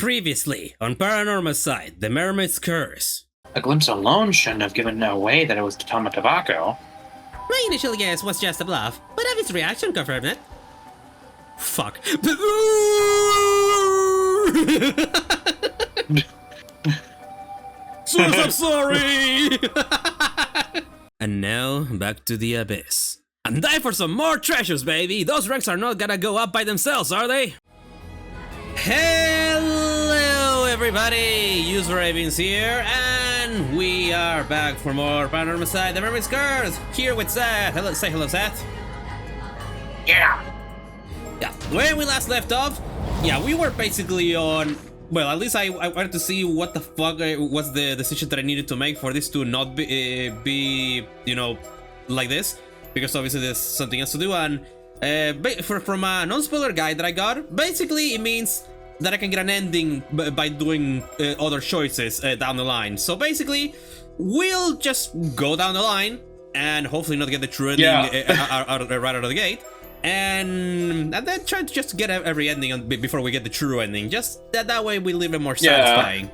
Previously, on Paranormasight, the Mermaid's Curse. A glimpse alone shouldn't have given away that it was the Toma Tobacco. My initial guess was just a bluff, but Abby's reaction confirmed it. Fuck. Sus, I'm sorry! And now, back to the abyss. And dive for some more treasures, baby! Those ranks are not gonna go up by themselves, are they? Hello, everybody! User Ravens here, and we are back for more Paranormasight, the Mermaid's Curse, here with Seth. Hello, say hello, Seth. Yeah! Yeah, when we last left off, yeah, we were basically on... Well, at least I wanted to see what the fuck was the decision that I needed to make for this to not be you know, like this. Because obviously there's something else to do, and from a non-spoiler guide that I got, basically it means that I can get an ending by doing other choices down the line. So basically, we'll just go down the line and hopefully not get the true ending right out of the gate. And then try to just get every ending before we get the true ending. Just that way we leave it more satisfying.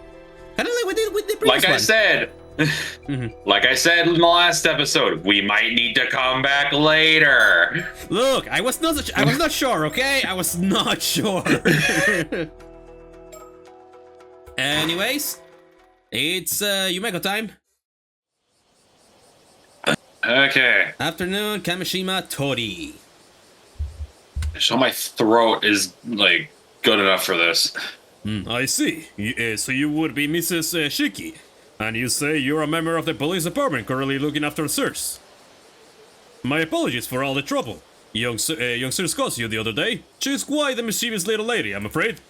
Kind of like we did with the previous one. Like I said, like I said in the last episode, we might need to come back later. Look, I was not sure, okay? I was not sure. Anyways, it's Yumeko time. Okay. Afternoon, Kamishima Tori. So my throat is, like, good enough for this. I see. So you would be Mrs. Shiki, and you say you're a member of the police department currently looking after search. My apologies for all the trouble youngsters caused you the other day. She's quite a mischievous little lady, I'm afraid.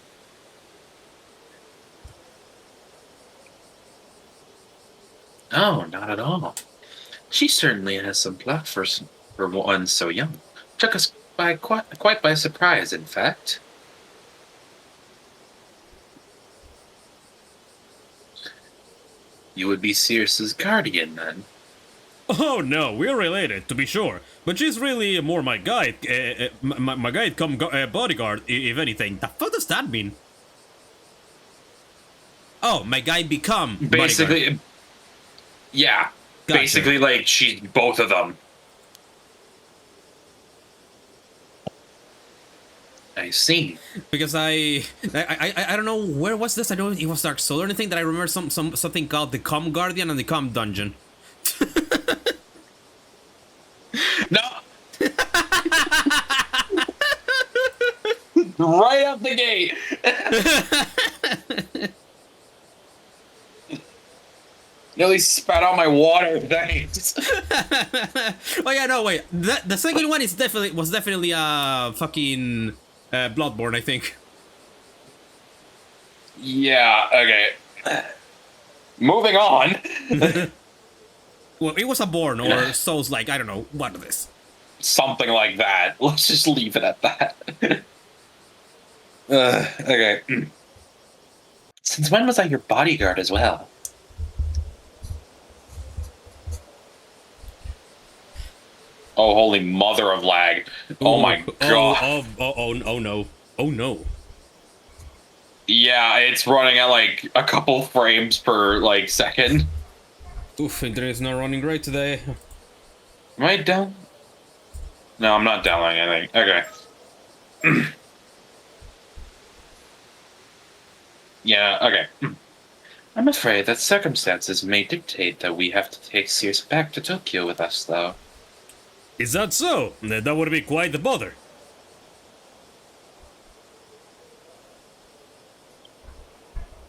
No, not at all. She certainly has some pluck for one so young. Took us by quite by surprise, in fact. You would be Circe's guardian, then? Oh no, we're related, to be sure. But she's really more my guide, my guide come bodyguard, if anything. The fuck does that mean? Oh, my guide become basically, bodyguard. Yeah. Gotcha. Basically, like, she's both of them. I see. Because I don't know, where was this? I don't know if it was Dark Soul or anything, that I remember something called the Com Guardian and the Com Dungeon. No! Right up the gate! Nearly spat out my water, thanks. Oh yeah, no, wait. The second one was definitely fucking Bloodborne, I think. Yeah, okay. Moving on. Well, it was a Born or Souls-like, I don't know, what is this? Something like that. Let's just leave it at that. Okay. Since when was I your bodyguard as well? Oh, holy mother of lag. Oh my god. Oh no. Oh no. Yeah, it's running at like a couple frames per like second. Oof, internet's not running great today. Am I down? No, I'm not downloading anything. Okay. Yeah, okay. I'm afraid that circumstances may dictate that we have to take Circe back to Tokyo with us, though. Is that so? That would be quite the bother.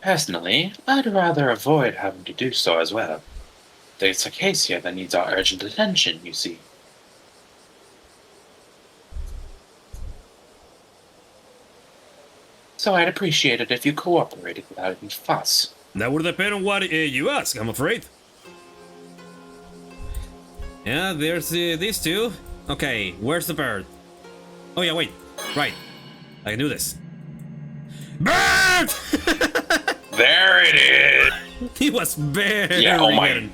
Personally, I'd rather avoid having to do so as well. There's a case here that needs our urgent attention, you see. So I'd appreciate it if you cooperated without any fuss. That would depend on what you ask, I'm afraid. Yeah, there's these two. Okay, where's the bird? Oh yeah, wait. Right. I can do this. Bird! There it is! He was very Yeah, oh my...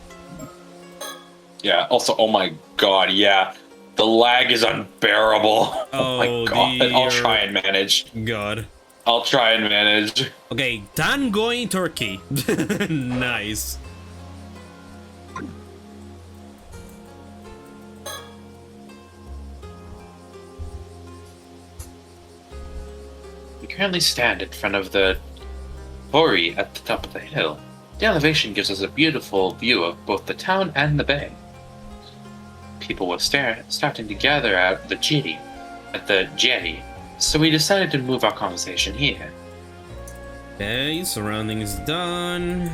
Yeah, also, oh my god, yeah. The lag is unbearable. Oh my god, I'll try and manage. God. I'll try and manage. Okay, Dan going Turkey. Nice. We currently stand in front of the Hori at the top of the hill. The elevation gives us a beautiful view of both the town and the bay. People were starting to gather at the jetty, so we decided to move our conversation here. Okay, surroundings done.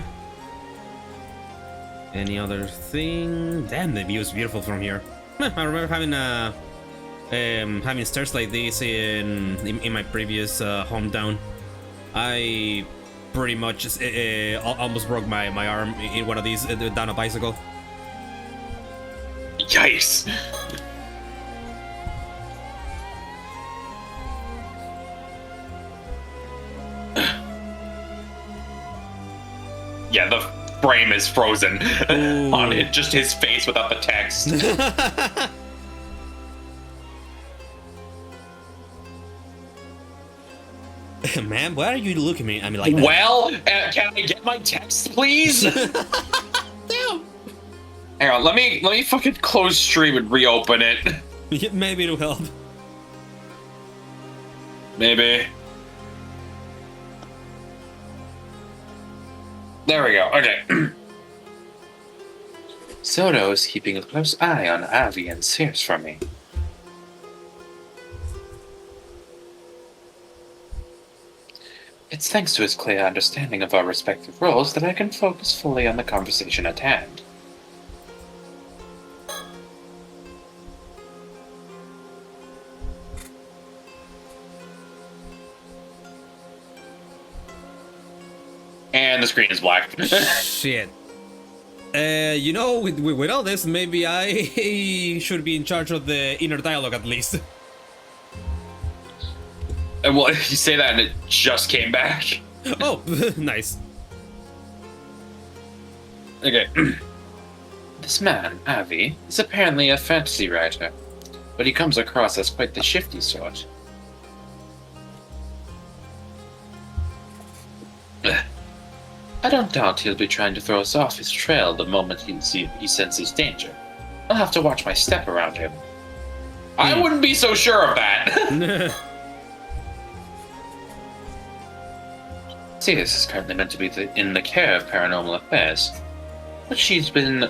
Any other thing? Damn, the view is beautiful from here. I remember having stairs like this in my previous hometown. I pretty much almost broke my arm in one of these down a bicycle. Yikes! Yeah, the frame is frozen on it, just his face without the text. Man, why are you looking at me like that? Well, can I get my text, please? Damn. Hang on, let me fucking close stream and reopen it. Maybe it'll help. Maybe. There we go. Okay. Soto is keeping a close eye on Avi and Sears for me. It's thanks to his clear understanding of our respective roles that I can focus fully on the conversation at hand. And the screen is black. Shit. You know, with all this, maybe I should be in charge of the inner dialogue at least. Well, you say that and it just came back. Oh, nice. Okay. This man, Avi, is apparently a fantasy writer, but he comes across as quite the shifty sort. I don't doubt he'll be trying to throw us off his trail the moment he senses danger. I'll have to watch my step around him. I wouldn't be so sure of that. Cetus is currently meant to be in the care of paranormal affairs, but she's been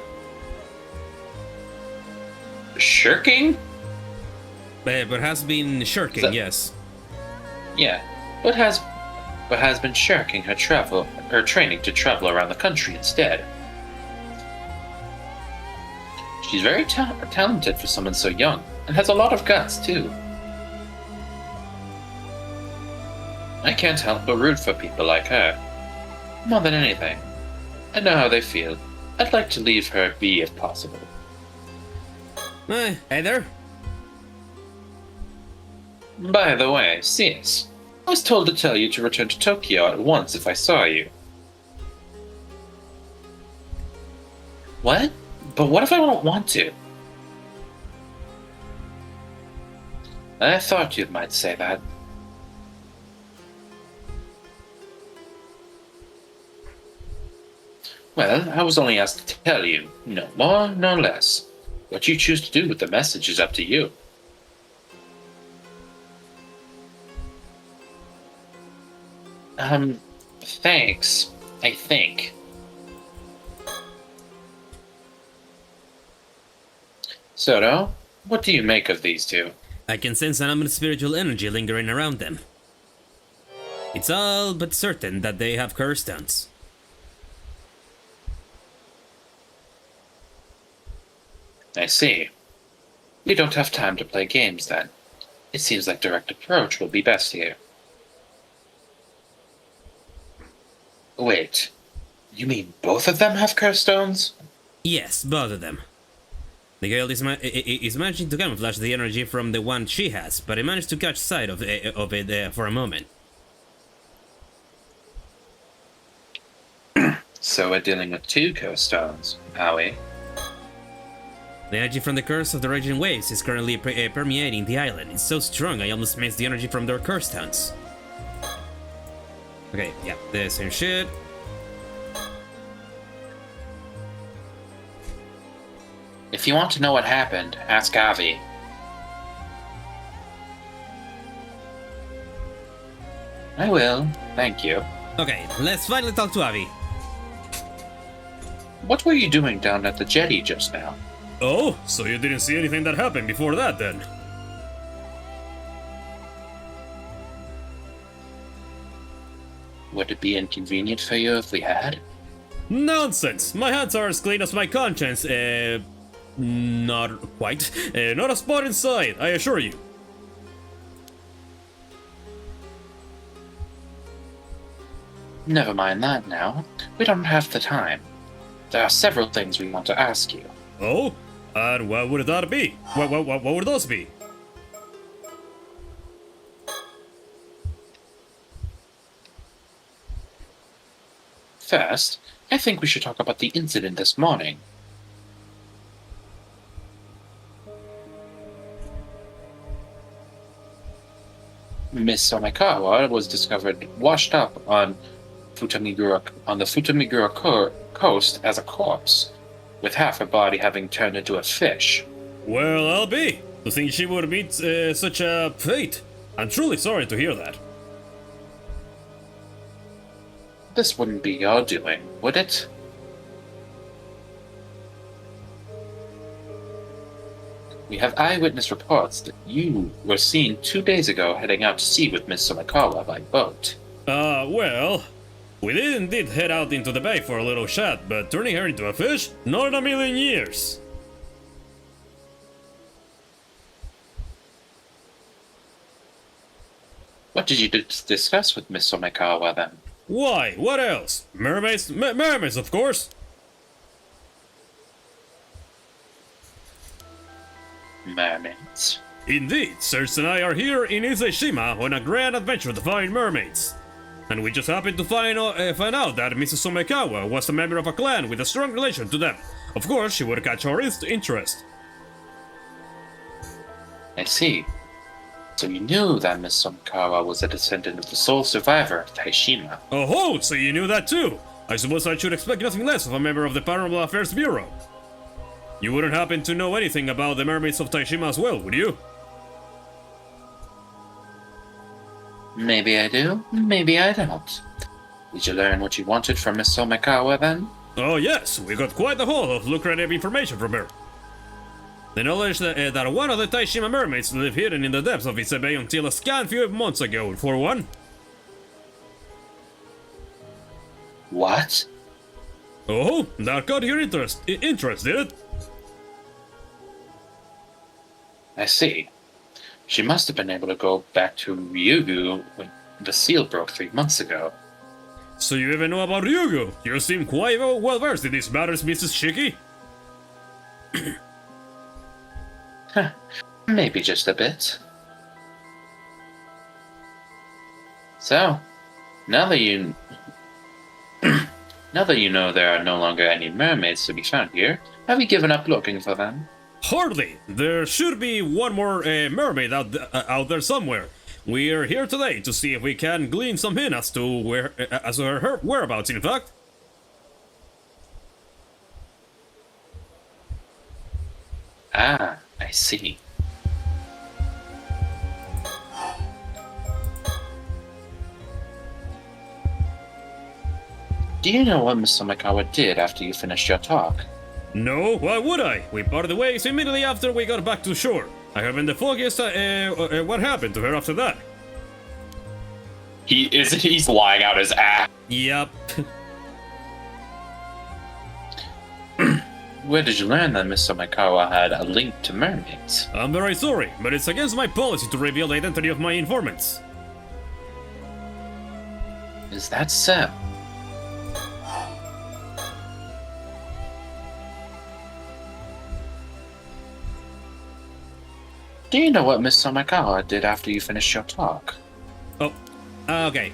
shirking? But has been shirking, yes. Yeah, but has been shirking her training to travel around the country instead. She's very talented for someone so young, and has a lot of guts too. I can't help but root for people like her. More than anything, I know how they feel. I'd like to leave her be if possible. Hey there. By the way, Sis, I was told to tell you to return to Tokyo at once if I saw you. What? But what if I don't want to? I thought you might say that. Well, I was only asked to tell you, no more, no less. What you choose to do with the message is up to you. Thanks, I think. Soto, what do you make of these two? I can sense an ominous spiritual energy lingering around them. It's all but certain that they have curse stones. I see. We don't have time to play games then. It seems like direct approach will be best here. Wait, you mean both of them have curse stones? Yes, both of them. The girl is managing to camouflage the energy from the one she has, but I managed to catch sight of it for a moment. So we're dealing with two curse stones, are we? The energy from the curse of the raging waves is currently permeating the island. It's so strong I almost missed the energy from their curse stones. Okay, yeah, the same shit. If you want to know what happened, ask Avi. I will, thank you. Okay, let's finally talk to Avi. What were you doing down at the jetty just now? Oh, so you didn't see anything that happened before that then? Would it be inconvenient for you if we had? Nonsense! My hands are as clean as my conscience. Not quite. Not a spot inside, I assure you. Never mind that now. We don't have the time. There are several things we want to ask you. Oh? And what would that be? What would those be? First, I think we should talk about the incident this morning. Miss Somikawa was discovered washed up on the Futamigura coast as a corpse, with half her body having turned into a fish. Well, I'll be. To think she would meet such a fate. I'm truly sorry to hear that. This wouldn't be your doing, would it? We have eyewitness reports that you were seen 2 days ago heading out to sea with Miss Somikawa by boat. Well, we did indeed head out into the bay for a little chat, but turning her into a fish? Not in a million years. What did you discuss with Miss Somikawa then? Why? What else? Mermaids? Mermaids, of course. Mermaids. Indeed, Sirs and I are here in Izeshima on a grand adventure to find mermaids. And we just happened to find out that Mrs. Somekawa was a member of a clan with a strong relation to them. Of course, she would catch our interest. I see. So you knew that Miss Somikawa was a descendant of the sole survivor of Taishima. Oh, so you knew that too? I suppose I should expect nothing less of a member of the Paranormal Affairs Bureau. You wouldn't happen to know anything about the mermaids of Taishima as well, would you? Maybe I do, maybe I don't. Did you learn what you wanted from Miss Somikawa then? Oh yes, we got quite a haul of lucrative information from her. The knowledge that one of the Taishima mermaids lived hidden in the depths of Ise Bay until a scant few months ago, for one. What? Oh, that caught your interest, did it? I see. She must have been able to go back to Ryugu when the seal broke 3 months ago. So you even know about Ryugu? You seem quite well versed in these matters, Mrs. Shiki. Maybe just a bit. So, now that you know there are no longer any mermaids to be found here, have you given up looking for them? Hardly. There should be one more mermaid out there somewhere. We are here today to see if we can glean some hint as to her whereabouts. In fact. Ah, I see. Do you know what Miss Somikawa did after you finished your talk? No, why would I? We parted ways immediately after we got back to shore. I haven't the foggiest what happened to her after that. He's lying out his ass. Yep. Where did you learn that Miss Somikawa had a link to mermaids? I'm very sorry, but it's against my policy to reveal the identity of my informants. Is that so? Do you know what Miss Somikawa did after you finished your talk? Oh, okay.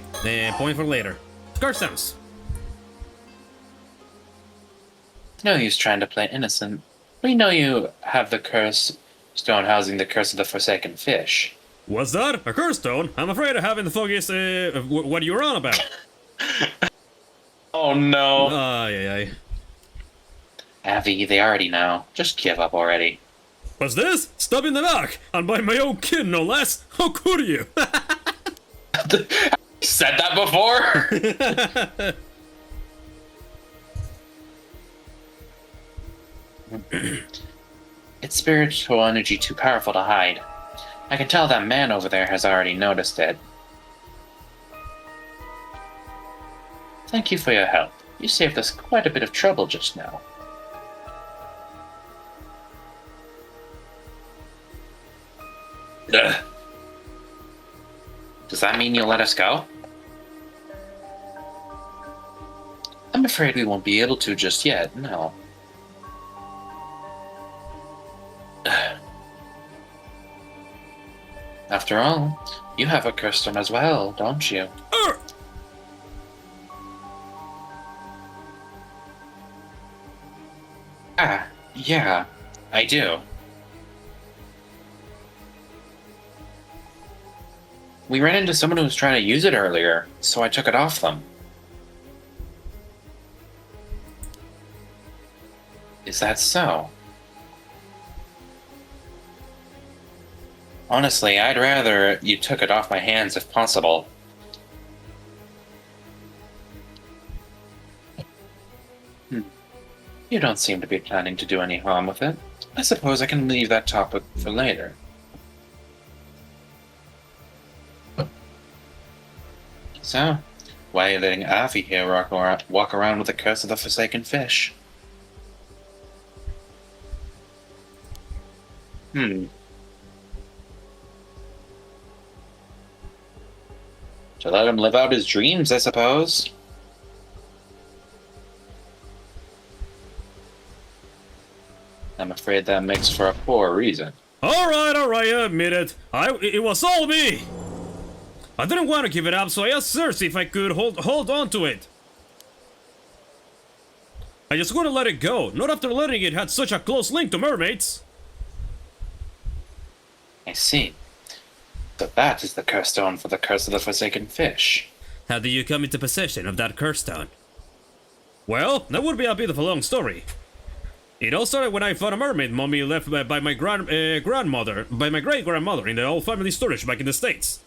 Point for later. Curse sounds. No use trying to play innocent. We know you have the curse stone housing the curse of the Forsaken Fish. What's that? A curse stone? I'm afraid I haven't the foggiest what you're on about. Oh no. Ay, ay, ay. Avi, they already know. Just give up already. What's this? Stab in the back! And by my own kid, no less! How could you? Said that before? It's spiritual energy too powerful to hide. I can tell that man over there has already noticed it. Thank you for your help. You saved us quite a bit of trouble just now. Ugh. Does that mean you'll let us go? I'm afraid we won't be able to just yet, no. Ugh. After all, you have a custom as well, don't you? Ah, yeah, I do. We ran into someone who was trying to use it earlier, so I took it off them. Is that so? Honestly, I'd rather you took it off my hands if possible. You don't seem to be planning to do any harm with it. I suppose I can leave that topic for later. So, why are you letting Avi here walk around with the curse of the Forsaken Fish? To let him live out his dreams, I suppose. I'm afraid that makes for a poor reason. Alright, I admit it. It was all me! I didn't want to give it up, so I asked Cersei if I could hold on to it. I just wouldn't let it go, not after letting it had such a close link to mermaids. I see. So that is the curse stone for the curse of the Forsaken Fish. How did you come into possession of that curse stone? Well, that would be a bit of a long story. It all started when I found a mermaid mummy left by my great-grandmother in the old family storage back in the States.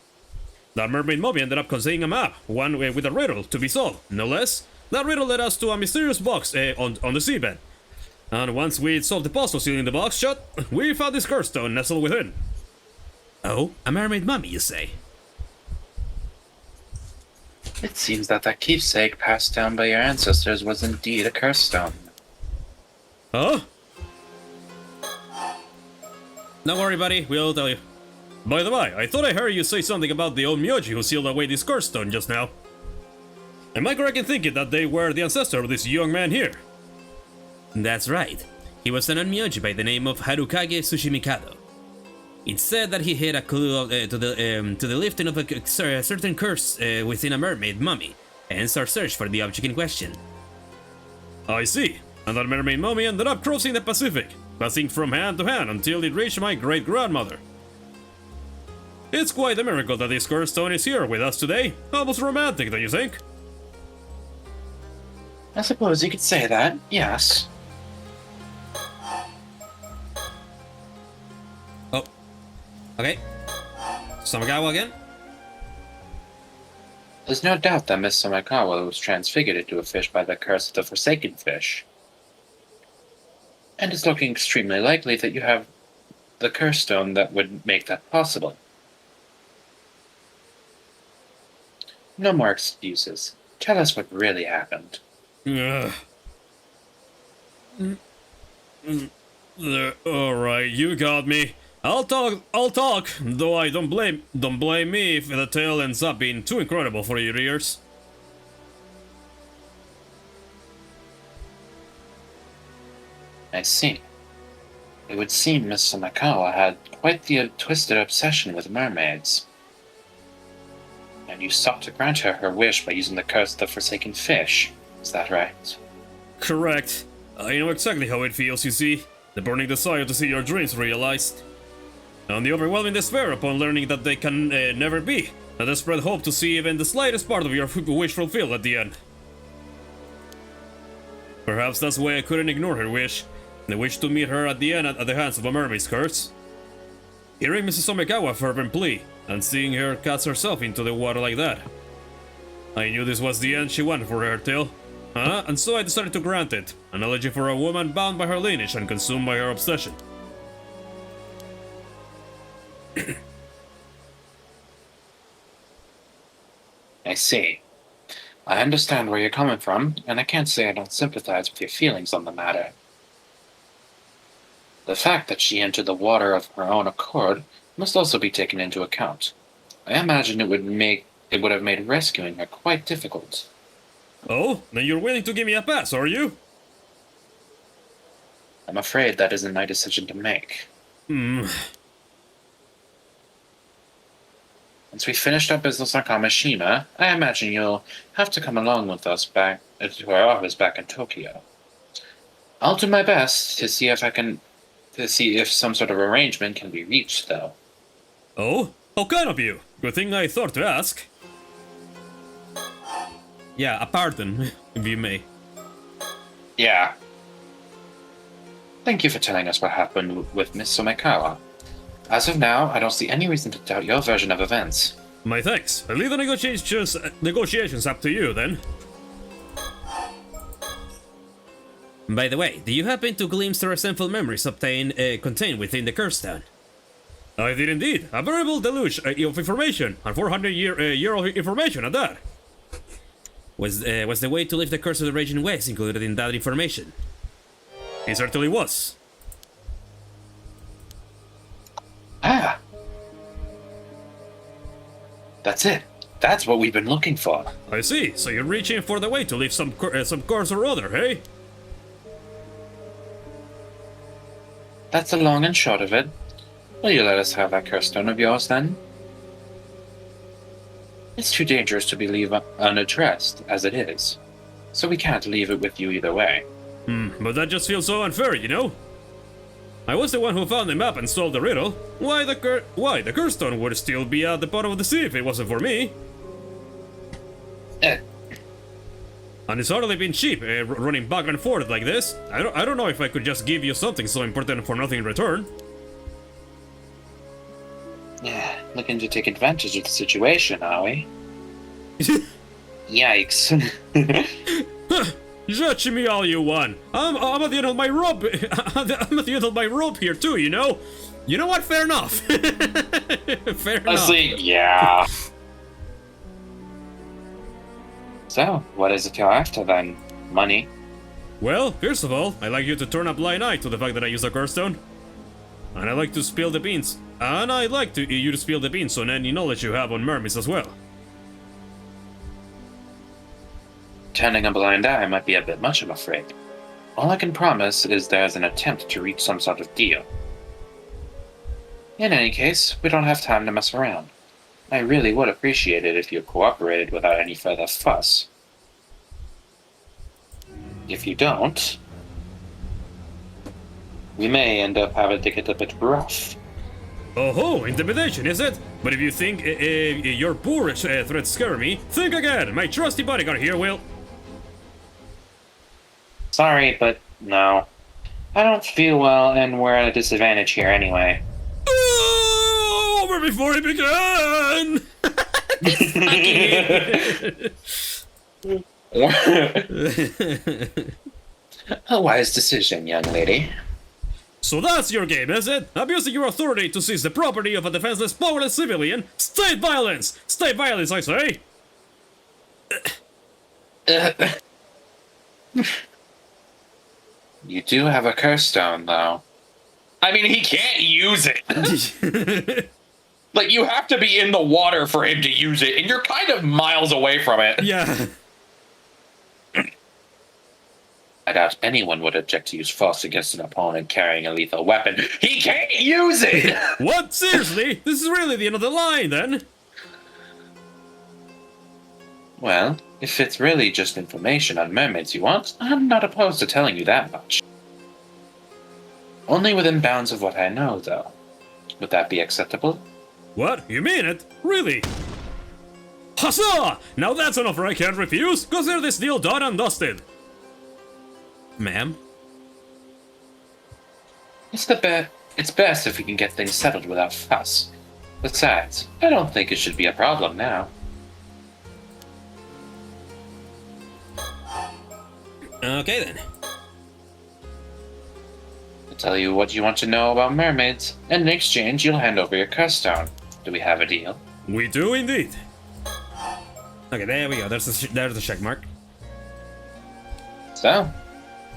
That mermaid mummy ended up containing a map, one with a riddle to be solved, no less. That riddle led us to a mysterious box on the seabed. And once we'd solved the puzzle sealing the box shut, we found this curse stone nestled within. Oh, a mermaid mummy, you say? It seems that keepsake passed down by your ancestors was indeed a curse stone. Huh? Don't worry, buddy, we'll tell you. By the way, I thought I heard you say something about the old Myoji who sealed away this curse stone just now. Am I correct in thinking that they were the ancestor of this young man here? That's right. He was an Myoji by the name of Harukage Tsushimikado. It's said that he had a clue to the lifting of a certain curse within a mermaid mummy, hence our search for the object in question. I see. And that mermaid mummy ended up crossing the Pacific, passing from hand to hand until it reached my great-grandmother. It's quite a miracle that this curse stone is here with us today. Almost romantic, don't you think? I suppose you could say that, yes. Oh. Okay. Samagawa again? There's no doubt that Miss Samakawa was transfigured into a fish by the curse of the Forsaken Fish. And it's looking extremely likely that you have the curse stone that would make that possible. No more excuses. Tell us what really happened. Alright, you got me. I'll talk, though I don't blame me if the tale ends up being too incredible for your ears. I see. It would seem Miss Samakawa had quite the twisted obsession with mermaids. And you sought to grant her her wish by using the curse of the Forsaken Fish. Is that right? Correct. I know exactly how it feels, you see. The burning desire to see your dreams realized. And the overwhelming despair upon learning that they can never be. A desperate hope to see even the slightest part of your wish fulfilled at the end. Perhaps that's why I couldn't ignore her wish. The wish to meet her at the end at the hands of a mermaid's curse. Hearing Mrs. Omikawa fervent plea, and seeing her cast herself into the water like that. I knew this was the end she wanted for her tale. And so I decided to grant it. An elegy for a woman bound by her lineage and consumed by her obsession. I see. I understand where you're coming from, and I can't say I don't sympathize with your feelings on the matter. The fact that she entered the water of her own accord must also be taken into account. I imagine it would have made rescuing her quite difficult. Oh, then you're willing to give me a pass, are you? I'm afraid that isn't my decision to make. Once we finished our business on Kamishima, I imagine you'll have to come along with us back to our office back in Tokyo. I'll do my best to see if some sort of arrangement can be reached, though. Oh, how kind of you. Good thing I thought to ask. Yeah, a pardon, if you may. Yeah. Thank you for telling us what happened with Miss Somekawa. As of now, I don't see any reason to doubt your version of events. My thanks. I'll leave the negotiations up to you, then. By the way, do you happen to glimpse the resentful memories contained within the curse stone? I did indeed. A veritable deluge of information, and 400-year of information at that. Was the way to lift the curse of the Raging Waves included in that information? It certainly was. Ah. That's it. That's what we've been looking for. I see. So you're reaching for the way to lift some curse or other, hey? That's the long and short of it. Will you let us have that curse stone of yours, then? It's too dangerous to be left unaddressed, as it is. So we can't leave it with you either way. But that just feels so unfair, you know? I was the one who found the map and solved the riddle. Why the curse stone would still be at the bottom of the sea if it wasn't for me? And it's hardly been cheap, running back and forth like this. I don't know if I could just give you something so important for nothing in return. Yeah, looking to take advantage of the situation, are we? Yikes. Judge me all you want. I'm at the end of my rope. I'm at the end of my rope here too, you know? You know what? Fair enough. Fair enough. Honestly, yeah. So, what is it you're after then? Money? Well, first of all, I'd like you to turn a blind eye to the fact that I used a curse stone. And I'd like to spill the beans. And I'd like you to spill the beans on any knowledge you have on mermaids as well. Turning a blind eye might be a bit much, I'm afraid. All I can promise is there's an attempt to reach some sort of deal. In any case, we don't have time to mess around. I really would appreciate it if you cooperated without any further fuss. If you don't, we may end up having to get a bit rough. Oh, intimidation, is it? But if you think your poor threats scare me, think again. My trusty bodyguard here will... Sorry, but no. I don't feel well, and we're at a disadvantage here anyway. Over before it began! A wise decision, young lady. So that's your game, is it? Abusing your authority to seize the property of a defenseless, powerless civilian? State violence! State violence, I say! You do have a curse stone, though. I mean, he can't use it. Like, you have to be in the water for him to use it, and you're kind of miles away from it. Yeah. I doubt anyone would object to use force against an opponent carrying a lethal weapon. He can't use it! What? Seriously? This is really the end of the line, then? Well, if it's really just information on mermaids you want, I'm not opposed to telling you that much. Only within bounds of what I know, though. Would that be acceptable? What? You mean it? Really? Huzzah! Now that's an offer I can't refuse. Consider this deal done and dusted. Ma'am? It's best if we can get things settled without fuss. Besides, I don't think it should be a problem now. Okay then. I'll tell you what you want to know about mermaids, and in exchange you'll hand over your curse stone. Do we have a deal? We do indeed. Okay, there we go. There's the check mark. So,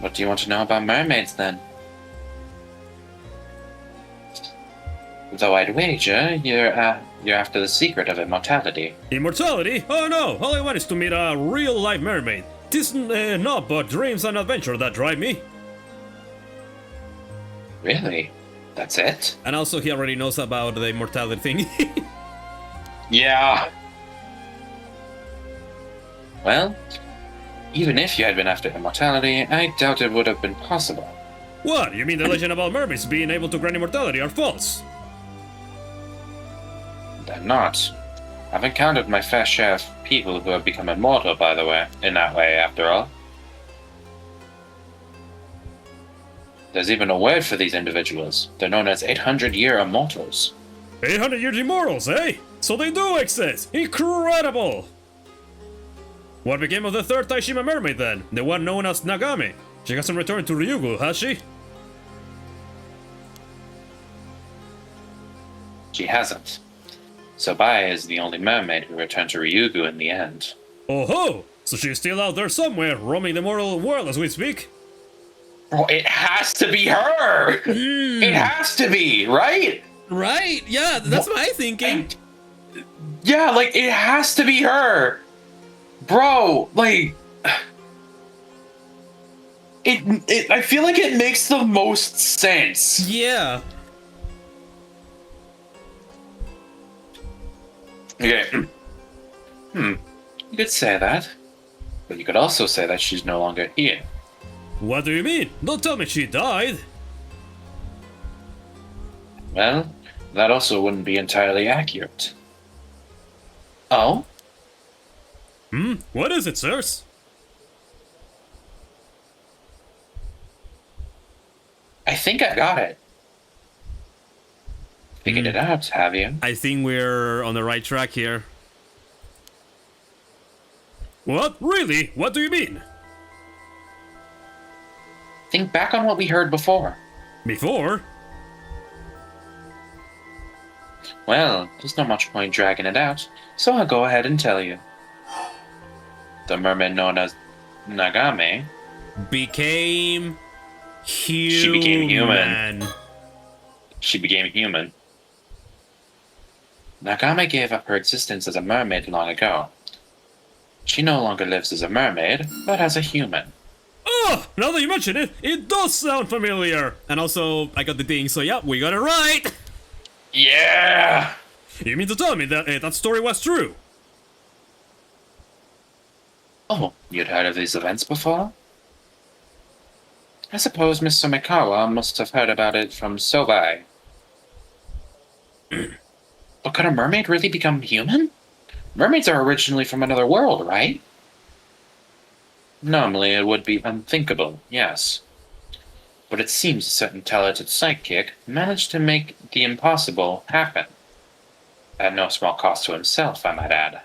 what do you want to know about mermaids then? Though I'd wager you're after the secret of immortality. Immortality? Oh no, all I want is to meet a real-life mermaid. Tis not but dreams and adventure that drive me. Really? That's it? And also he already knows about the immortality thing. Yeah. Well, even if you had been after immortality, I doubt it would have been possible. What? You mean the legend about mermaids being able to grant immortality are false? They're not. I've encountered my fair share of people who have become immortal, by the way, in that way, after all. There's even a word for these individuals. They're known as 800-year immortals. 800 years immortals, eh? So they do exist! Incredible! What became of the third Taishima mermaid then? The one known as Nagame? She hasn't returned to Ryugu, has she? She hasn't. Sobai is the only mermaid who returned to Ryugu in the end. Oh ho! So she's still out there somewhere, roaming the mortal world as we speak? Bro, it has to be her! It has to be, right? Right? Yeah, that's my thinking. Yeah, like, it has to be her! Bro, like... I feel like it makes the most sense. Yeah. Okay. You could say that. But you could also say that she's no longer here. What do you mean? Don't tell me she died! Well, that also wouldn't be entirely accurate. Oh? What is it, sirs? I think I got it. Figured it out, have you? I think we're on the right track here. What? Really? What do you mean? Think back on what we heard before. Before? Well, there's not much point dragging it out, so I'll go ahead and tell you. The mermaid known as Nagame Became human. She became human. She became human. Nagame gave up her existence as a mermaid long ago. She no longer lives as a mermaid, but as a human. Oh, now that you mention it, it does sound familiar. And also, I got the ding, so yeah, we got it right. Yeah! You mean to tell me that that story was true? Oh, you'd heard of these events before? I suppose Miss Somikawa must have heard about it from Sobai. But could a mermaid really become human? Mermaids are originally from another world, right? Normally it would be unthinkable, yes. But it seems a certain talented sidekick managed to make the impossible happen. At no small cost to himself, I might add.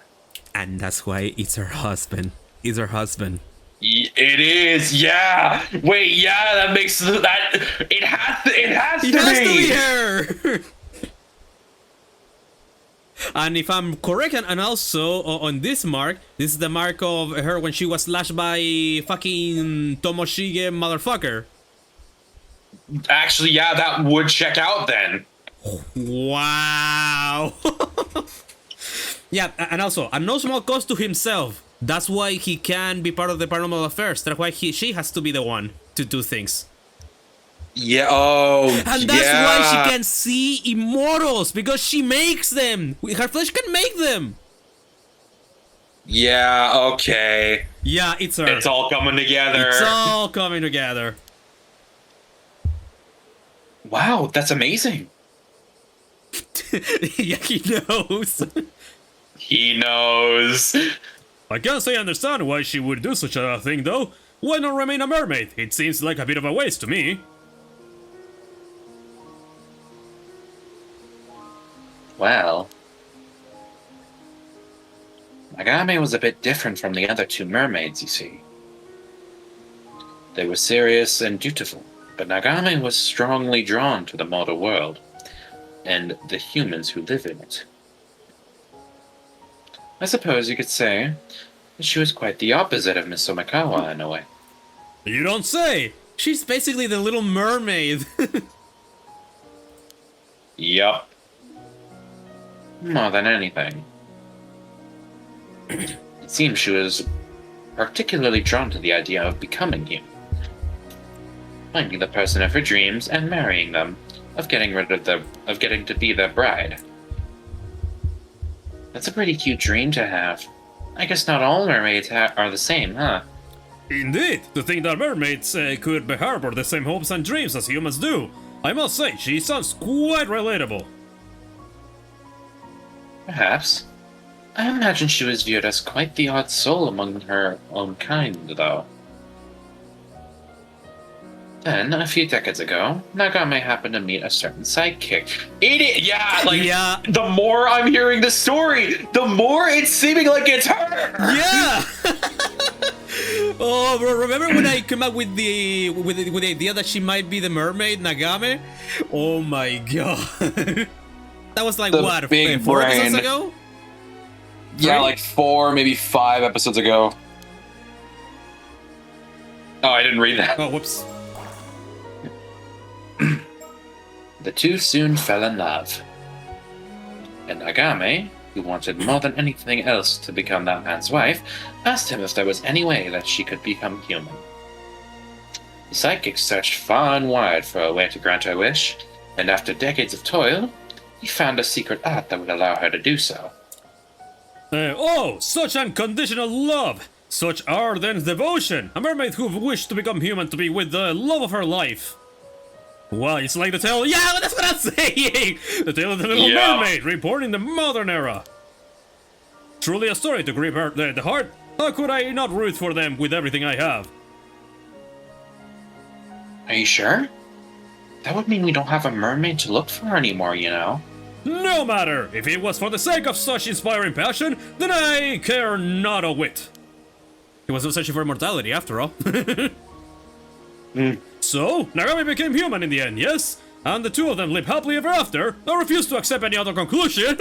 And that's why it's her husband. It's her husband. It is, yeah. Wait, yeah, that makes that. It has to be her. And if I'm correct, and also on this mark, this is the mark of her when she was slashed by fucking Tomoshige motherfucker. Actually, yeah, that would check out then. Wow. Yeah, and also, at no small cost to himself. That's why he can be part of the paranormal affairs. That's why she has to be the one to do things. Yeah, oh, and that's why she can see immortals, because she makes them. Her flesh can make them. Yeah, okay. Yeah, it's her. It's all coming together. It's all coming together. Wow, that's amazing. Yeah, he knows. He knows. I can't say I understand why she would do such a thing, though. Why not remain a mermaid? It seems like a bit of a waste to me. Well, Nagame was a bit different from the other two mermaids, you see. They were serious and dutiful, but Nagame was strongly drawn to the mortal world and the humans who live in it. I suppose you could say that she was quite the opposite of Miss Somikawa in a way. You don't say! She's basically the little mermaid. Yup. More than anything. It seems she was particularly drawn to the idea of becoming human. Finding the person of her dreams and marrying them, of getting to be their bride. That's a pretty cute dream to have. I guess not all mermaids are the same, huh? Indeed, to think that mermaids could harbor the same hopes and dreams as humans do. I must say, she sounds quite relatable. Perhaps. I imagine she was viewed as quite the odd soul among her own kind, though. Then, a few decades ago, Nagame happened to meet a certain sidekick. Idiot! Yeah, Yeah. the more I'm hearing the story, the more it's seeming like it's her! Yeah! Oh, bro, remember when I came up with the idea that she might be the mermaid, Nagame? Oh my god. That was like, The what, big 4 episodes brain. ago? Yeah, 3? like 4, maybe 5 episodes ago. Oh, I didn't read that. Oh, whoops. The two soon fell in love. And Nagame, who wanted more than anything else to become that man's wife, asked him if there was any way that she could become human. The sidekick searched far and wide for a way to grant her wish, and after decades of toil, he found a secret art that would allow her to do so. Oh, such unconditional love! Such ardent devotion! A mermaid who wished to become human to be with the love of her life! Well, it's like the tale. Yeah, that's what I'm saying! The tale of the little Yeah. mermaid, reborn in the modern era! Truly a story to grip the heart. How could I not root for them with everything I have? Are you sure? That would mean we don't have a mermaid to look for anymore, you know? No matter! If it was for the sake of such inspiring passion, then I care not a whit. He was searching for immortality, after all. So, Nagami became human in the end, yes? And the two of them live happily ever after. I refuse to accept any other conclusion.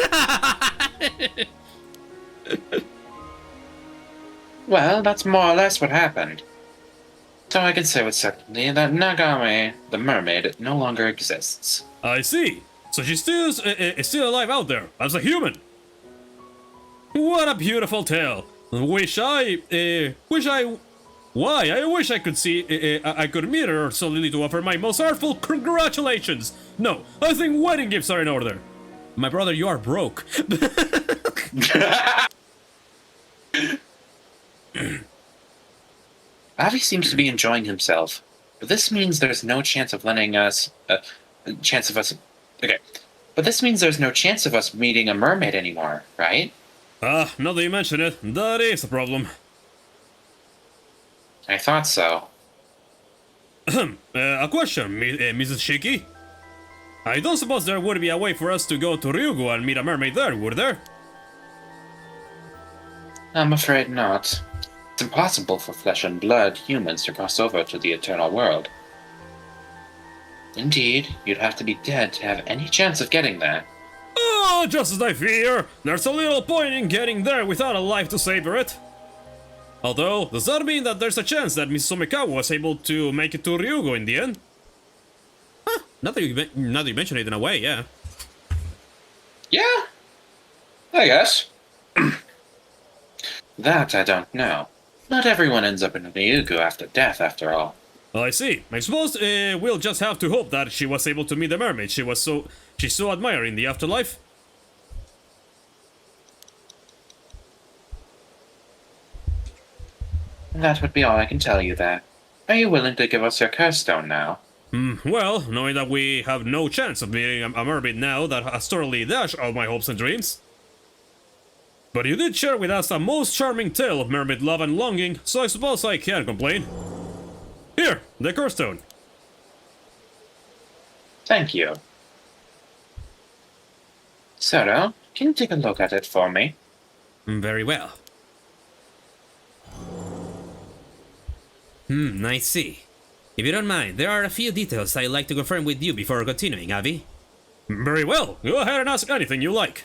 Well, that's more or less what happened. So I can say with certainty that Nagame, the mermaid, no longer exists. I see. So she's still alive out there, as a human. What a beautiful tale. I wish I could I could meet her solely to offer my most heartful congratulations. No, I think wedding gifts are in order. My brother, you are broke. Avi seems to be enjoying himself, but this means there's no chance of letting us. Okay, but this means there's no chance of us meeting a mermaid anymore, right? Ah, now that you mention it, that is a problem. I thought so. A question, Mrs. Shiki. I don't suppose there would be a way for us to go to Ryugu and meet a mermaid there, would there? I'm afraid not. It's impossible for flesh and blood humans to cross over to the eternal world. Indeed, you'd have to be dead to have any chance of getting there. Oh, just as I fear! There's a little point in getting there without a life to savor it. Although, does that mean that there's a chance that Miss Somikawa was able to make it to Ryugu in the end? Huh, now that you mention it in a way, yeah. Yeah, I guess. That I don't know. Not everyone ends up in Ryugu after death, after all. I see. I suppose we'll just have to hope that she was able to meet the mermaid she's so admired in the afterlife. That would be all I can tell you there. Are you willing to give us your curse stone now? Well, knowing that we have no chance of meeting a mermaid now that has thoroughly dashed all my hopes and dreams. But you did share with us a most charming tale of mermaid love and longing, so I suppose I can't complain. Here, the curse stone. Thank you. Sarah, can you take a look at it for me? Very well. I see. If you don't mind, there are a few details I'd like to confirm with you before continuing, Avi. Very well, go ahead and ask anything you like.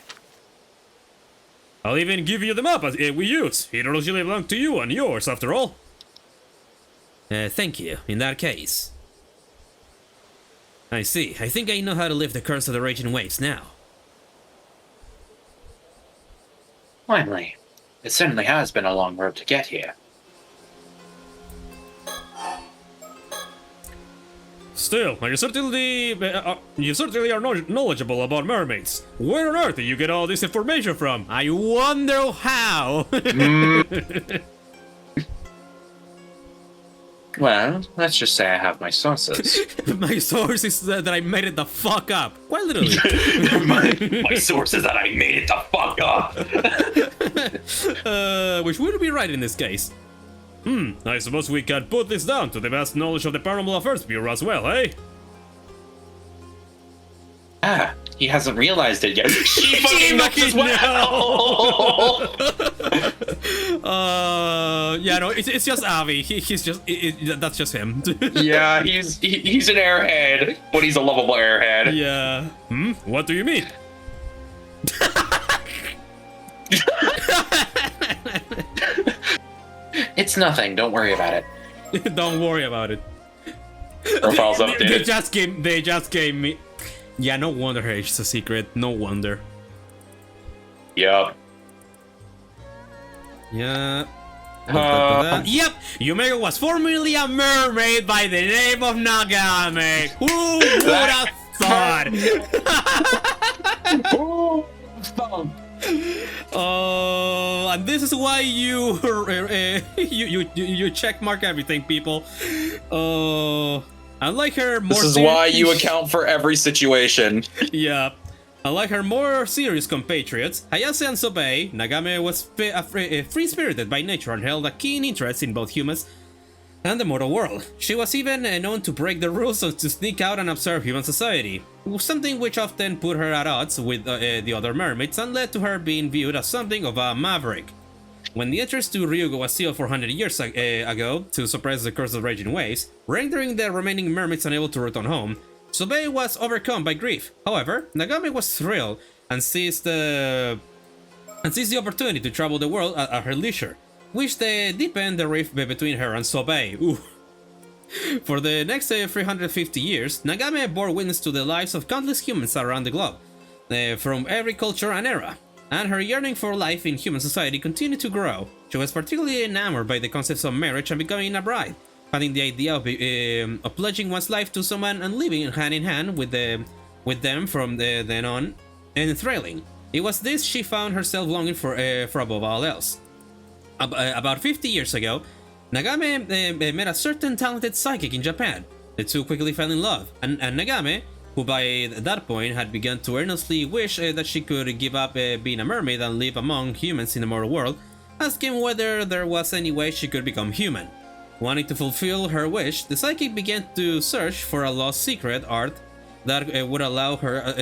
I'll even give you the map we use. It originally belonged to you and yours, after all. Thank you, in that case. I see. I think I know how to lift the curse of the raging waves now. Finally. It certainly has been a long road to get here. Still, you certainly are knowledgeable about mermaids. Where on earth do you get all this information from? I wonder how! Well, let's just say I have my sources. My source is that I made it the fuck up. Quite literally. my source is that I made it the fuck up. Which would be right in this case. I suppose we can put this down to the vast knowledge of the Paranormal Affairs Bureau as well, eh? Ah, he hasn't realized it yet. She fucking knocked as well! Yeah, no, it's just Avi. He's just, that's just him. Yeah, he's an airhead, but he's a lovable airhead. Yeah. What do you mean? It's nothing, don't worry about it. Don't worry about it. Profile's updated. They just gave me. Yeah, no wonder her age is a secret. No wonder. Yup. Yeah. Yep, Yumeko was formerly a mermaid by the name of Nagame. Who would have thought? And this is why you check mark everything, people. Unlike her more. This is why you account for every situation. Yeah. Unlike her more serious compatriots, Hayase and Sobei, Nagame was free-spirited by nature and held a keen interest in both humans and the mortal world. She was even known to break the rules and to sneak out and observe human society, something which often put her at odds with the other mermaids and led to her being viewed as something of a maverick. When the entrance to Ryugu was sealed 400 years ago to suppress the curse of raging waves, rendering the remaining mermaids unable to return home, Sobei was overcome by grief. However, Nagame was thrilled and seized the opportunity to travel the world at her leisure, which deepened the rift between her and Sobei. Ooh. For the next 350 years, Nagame bore witness to the lives of countless humans around the globe, from every culture and era, and her yearning for life in human society continued to grow. She was particularly enamored by the concepts of marriage and becoming a bride, having the idea of pledging one's life to someone and living hand in hand with them from then on, enthralling. It was this she found herself longing for above all else. About 50 years ago, Nagame met a certain talented psychic in Japan. The two quickly fell in love, and Nagame, who by that point had begun to earnestly wish that she could give up being a mermaid and live among humans in the mortal world, asked him whether there was any way she could become human. Wanting to fulfill her wish, the psychic began to search for a lost secret art that would allow her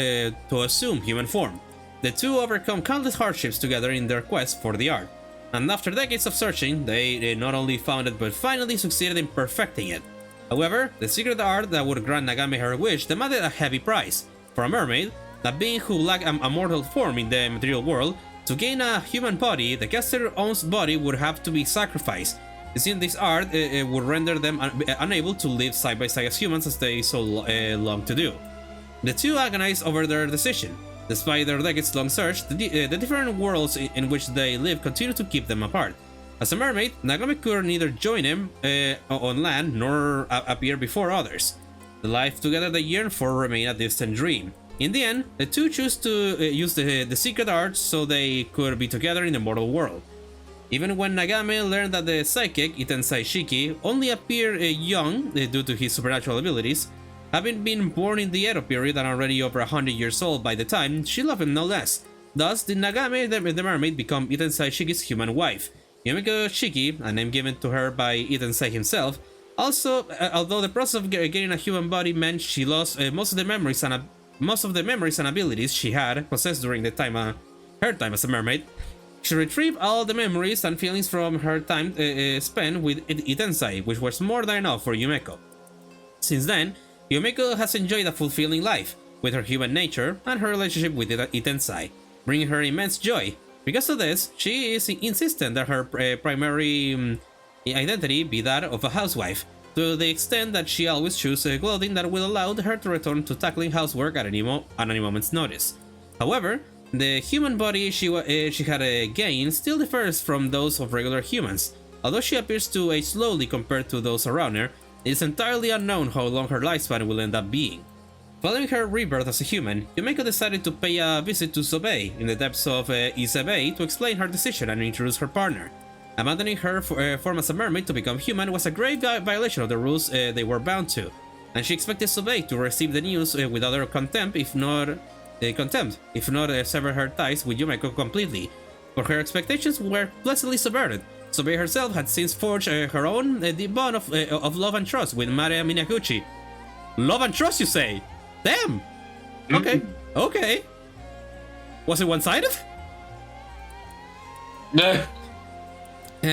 to assume human form. The two overcome countless hardships together in their quest for the art, and after decades of searching, they not only found it but finally succeeded in perfecting it. However, the secret art that would grant Nagame her wish demanded a heavy price. For a mermaid, a being who lacked a mortal form in the material world, to gain a human body, the caster's own body would have to be sacrificed. Since this art would render them unable to live side by side as humans as they so long to do. The two agonized over their decision. Despite their decades-long search, the different worlds in which they live continue to keep them apart. As a mermaid, Nagame could neither join him on land nor appear before others. The life together they yearn for remained a distant dream. In the end, the two choose to use the secret art so they could be together in the mortal world. Even when Nagame learned that the psychic, Itensai Shiki, only appeared young due to his supernatural abilities, having been born in the Edo period and already over 100 years old by the time, she loved him no less. Thus did Nagame, the mermaid, become Itensai Shiki's human wife. Yumeko Shiki, a name given to her by Itensai himself, also, although the process of getting a human body meant she lost most of the memories and abilities she had possessed during her time as a mermaid, she retrieved all the memories and feelings from her time spent with Itensai, which was more than enough for Yumeko. Since then, Yumeko has enjoyed a fulfilling life, with her human nature and her relationship with Itensai, bringing her immense joy. Because of this, she is insistent that her primary identity be that of a housewife, to the extent that she always chooses clothing that will allow her to return to tackling housework at any moment's notice. However, the human body she had gained still differs from those of regular humans. Although she appears to age slowly compared to those around her, it is entirely unknown how long her lifespan will end up being. Following her rebirth as a human, Yumeko decided to pay a visit to Sobei in the depths of Isebei to explain her decision and introduce her partner. Abandoning her form as a mermaid to become human was a grave violation of the rules they were bound to, and she expected Sobei to receive the news with utter contempt, if not sever her ties with Yumeko completely. But her expectations were pleasantly subverted. Sobei herself had since forged her own deep bond of love and trust with Maria Minakuchi. Love and trust, you say? Damn! Okay, okay. Was it one-sided? No.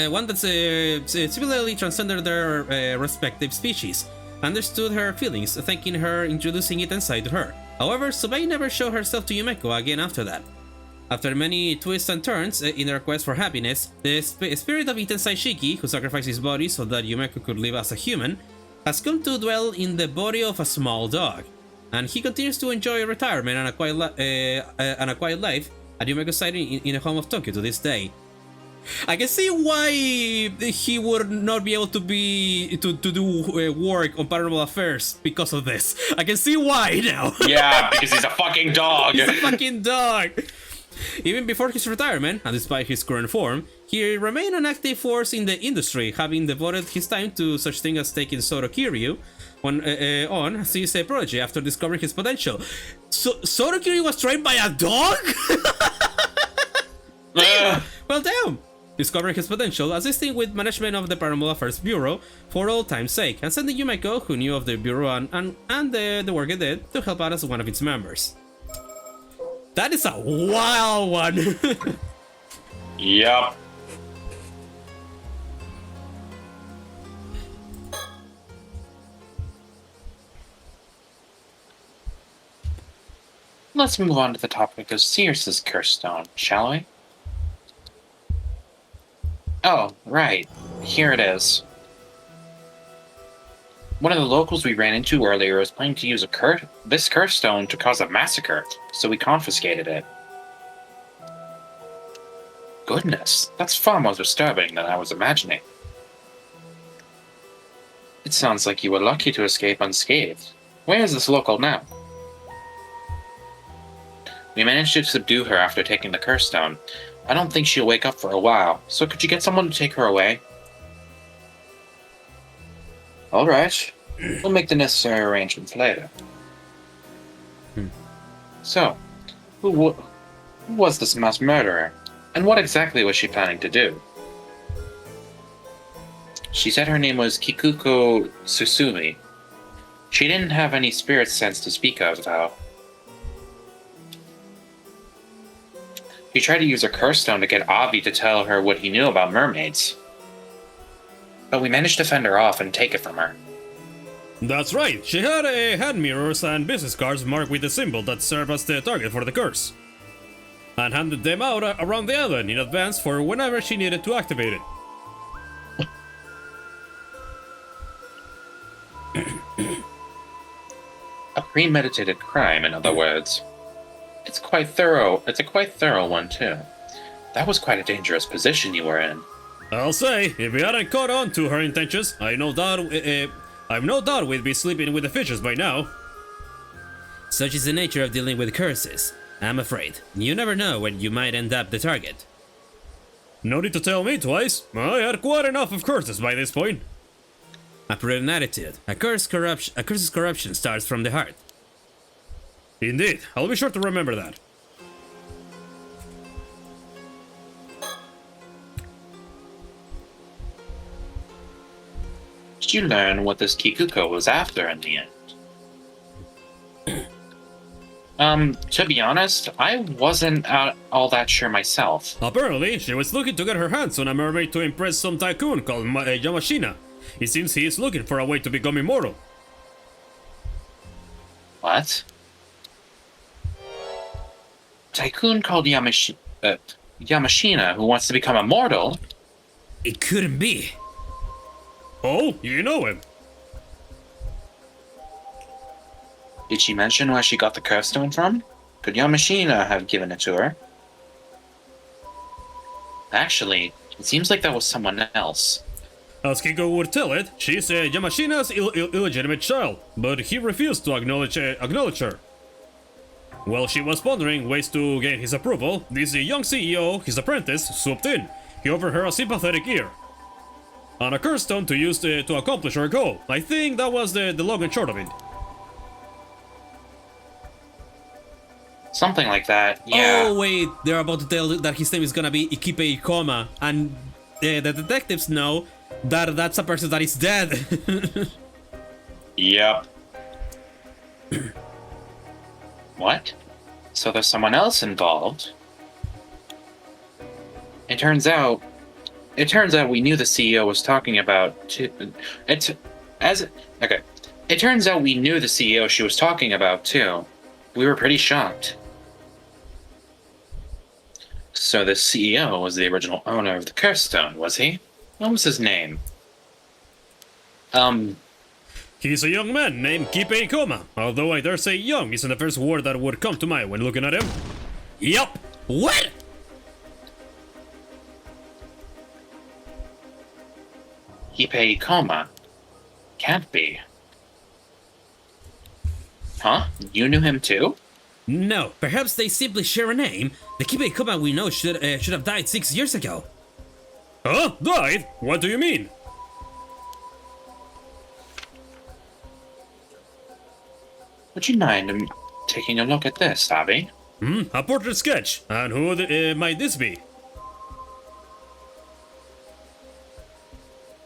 One that similarly transcended their respective species, understood her feelings, thanking her, introducing Itensai to her. However, Sobei never showed herself to Yumeko again after that. After many twists and turns in their quest for happiness, the spirit of Itensai Shiki, who sacrificed his body so that Yumeko could live as a human, has come to dwell in the body of a small dog, and he continues to enjoy retirement and a quiet life at Yumeko's side in a home of Tokyo to this day. I can see why he would not be able to do work on Paranormal Affairs because of this. I can see why now. Yeah, because he's a fucking dog. He's a fucking dog. Even before his retirement, and despite his current form, he remained an active force in the industry, having devoted his time to such things as taking Soro Kiryu on as his prodigy after discovering his potential. So Soro Kiryu was trained by a dog? Well, damn! Discovering his potential, assisting with management of the Paranormal Affairs Bureau for old time's sake, and sending Yumeko, who knew of the Bureau and the work it did, to help out as one of its members. That is a wild one! Yup. Let's move on to the topic of Sears' curse stone, shall we? Oh, right. Here it is. One of the locals we ran into earlier was planning to use this curse stone to cause a massacre, so we confiscated it. Goodness, that's far more disturbing than I was imagining. It sounds like you were lucky to escape unscathed. Where is this local now? We managed to subdue her after taking the curse stone. I don't think she'll wake up for a while, so could you get someone to take her away? Alright. We'll make the necessary arrangements later. So, who was this mass murderer? And what exactly was she planning to do? She said her name was Kikuko Susumi. She didn't have any spirit sense to speak of, though. He tried to use her curse stone to get Avi to tell her what he knew about mermaids. But we managed to fend her off and take it from her. That's right, she had hand mirrors and business cards marked with the symbol that served as the target for the curse, and handed them out around the island in advance for whenever she needed to activate it. A premeditated crime, in other words. It's a quite thorough one, too. That was quite a dangerous position you were in. I'll say, if we hadn't caught on to her intentions, I've no doubt we'd be sleeping with the fishes by now. Such is the nature of dealing with curses. I'm afraid. You never know when you might end up the target. No need to tell me twice. I had quite enough of curses by this point. A prudent attitude. A curse's corruption starts from the heart. Indeed, I'll be sure to remember that. Did you learn what this Kikuko was after in the end? To be honest, I wasn't all that sure myself. Apparently, she was looking to get her hands on a mermaid to impress some tycoon called Yamashina. It seems he is looking for a way to become immortal. What? Tycoon called Yamashina who wants to become immortal? It couldn't be. Oh, you know him. Did she mention where she got the curse stone from? Could Yamashina have given it to her? Actually, it seems like that was someone else. As Kiko would tell it, she's Yamashina's illegitimate child, but he refused to acknowledge her. While she was pondering ways to gain his approval, this young CEO, his apprentice, swooped in. He offered her a sympathetic ear and a curse stone to use to accomplish her goal. I think that was the long and short of it. Something like that, yeah. Oh wait, they're about to tell that his name is gonna be Ikipe Ikoma, and the detectives know that that's a person that is dead. Yep. What? So there's someone else involved? It turns out we knew the CEO was talking about It turns out we knew the CEO she was talking about too. We were pretty shocked. So the CEO was the original owner of the curse stone, was he? What was his name? He's a young man named Kipe Ikoma, although I dare say young isn't the first word that would come to mind when looking at him. Yup. What? Kipe Ikoma. Can't be. Huh? You knew him too? No, perhaps they simply share a name. The Kipe Ikoma we know should have died 6 years ago. Huh? Died? What do you mean? Would you mind taking a look at this, Abby? A portrait sketch. And who might this be?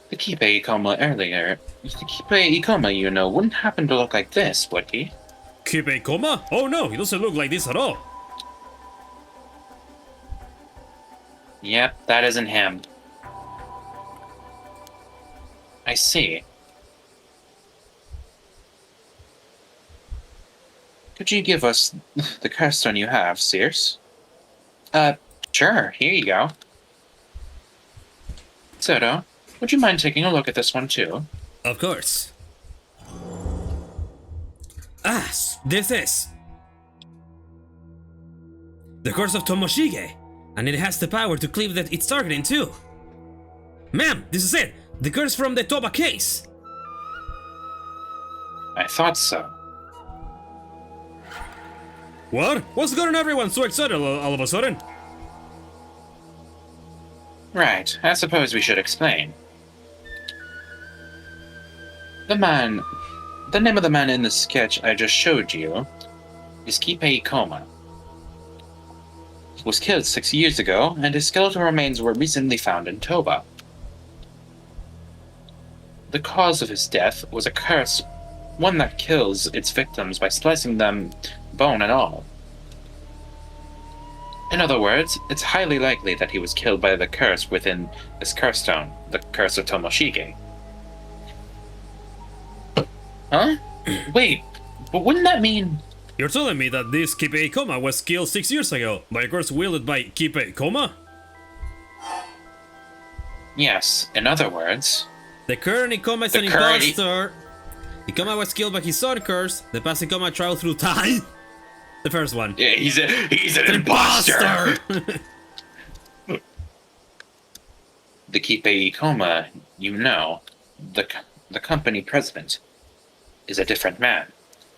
The Kipe Ikoma earlier. The Kipe Ikoma, you know, wouldn't happen to look like this, would he? Kipe Ikoma? Oh no, he doesn't look like this at all. Yep, that isn't him. I see. Could you give us the curse stone you have, Sears? Sure, here you go. Soto, would you mind taking a look at this one too? Of course. Ah, this is the curse of Tomoshige, and it has the power to cleave that it's targeting too. Ma'am, this is it. The curse from the Toba case. I thought so. What? What's gotten everyone so excited all of a sudden? Right, I suppose we should explain. The name of the man in the sketch I just showed you is Kipe Ikoma. He was killed 6 years ago, and his skeletal remains were recently found in Toba. The cause of his death was a curse, one that kills its victims by slicing them bone and all. In other words, it's highly likely that he was killed by the curse within this curse stone, the curse of Tomoshige. Huh? Wait, but wouldn't that mean... You're telling me that this Kipe Ikoma was killed 6 years ago by a curse wielded by Kipe Ikoma? Yes, in other words... The current Ikoma is The an current imposter. Ikoma was killed by his own curse. The past Ikoma traveled through time. The first one. Yeah, he's an imposter! The Kipe Ikoma, you know, the company president, is a different man.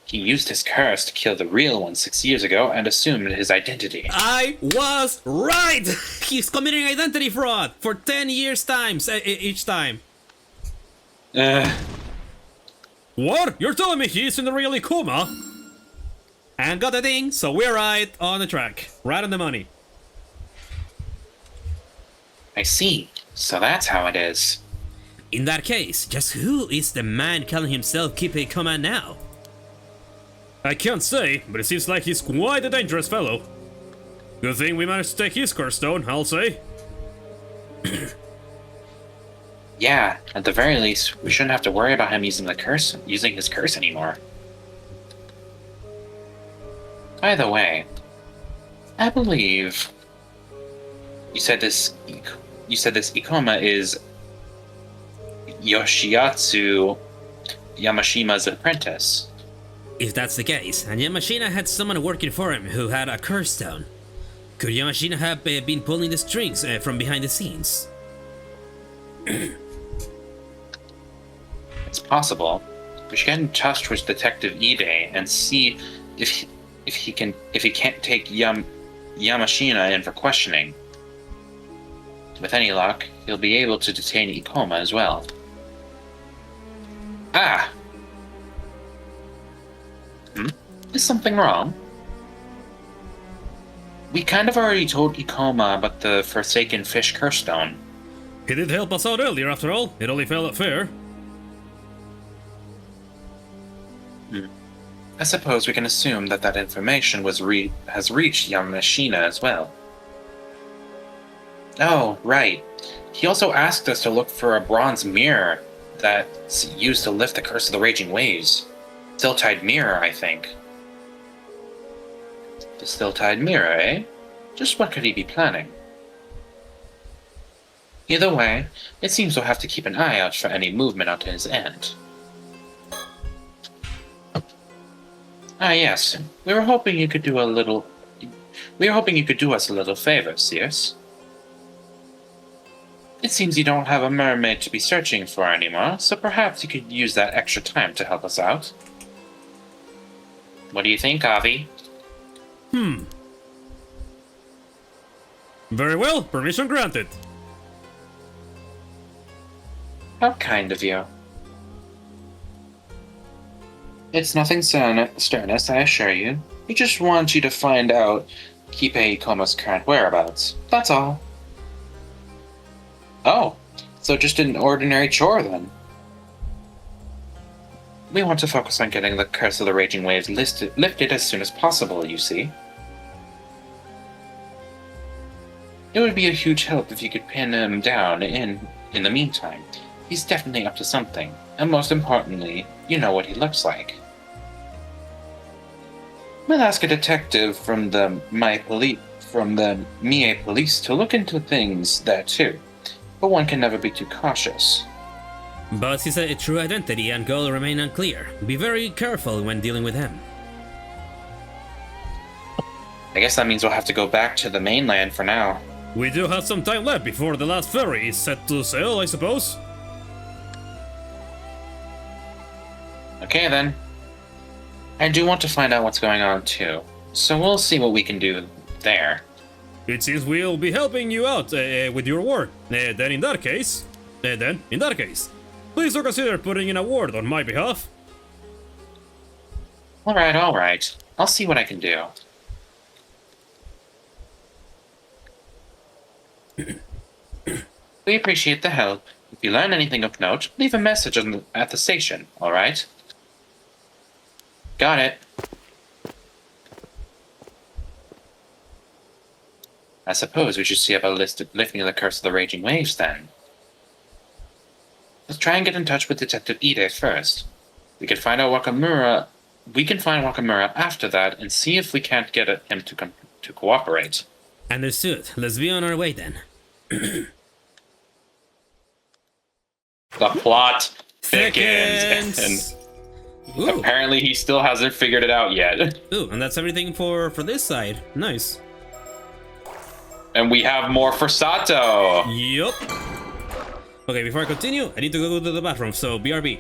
He used his curse to kill the real one 6 years ago and assumed his identity. I was right! He's committing identity fraud for 10 years times each time. What? You're telling me he's in the real Ikoma? And got the thing, so we're right on the track. Right on the money. I see. So that's how it is. In that case, just who is the man calling himself Kippei Command now? I can't say, but it seems like he's quite a dangerous fellow. Good thing we managed to take his curse stone, I'll say. Yeah, at the very least, we shouldn't have to worry about him using his curse anymore. By the way, I believe you said this Ikoma is Yoshiatsu Yamashima's apprentice. If that's the case, and Yamashina had someone working for him who had a curse stone, could Yamashina have been pulling the strings from behind the scenes? It's possible. We should get in touch with Detective Ide and see if he can't take Yamashina in for questioning. With any luck, he'll be able to detain Ikoma as well. Ah! Is something wrong? We kind of already told Ikoma about the Forsaken Fish Curse Stone. He did help us out earlier, after all. It only felt fair. I suppose we can assume that information has reached Yamashina as well. Oh, right. He also asked us to look for a bronze mirror that's used to lift the curse of the raging waves. Still-tide mirror, I think. The still-tide mirror, eh? Just what could he be planning? Either way, it seems we'll have to keep an eye out for any movement on his end. Ah, yes. We were hoping you could do us a little favor, Sears. It seems you don't have a mermaid to be searching for anymore, so perhaps you could use that extra time to help us out. What do you think, Avi? Very well, permission granted. How kind of you. It's nothing sternest, I assure you. We just want you to find out Kippei Ikoma's current whereabouts. That's all. Oh, so just an ordinary chore then? We want to focus on getting the Curse of the Raging Waves lifted as soon as possible, you see. It would be a huge help if you could pin him down in the meantime. He's definitely up to something, and most importantly, you know what he looks like. We'll ask a detective from the Mie police to look into things there too, but one can never be too cautious. But his true identity and goal remain unclear. Be very careful when dealing with him. I guess that means we'll have to go back to the mainland for now. We do have some time left before the last ferry is set to sail, I suppose. Okay then. I do want to find out what's going on too, so we'll see what we can do there. It seems we'll be helping you out with your work. Then in that case, please do consider putting in a word on my behalf. Alright. I'll see what I can do. We appreciate the help. If you learn anything of note, leave a message at the station, alright? Got it. I suppose we should see about lifting the Curse of the Raging Waves then. Let's try and get in touch with Detective Ide first. We can find Wakamura after that and see if we can't get him to cooperate. Understood. Let's be on our way then. The plot thickens. And Ooh. apparently he still hasn't figured it out yet. Ooh, and that's everything for this side. Nice. And we have more for Sato. Yup. Okay, before I continue, I need to go to the bathroom, so BRB.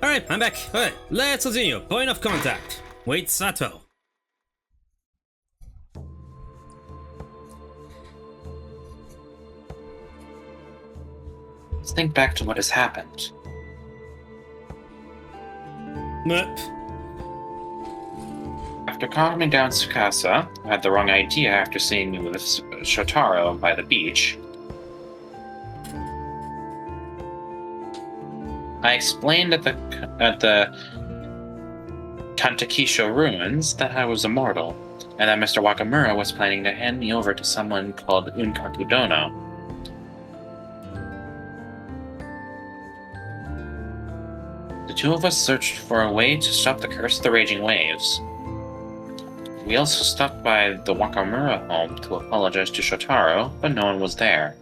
Alright, I'm back. Alright, let's continue. Point of contact. Wait, Sato. Let's think back to what has happened. Meh. After calming down Tsukasa, who had the wrong idea after seeing me with Shotaro by the beach, I explained at the Kantakisho ruins that I was immortal, and that Mr. Wakamura was planning to hand me over to someone called Unkaku Dono. The two of us searched for a way to stop the curse of the raging waves. We also stopped by the Wakamura home to apologize to Shotaro, but no one was there.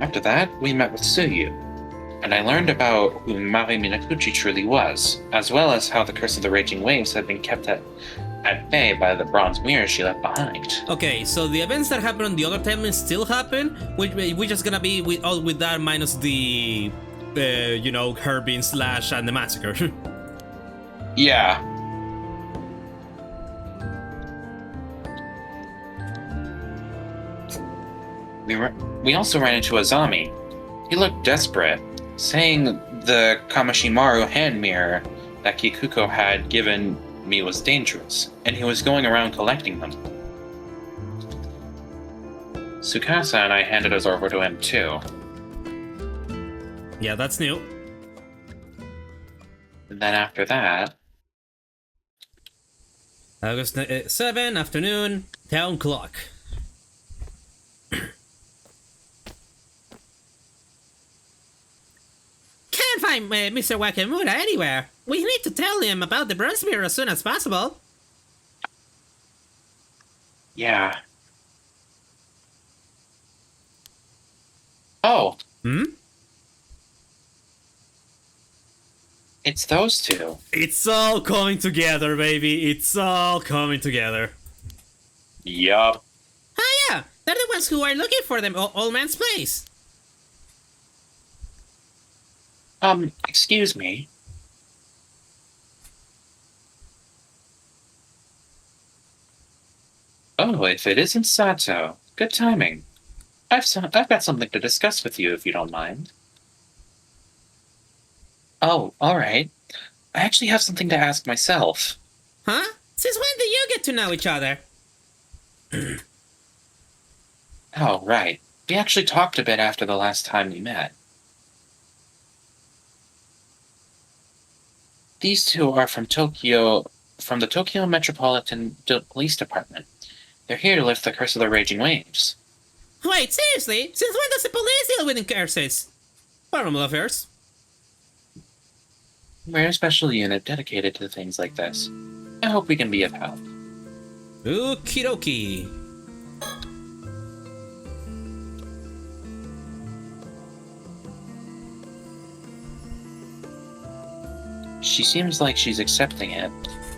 After that, we met with Tsuyu, and I learned about who Mari Minakuchi truly was, as well as how the curse of the raging waves had been kept at bay by the bronze mirror she left behind. Okay, so the events that happened on the other timeline still happen. We're just gonna be with that minus the, her being slashed and the massacre. Yeah. We also ran into Azami. He looked desperate, saying the Kamashimaru hand mirror that Kikuko had given me was dangerous, and he was going around collecting them. Tsukasa and I handed us over to him too. Yeah, that's new. And then after that... August 7, afternoon, town clock. Can't find Mr. Wakamura anywhere. We need to tell him about the bronze mirror as soon as possible. Yeah. Oh. Hmm? It's those two. It's all coming together, baby. It's all coming together. Yup. Ah, yeah. They're the ones who are looking for them, old man's place. Excuse me. Oh, if it isn't Sato. Good timing. I've got something to discuss with you, if you don't mind. Oh, alright. I actually have something to ask myself. Huh? Since when did you get to know each other? Oh, right. We actually talked a bit after the last time we met. These two are from the Tokyo Metropolitan Police Department. They're here to lift the curse of the raging waves. Wait, seriously? Since when does the police deal with curses? Paranormal affairs. We're a special unit dedicated to things like this. I hope we can be of help. Okie dokie. She seems like she's accepting it,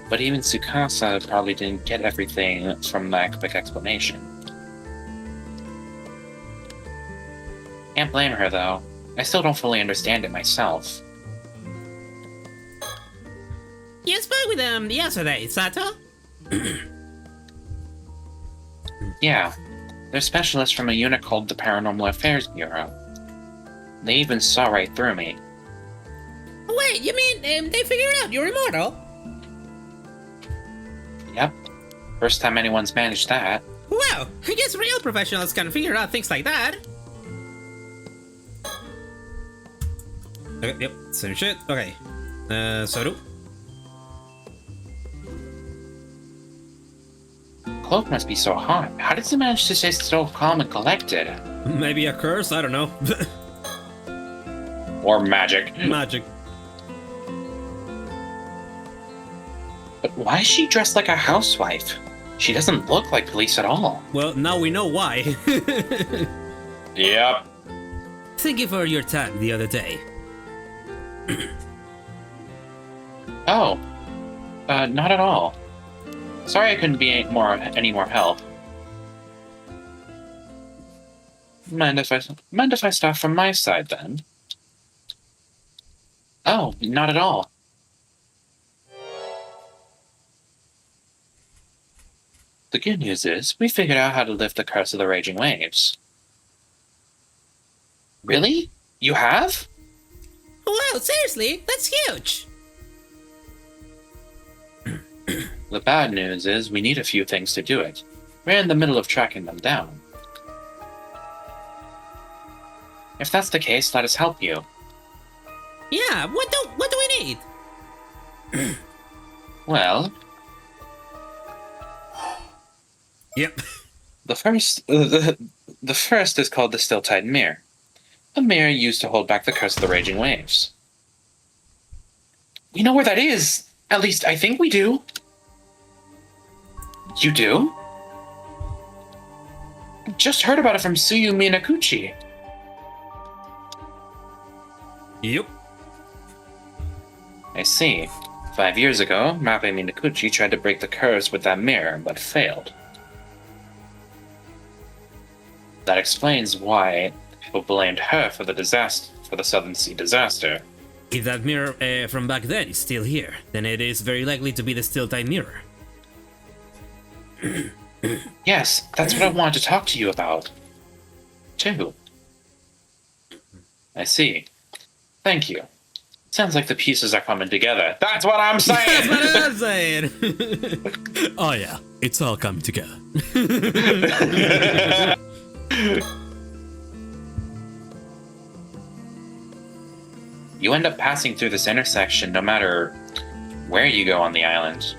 but even Tsukasa probably didn't get everything from that quick explanation. Can't blame her, though. I still don't fully understand it myself. You spoke with them yesterday, Sato? Yeah, they're specialists from a unit called the Paranormal Affairs Bureau. They even saw right through me. Wait, you mean they figured out you're immortal? Yep. First time anyone's managed that. Wow, I guess real professionals can figure out things like that. Okay, yep, same shit. Okay. Soru. Cloak must be so hot. How does he manage to stay so calm and collected? Maybe a curse, I don't know. Or magic. Magic. But why is she dressed like a housewife? She doesn't look like police at all. Well, now we know why. Yep. Thank you for your time the other day. Oh. Not at all. Sorry I couldn't be any more help. Mind if I stop from my side, then? Oh, not at all. The good news is, we figured out how to lift the curse of the raging waves. Really? You have? Wow, seriously? That's huge! The bad news is, we need a few things to do it. We're in the middle of tracking them down. If that's the case, let us help you. Yeah, what do we need? Well, Yep. the first is called the Still-Tide Mirror. A mirror used to hold back the curse of the raging waves. We know where that is! At least, I think we do. You do? Just heard about it from Suyu Minakuchi. Yep. I see. 5 years ago, Mabe Minakuchi tried to break the curse with that mirror, but failed. That explains why people blamed her for the disaster, for the Southern Sea disaster. If that mirror from back then is still here, then it is very likely to be the Still-Tide Mirror. Yes, that's what I wanted to talk to you about. Too. I see. Thank you. Sounds like the pieces are coming together. That's what I'm saying! That's what I'm saying! Oh yeah, it's all coming together. You end up passing through this intersection no matter where you go on the island.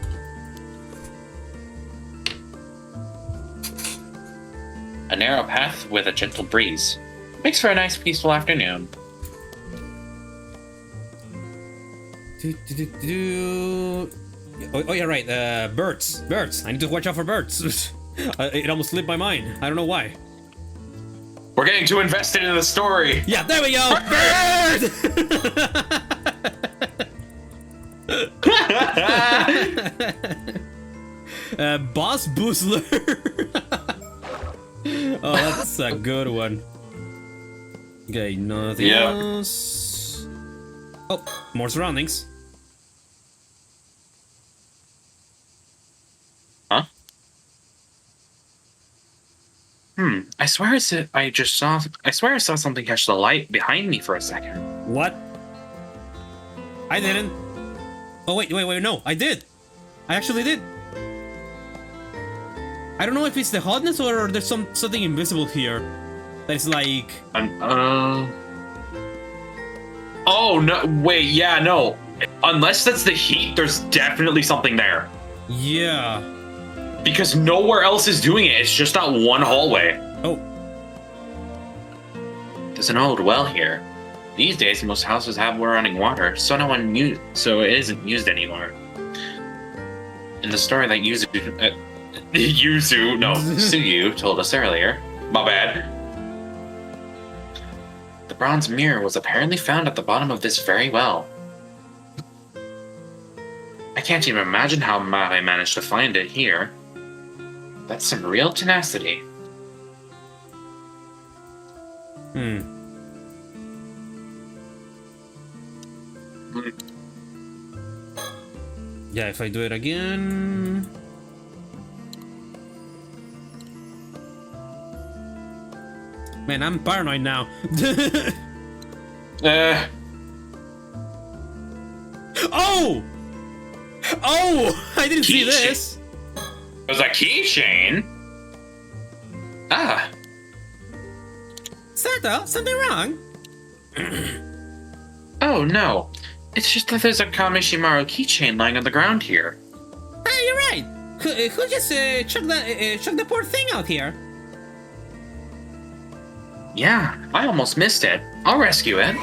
A narrow path with a gentle breeze. Makes for a nice peaceful afternoon. Oh yeah, right. Birds. I need to watch out for birds. It almost slipped my mind. I don't know why. We're getting too invested in the story. Yeah, there we go. Bird. Boss Boozler. Oh, that's a good one. Okay, nothing else. Oh, more surroundings. Huh? I swear I saw something catch the light behind me for a second. What? I didn't. Oh wait, no, I did. I actually did. I don't know if it's the hotness or there's something invisible here. That's like. Oh no! Wait, yeah, no. Unless that's the heat, there's definitely something there. Yeah. Because nowhere else is doing it. It's just that one hallway. Oh. There's an old well here. These days, most houses have running water, so it isn't used anymore. In the story that Suyu told us earlier. My bad. The bronze mirror was apparently found at the bottom of this very well. I can't even imagine how Mabe managed to find it here. That's some real tenacity. Yeah, if I do it again. Man, I'm paranoid now. Oh! Oh! I didn't see this. It was a keychain. Ah. Sarto, something wrong? Oh no. It's just that there's a Kamishimaru keychain lying on the ground here. Hey, you're right. Who just chucked the poor thing out here? Yeah, I almost missed it. I'll rescue it.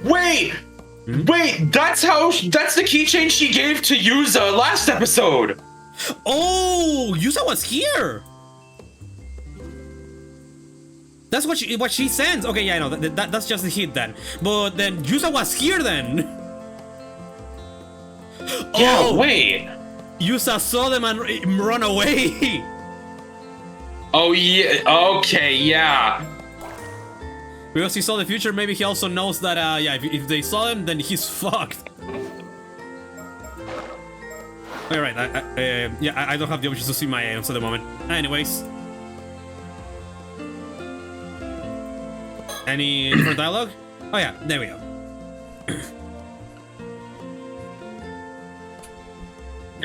Wait! Wait, that's the keychain she gave to Yuza last episode! Oh, Yusa was here! That's what she sends. Okay, yeah, I know. That's just a hit then. But then Yusa was here then. Yeah, oh, wait. Yusa saw them and run away. Oh, yeah. Okay, yeah. Because he saw the future, maybe he also knows that, yeah, if they saw him, then he's fucked. Alright, yeah, I don't have the option to see my items at the moment. Anyways. Any different dialogue? Oh yeah, there we go.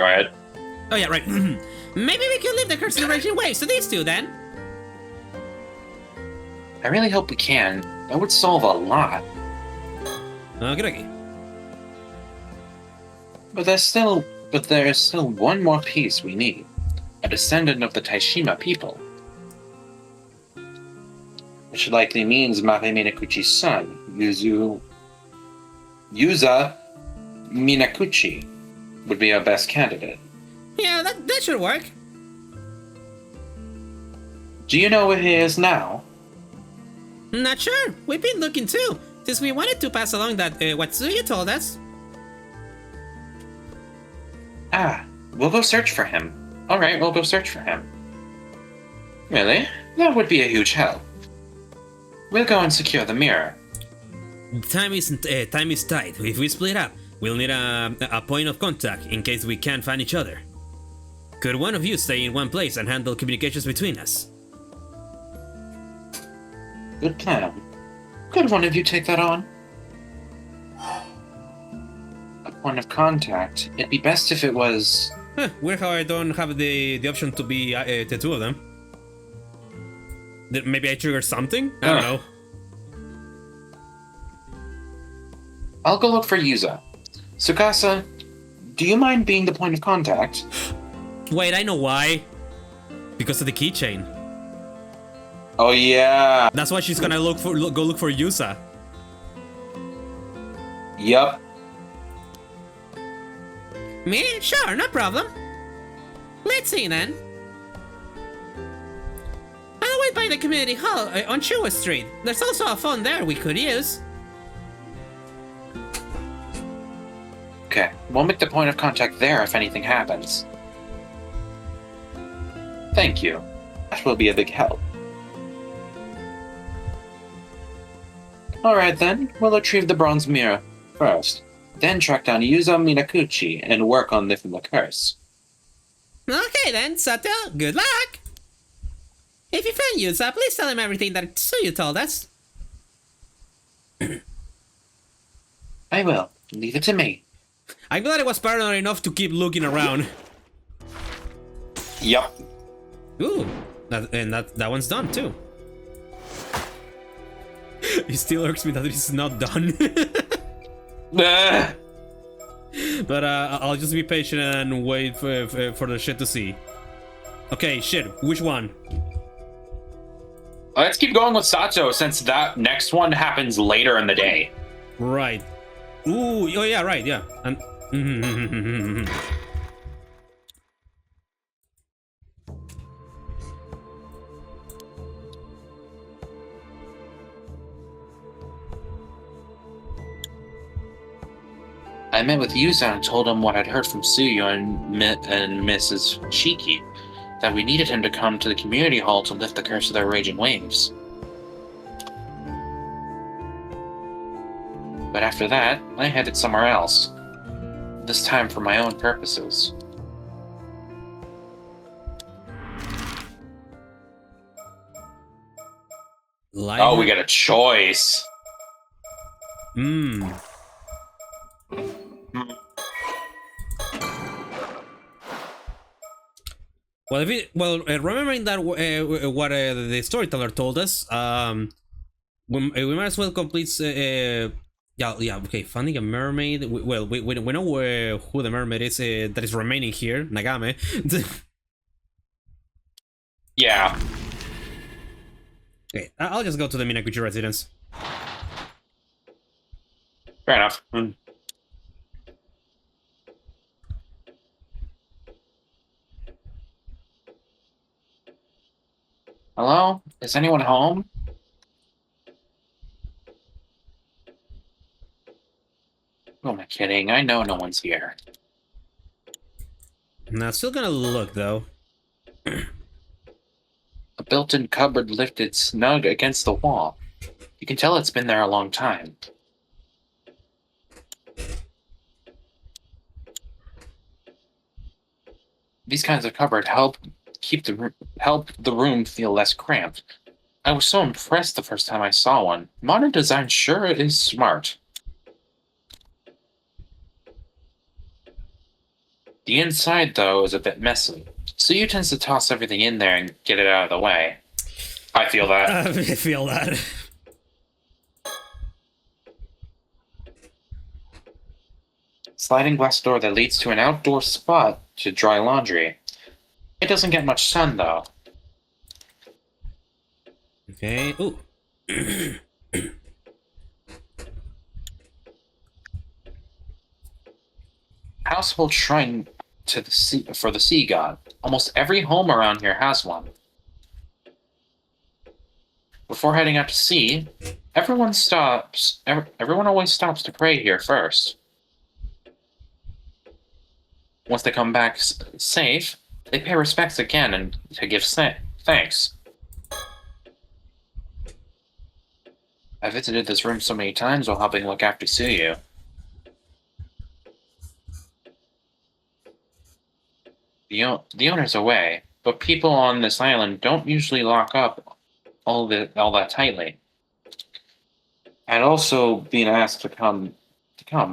Go ahead. Oh yeah, right. Maybe we could leave the curse in the raging waves to these two then. I really hope we can. That would solve a lot. Okay. But there's still one more piece we need. A descendant of the Taishima people. Which likely means Mare Minakuchi's son, Yuza Minakuchi, would be our best candidate. Yeah, that should work. Do you know where he is now? Not sure. We've been looking too, since we wanted to pass along that what Tsuyu told us. Ah, we'll go search for him. Alright, we'll go search for him. Really? That would be a huge help. We'll go and secure the mirror. Time is tight. If we split up, we'll need a point of contact in case we can't find each other. Could one of you stay in one place and handle communications between us? Good plan. Could one of you take that on? A point of contact. It'd be best if it was... Weird how I don't have the option to be the two of them. Maybe I triggered something? I don't know. I'll go look for Yuza. Tsukasa, do you mind being the point of contact? Wait, I know why. Because of the keychain. Oh yeah. That's why she's gonna go look for Yusa. Yup. Me? Sure, no problem. Let's see then. I'll wait by the community hall on Chua Street. There's also a phone there we could use. Okay, we'll make the point of contact there if anything happens. Thank you. That will be a big help. Alright then, we'll retrieve the bronze mirror first. Then track down Yuza Minakuchi and work on lifting the curse. Okay then, Sato, good luck! If you find Yusa, please tell him everything that Tsuyu told us. I will. Leave it to me. I'm glad I was paranoid enough to keep looking around. Yep. Ooh, that one's done too. It still irks me that it's not done. But I'll just be patient and wait for the shit to see. Okay, shit, which one? Let's keep going with Sato since that next one happens later in the day. Right. Ooh, oh yeah, right, yeah. And I met with Yuza and told him what I'd heard from Tsuyu and Mrs. Shiki, that we needed him to come to the community hall to lift the curse of their raging waves. But after that, I headed somewhere else. This time for my own purposes. Oh, we got a choice. Well, remembering that what the storyteller told us, we might as well complete. Yeah, okay. Finding a mermaid. We know who the mermaid is that is remaining here, Nagame. Yeah. Okay, I'll just go to the Minakuchi residence. Fair enough. Hello? Is anyone home? Who am I kidding? I know no one's here. Now, still gonna look though. A built-in cupboard lifted snug against the wall. You can tell it's been there a long time. These kinds of cupboard help the room feel less cramped. I was so impressed the first time I saw one. Modern design sure is smart. The inside, though, is a bit messy. Suyu tends to toss everything in there and get it out of the way. I feel that. I feel that. Sliding glass door that leads to an outdoor spot to dry laundry. It doesn't get much sun, though. Okay. Ooh. Household shrine to the sea for the sea god. Almost every home around here has one. Before heading out to sea, everyone stops. Everyone always stops to pray here first. Once they come back safe, they pay respects again and to give thanks. I visited this room so many times while helping look after Suyu. The owner's away, but people on this island don't usually lock up all that tightly. I'd also been asked to come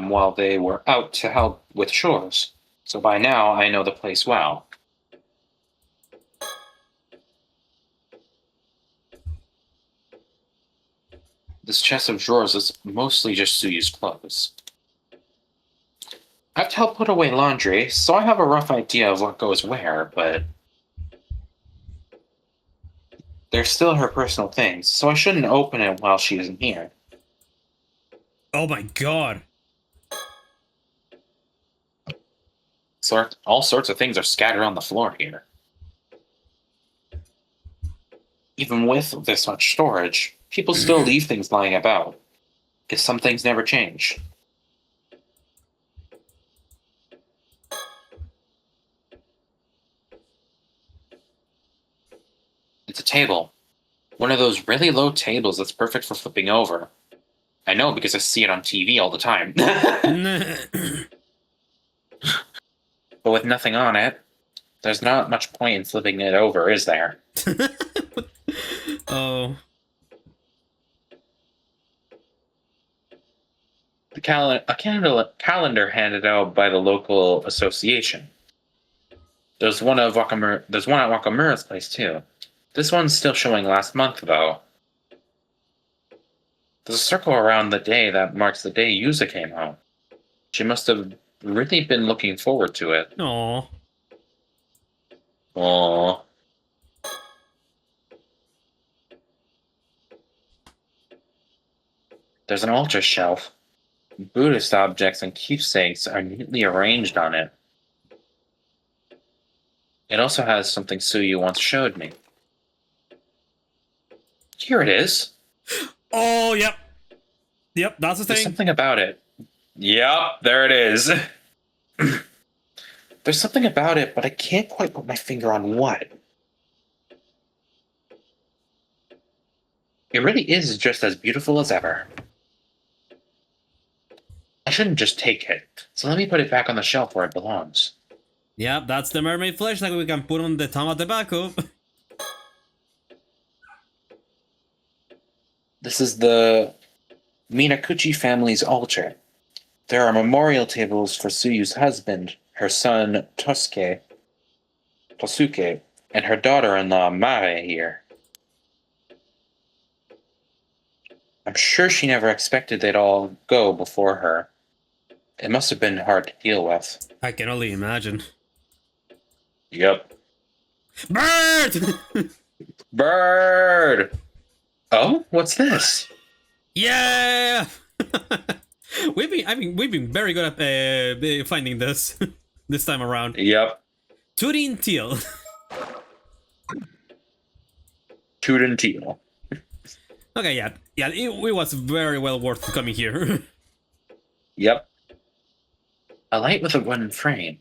while they were out to help with chores, so by now I know the place well. This chest of drawers is mostly just Suyu's clothes. I have to help put away laundry, so I have a rough idea of what goes where, but they're still her personal things, so I shouldn't open it while she isn't here. Oh my god. All sorts of things are scattered on the floor here. Even with this much storage, people still leave things lying about, because some things never change. It's a table. One of those really low tables that's perfect for flipping over. I know because I see it on TV all the time. But with nothing on it, there's not much point in flipping it over, is there? Oh. A calendar handed out by the local association. There's one at Wakamura's place too. This one's still showing last month though. There's a circle around the day that marks the day Yuza came home. She must have really been looking forward to it. Aw. Aww. There's an altar shelf. Buddhist objects and keepsakes are neatly arranged on it. It also has something Suyu once showed me. Here it is. Oh, yep. Yep, that's the There's thing. something about it. Yep, there it is. There's something about it, but I can't quite put my finger on what. It really is just as beautiful as ever. I shouldn't just take it, so let me put it back on the shelf where it belongs. Yep, that's the mermaid flesh that we can put on the top of the backup. This is the Minakuchi family's altar. There are memorial tables for Suyu's husband, her son Tosuke, and her daughter-in-law Mare here. I'm sure she never expected they'd all go before her. It must have been hard to deal with. I can only imagine. Yep. Bird! Bird! Oh, what's this? Yeah! we've been very good at finding this this time around. Yep. Turin Teal. Toot and teal. Okay, yeah, it was very well worth coming here. Yep. A light with a wooden frame.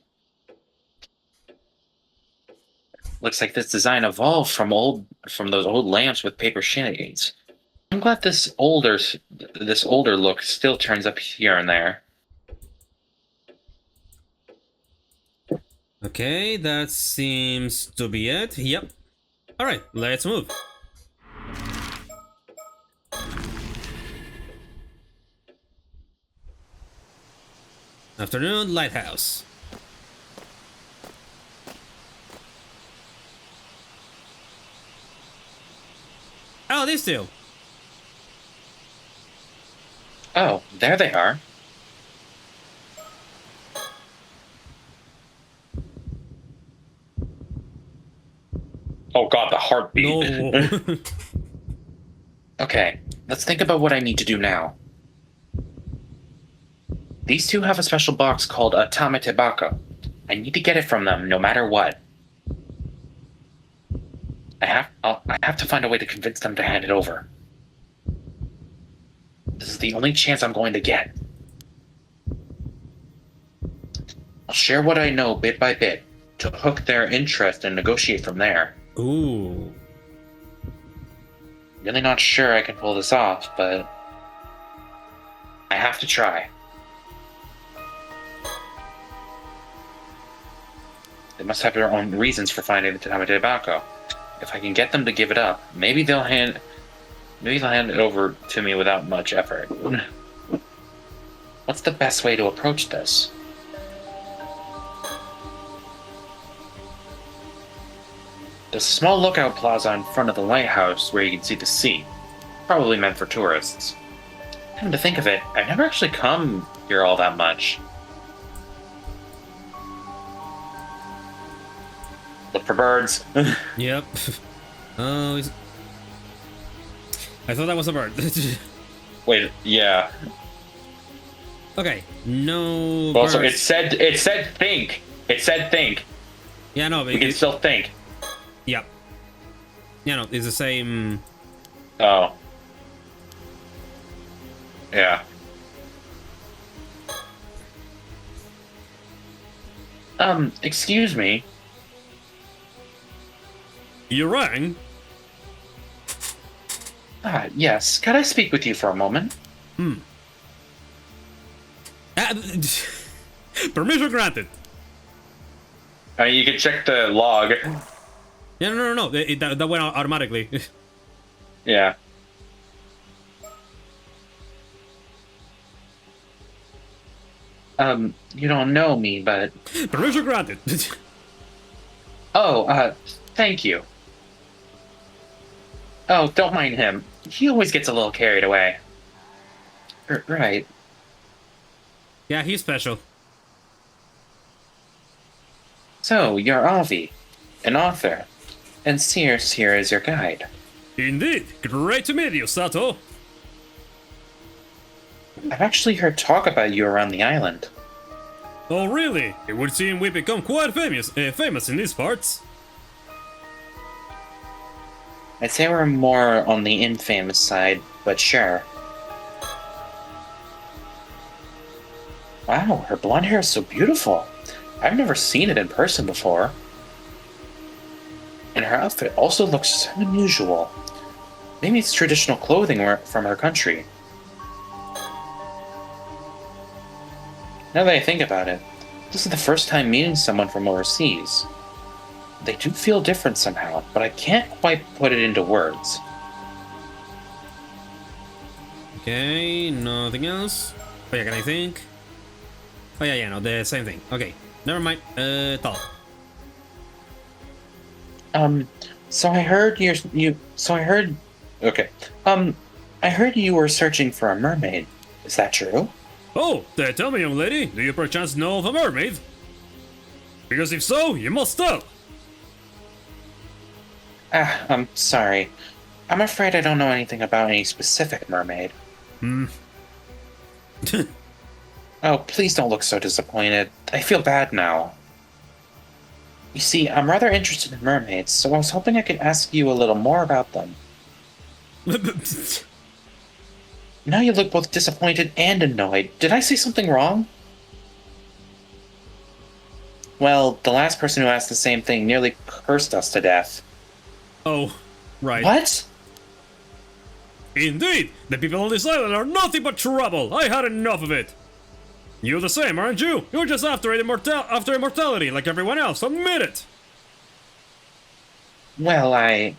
Looks like this design evolved from those old lamps with paper shades. I'm glad this older look still turns up here and there. Okay, that seems to be it. Yep. Alright, let's move. Afternoon, lighthouse. Oh, these two. Oh, there they are. Oh god, the heartbeat. No. Okay, let's think about what I need to do now. These two have a special box called a Tamatebako. I need to get it from them no matter what. I have to find a way to convince them to hand it over. This is the only chance I'm going to get. I'll share what I know bit by bit to hook their interest and negotiate from there. Ooh. Really not sure I can pull this off, but I have to try. They must have their own reasons for finding the Tamatebako. If I can get them to give it up, maybe they'll hand it over to me without much effort. What's the best way to approach this? There's a small lookout plaza in front of the lighthouse where you can see the sea. Probably meant for tourists. Come to think of it, I've never actually come here all that much. Look for birds. Yep. Oh, I thought that was a bird. Wait, yeah. Okay, no. Also, birds. it said think. It said think. Yeah, no, We can still think. Yep. Yeah, no, it's the same. Oh. Yeah. Excuse me. You rang? Yes. Could I speak with you for a moment? Permission granted. You can check the log. Yeah, no. That went automatically. Yeah. You don't know me, but... Permission granted. Oh, thank you. Oh, don't mind him. He always gets a little carried away. Right. Yeah, he's special. So, you're Avi, an author, and Sears here is your guide. Indeed. Great to meet you, Sato. I've actually heard talk about you around the island. Oh, really? It would seem we've become quite famous in these parts. I'd say we're more on the infamous side, but sure. Wow, her blonde hair is so beautiful. I've never seen it in person before. And her outfit also looks so unusual. Maybe it's traditional clothing from her country. Now that I think about it, this is the first time meeting someone from overseas. They do feel different somehow, but I can't quite put it into words. Okay, nothing else. Oh yeah, can I think? Oh yeah, no, the same thing. Okay, never mind. Talk. So I heard okay. I heard you were searching for a mermaid. Is that true? Oh, tell me, young lady, do you perchance know of a mermaid? Because if so, you must tell. I'm sorry. I'm afraid I don't know anything about any specific mermaid. Oh, please don't look so disappointed. I feel bad now. You see, I'm rather interested in mermaids, so I was hoping I could ask you a little more about them. Now you look both disappointed and annoyed. Did I say something wrong? Well, the last person who asked the same thing nearly cursed us to death. Oh, right. What? Indeed, the people on this island are nothing but trouble. I had enough of it. You're the same, aren't you? You're just after immortality like everyone else. Admit it. Well, I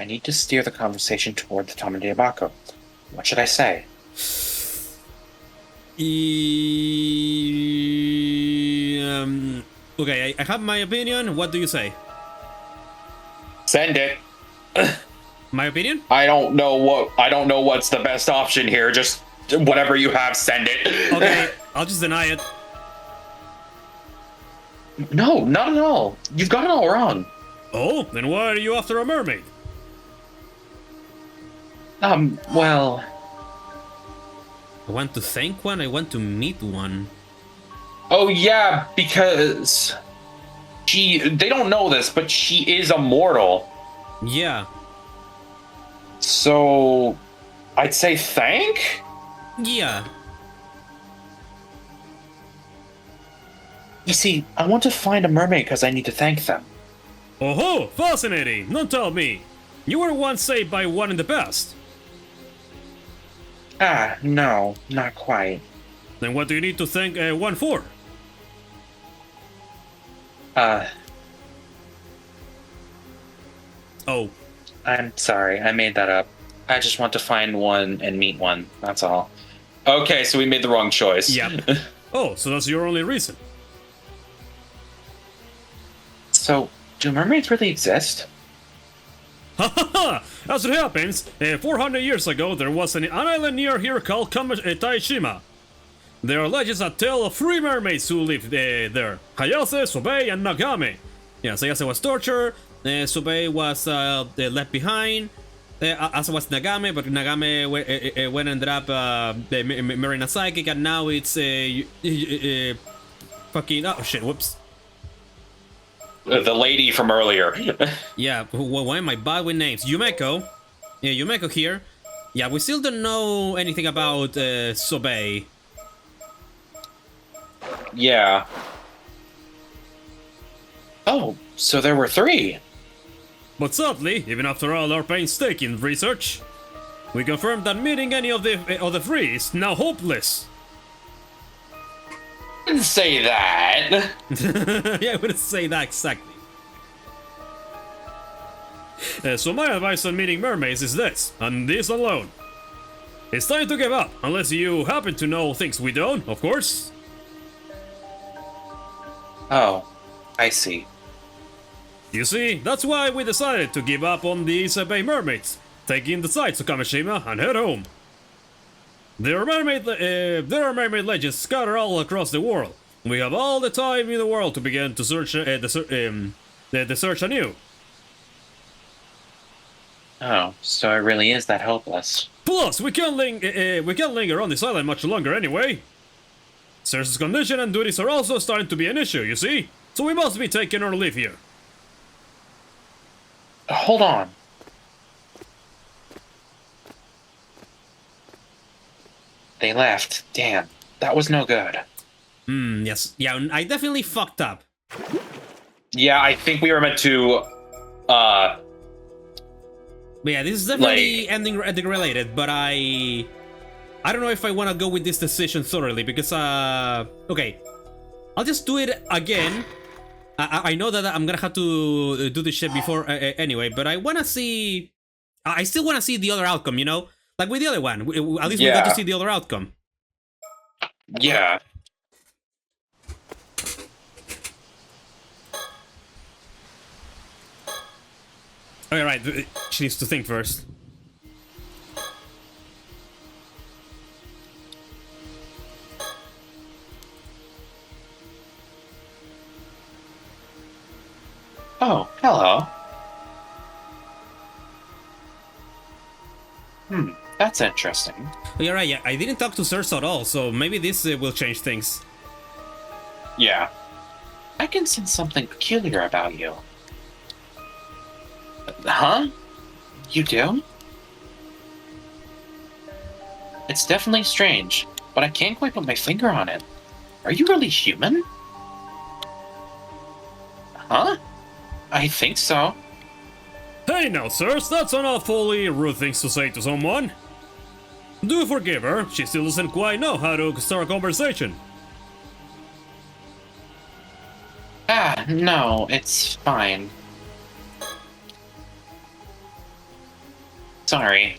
need to steer the conversation toward the Tamatebako. What should I say? Okay, I have my opinion. What do you say? Send it. My opinion? I don't know what's the best option here. Just whatever you have, send it. Okay, I'll just deny it. No, not at all. You've got it all wrong. Oh, then why are you after a mermaid? Well, I want to thank one, I want to meet one. oh yeah, because they don't know this, but she is immortal. Yeah. So I'd say thank? Yeah. You see, I want to find a mermaid because I need to thank them. Oh, fascinating! Now tell me, you were once saved by one in the past. Ah, no, not quite. Then what do you need to thank one for? Oh, I'm sorry, I made that up. I just want to find one and meet one, that's all. Okay, so we made the wrong choice. Yep. oh, so that's your only reason. So, do mermaids really exist? Ha ha ha! As it happens, 400 years ago there was an island near here called Taishima. There are legends that tell of 3 mermaids who lived there. Hayase, Sobei, and Nagame. Yes, Hayase was tortured, Sobei was left behind, as was Nagame, but Nagame went and ended up marrying a psychic, and now it's fucking... Oh shit, whoops. The lady from earlier. Yeah, why am I bad with names? Yumeko. Yeah, Yumeko here. Yeah, we still don't know anything about Sobei. Yeah. Oh, so there were 3. But sadly, even after all our painstaking research, we confirmed that meeting any of the 3 is now hopeless. Didn't say that. Yeah, I wouldn't say that exactly. So my advice on meeting mermaids is this, and this alone. It's time to give up, unless you happen to know things we don't, of course. Oh, I see. You see, that's why we decided to give up on these bay mermaids, taking the sights of Kamishima and head home. There are mermaid legends scattered all across the world. We have all the time in the world to begin to search the search anew. Oh, so it really is that hopeless. Plus, we can't linger on this island much longer anyway. Cersei's condition and duties are also starting to be an issue, you see? So we must be taking our leave here. Hold on. They left. Damn, that was no good. Yes. Yeah, I definitely fucked up. Yeah, I think we were meant to, But yeah, this is definitely ending related, but I don't know if I want to go with this decision thoroughly, because, okay. I'll just do it again. I know that I'm gonna have to do this shit before anyway, but I want to see... I still want to see the other outcome, you know? Like with the other one, at least we got to see the other outcome. Yeah. Okay, right, she needs to think first. Oh, hello. That's interesting. Oh, you're right, yeah, I didn't talk to Cersei at all, so maybe this will change things. Yeah. I can sense something peculiar about you. Huh? You do? It's definitely strange, but I can't quite put my finger on it. Are you really human? Huh? I think so. Hey now, sirs, that's an awfully rude thing to say to someone. Do forgive her, she still doesn't quite know how to start a conversation. Ah, no, it's fine. Sorry.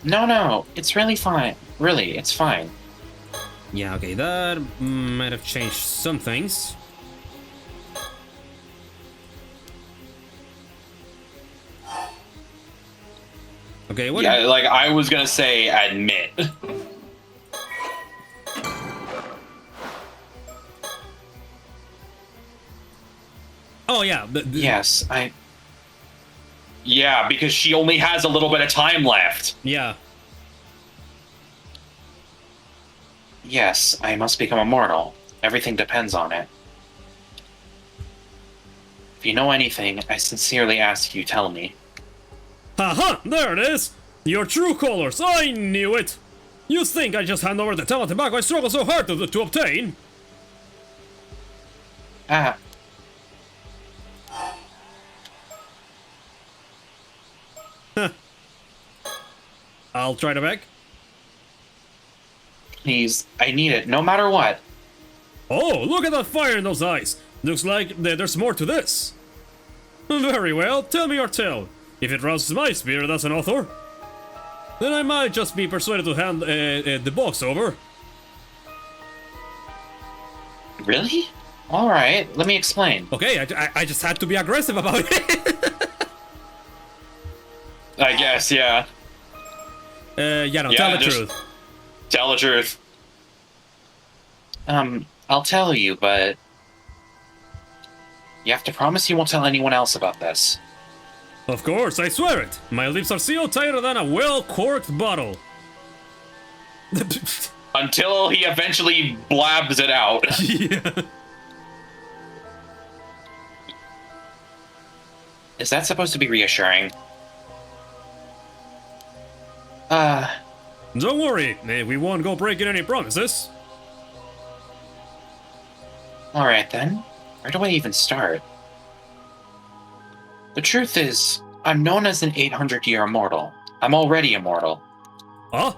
No, it's really fine. Really, it's fine. Yeah, okay, that might have changed some things. Okay, what? Yeah, like I was gonna say admit. Oh yeah. Yes, Yeah, because she only has a little bit of time left. Yeah. Yes, I must become immortal. Everything depends on it. If you know anything, I sincerely ask you tell me. Haha, there it is! Your true colors, I knew it! You think I just hand over the tama tobacco I struggled so hard to obtain? Ah. I'll try to back. Please, I need it, no matter what. Oh, look at that fire in those eyes! Looks like there's more to this. Very well, tell me your tale. If it rouses my spirit as an author, then I might just be persuaded to hand the box over. Really? Alright, let me explain. Okay, I just had to be aggressive about it. I guess, yeah. Yeah, no, Yeah, tell the just- truth. Tell the truth. I'll tell you, but you have to promise you won't tell anyone else about this. Of course, I swear it. My lips are sealed tighter than a well-corked bottle. Until he eventually blabs it out. Yeah. Is that supposed to be reassuring? Don't worry, we won't go breaking any promises. Alright then. Where do I even start? The truth is, I'm known as an 800-year immortal. I'm already immortal. Huh?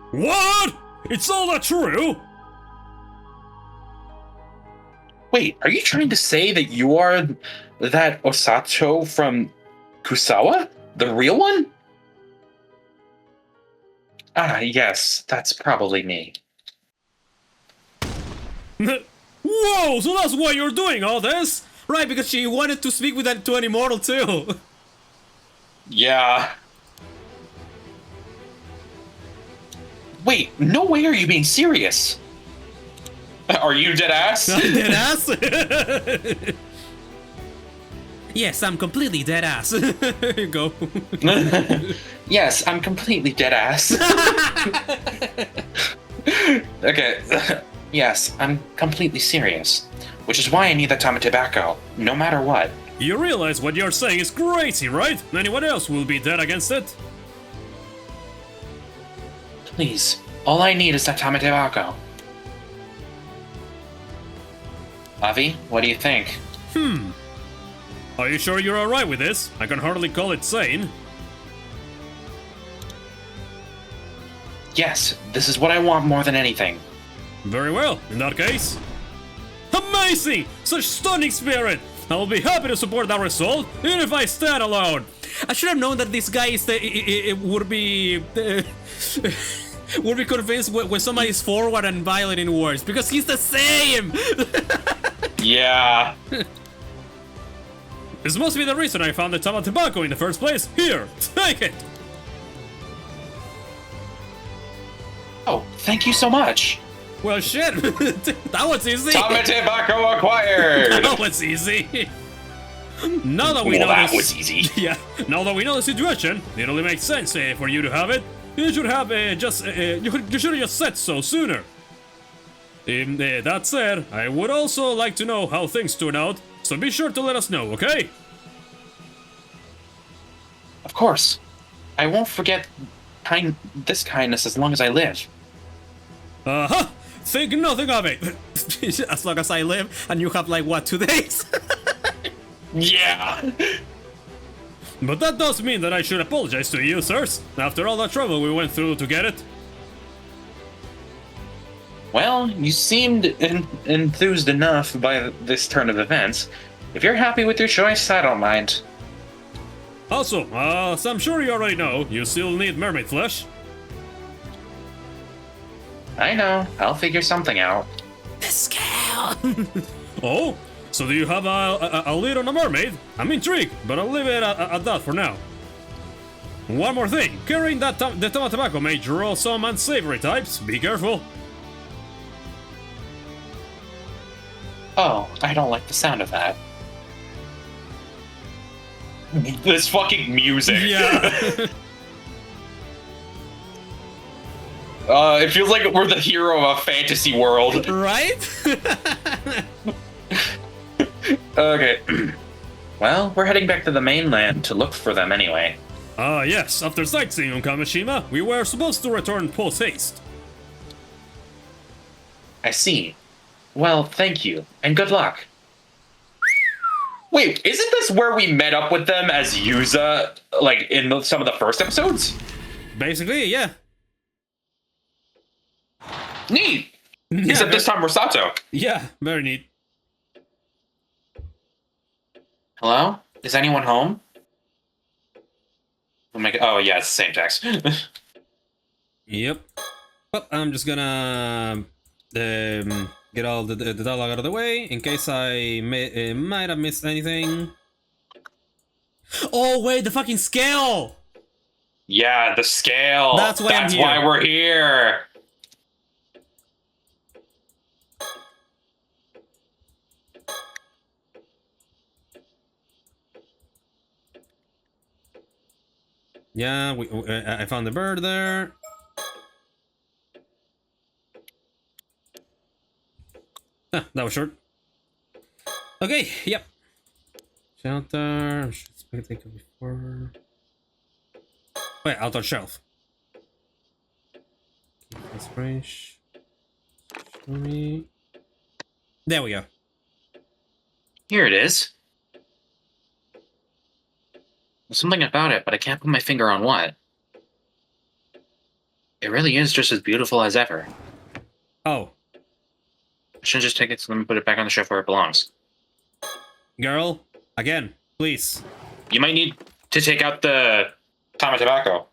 What? It's all that true? Wait, are you trying to say that you are that Osacho from Kusawa? The real one? Ah, yes, that's probably me. Whoa, so that's why you're doing all this? Right, because she wanted to speak with to an immortal too. Yeah. Wait, no way are you being serious? Are you dead ass? Dead ass? Yes, I'm completely dead ass. Here you go. Yes, I'm completely dead ass. Okay. Yes, I'm completely serious. Which is why I need that Tama tobacco, no matter what. You realize what you're saying is crazy, right? Anyone else will be dead against it? Please, all I need is that Tama tobacco. Avi, what do you think? Are you sure you're alright with this? I can hardly call it sane. Yes, this is what I want more than anything. Very well, in that case. Amazing! Such stunning spirit! I will be happy to support that result, even if I stand alone. I should have known that this guy is would be would be convinced when somebody is forward and violent in words, because he's the same. Yeah. This must be the reason I found the Tama tobacco in the first place. Here, take it! Oh, thank you so much. Well, shit. That was easy. Tama tobacco acquired! That was easy. Now that we Well, know that this, was easy. Yeah, now that we know the situation, it only makes sense for you to have it. You should have you should have just said so sooner. That said, I would also like to know how things turn out, so be sure to let us know, okay? Of course. I won't forget this kindness as long as I live. Uh-huh! Think nothing of it! as long as I live, and you have like what, 2 days? Yeah. But that does mean that I should apologize to you, sirs, after all the trouble we went through to get it. Well, you seemed enthused enough by this turn of events. If you're happy with your choice, I don't mind. Also, as I'm sure you already know, you still need mermaid flesh. I know. I'll figure something out. The scale. Oh? So do you have a lead on a mermaid? I'm intrigued, but I'll leave it at that for now. One more thing, carrying the tobacco may draw some unsavory types. Be careful. Oh, I don't like the sound of that. This fucking music. Yeah. It feels like we're the hero of a fantasy world. Right? Okay. Well, we're heading back to the mainland to look for them anyway. Yes, after sightseeing on Kamishima, we were supposed to return post-haste. I see. Well, thank you, and good luck. Wait, isn't this where we met up with them as Yuza, like, in some of the first episodes? Basically, yeah. Neat! Yeah, Except this time we're Sato. Yeah, very neat. Hello? Is anyone home? Oh my god. Oh yeah, it's the same text. Yep. Well, I'm just gonna get all the dialogue out of the way in case I might have missed anything. Oh wait, the fucking scale! Yeah, the scale. That's why I'm here. Why we're here. Yeah, I found the bird there. Ah, that was short. Okay, yep. Shelter. I think of before. Wait, out on shelf. That's fresh. Show me. There we go. Here it is. There's something about it, but I can't put my finger on what. It really is just as beautiful as ever. Oh, I shouldn't just take it and put it back on the shelf where it belongs. girl, again, please. You might need to take out the Tama tobacco.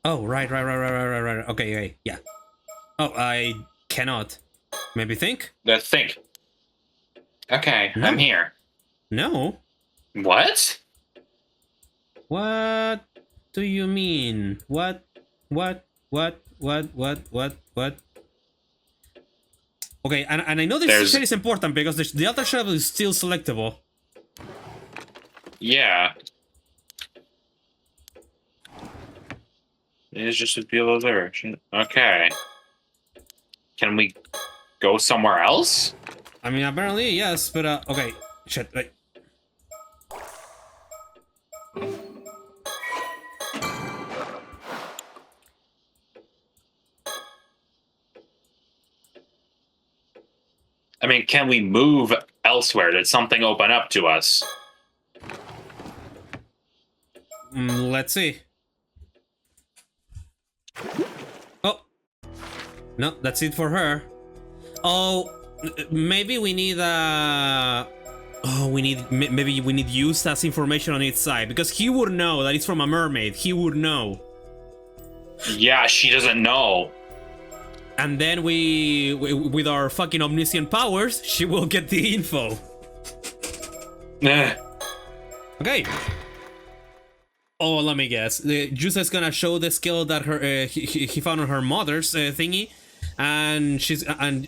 Oh, right. Okay, yeah. Oh, I cannot. Maybe think? Think. Okay, No. I'm here. No. What? What do you mean? What? Okay, and I know this shit is important because the other shelf is still selectable. Yeah. It is just as beautiful as ever. Okay. Can we go somewhere else? I mean, apparently, yes, but, okay. Shit, wait. I mean, can we move elsewhere? Did something open up to us? Let's see. Oh. No, that's it for her. Oh, maybe we need, oh, maybe we need Yusa's information on its side, because he would know that it's from a mermaid. He would know. Yeah, she doesn't know. And then we with our fucking omniscient powers, she will get the info. Okay. Oh, let me guess. Yusa's gonna show the skill that her he found on her mother's thingy, and she's and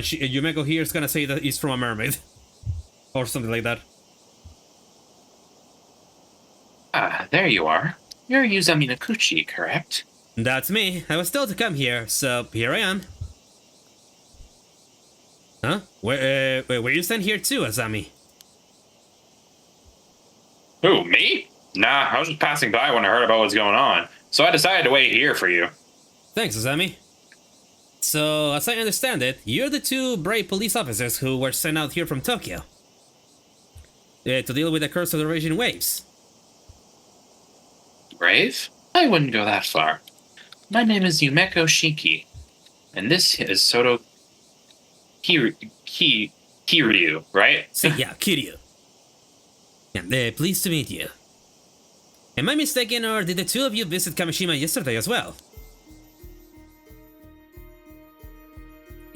she Yumeko here is gonna say that it's from a mermaid, or something like that. Ah, there you are. You're Yuza Minakuchi, correct? That's me. I was told to come here, so here I am. Huh? Were you sent here too, Azami? Who, me? Nah, I was just passing by when I heard about what's going on, so I decided to wait here for you. Thanks, Azami. So, as I understand it, you're the two brave police officers who were sent out here from Tokyo. To deal with the curse of the raging waves. Brave? I wouldn't go that far. My name is Yumeko Shiki, and this is Soto Kiryu, right? See, yeah, Kiryu. Yeah, pleased to meet you. Am I mistaken, or did the two of you visit Kamishima yesterday as well?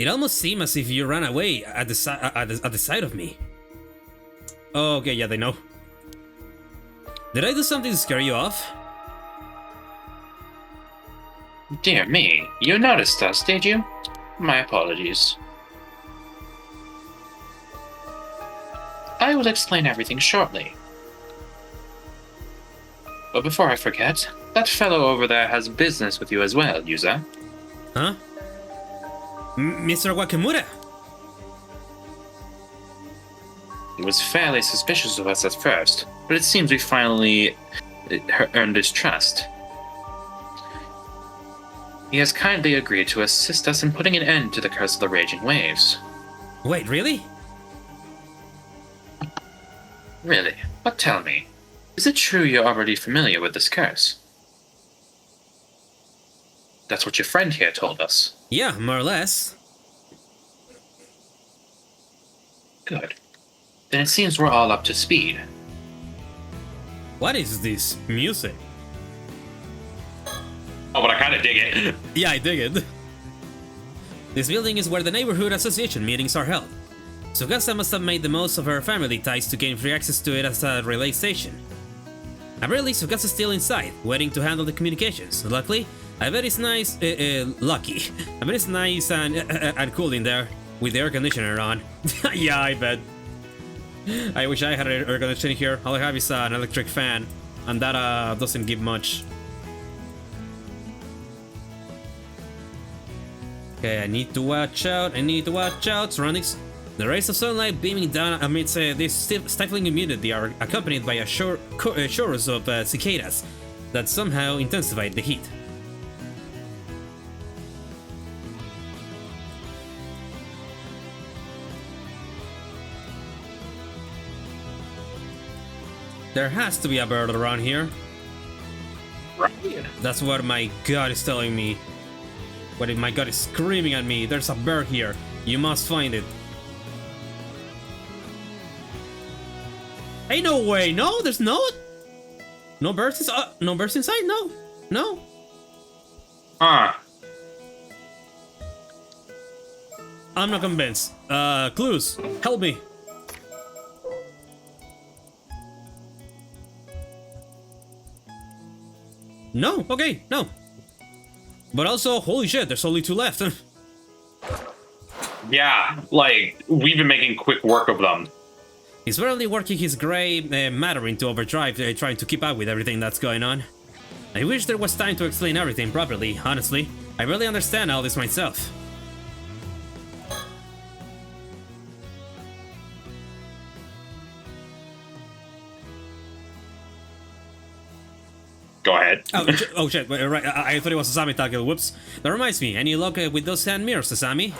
It almost seemed as if you ran away at the sight of me. Oh, okay, yeah, they know. Did I do something to scare you off? Dear me, you noticed us, did you? My apologies. I will explain everything shortly. But before I forget, that fellow over there has business with you as well, Yuza. Huh? Mr. Wakimura? He was fairly suspicious of us at first, but it seems we finally earned his trust. He has kindly agreed to assist us in putting an end to the curse of the raging waves. Wait, really? Really? But tell me, is it true you're already familiar with this curse? That's what your friend here told us. Yeah, more or less. Good. Then it seems we're all up to speed. What is this music? Oh, but I kind of dig it. Yeah, I dig it. This building is where the neighborhood association meetings are held. Sugasa must have made the most of her family ties to gain free access to it as a relay station. Apparently, Sugasa's still inside, waiting to handle the communications. Luckily, I bet it's nice, lucky. I bet it's nice and cool in there, with the air conditioner on. Yeah, I bet. I wish I had an air conditioner here. All I have is an electric fan, and that doesn't give much. Okay, I need to watch out. Surroundings. The rays of sunlight beaming down amidst this stifling humidity are accompanied by a chorus of cicadas that somehow intensified the heat. There has to be a bird around here. Right. That's what my gut is telling me. What if my gut is screaming at me? There's a bird here. You must find it. Hey, no way. No, there's no birds. No birds inside. No. Huh. I'm not convinced. Clues, help me. No. Okay. No. But also, holy shit, there's only 2 left. Yeah, like, we've been making quick work of them. He's really working his gray matter into overdrive, trying to keep up with everything that's going on. I wish there was time to explain everything properly, honestly. I really understand all this myself. Go ahead. Oh shit, right, I thought it was Asami talking, whoops. That reminds me, any luck with those hand mirrors, Asami?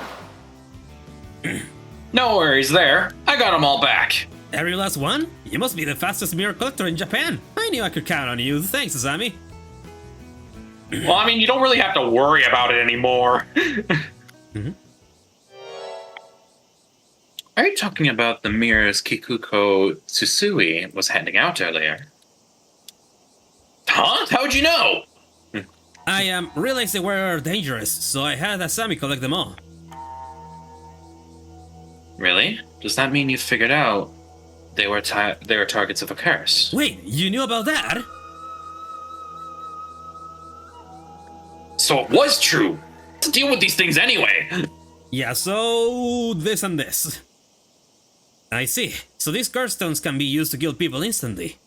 No worries there. I got them all back. Every last one? You must be the fastest mirror collector in Japan. I knew I could count on you. Thanks, Asami. Well, I mean, you don't really have to worry about it anymore. Are you talking about the mirrors Kikuko Tsusui was handing out earlier? Huh? How'd you know? I realized they were dangerous, so I had Asami collect them all. Really? Does that mean you figured out they were targets of a curse? Wait, you knew about that? So it was true. Let's deal with these things anyway. Yeah, so this and this. I see. So these curse stones can be used to kill people instantly.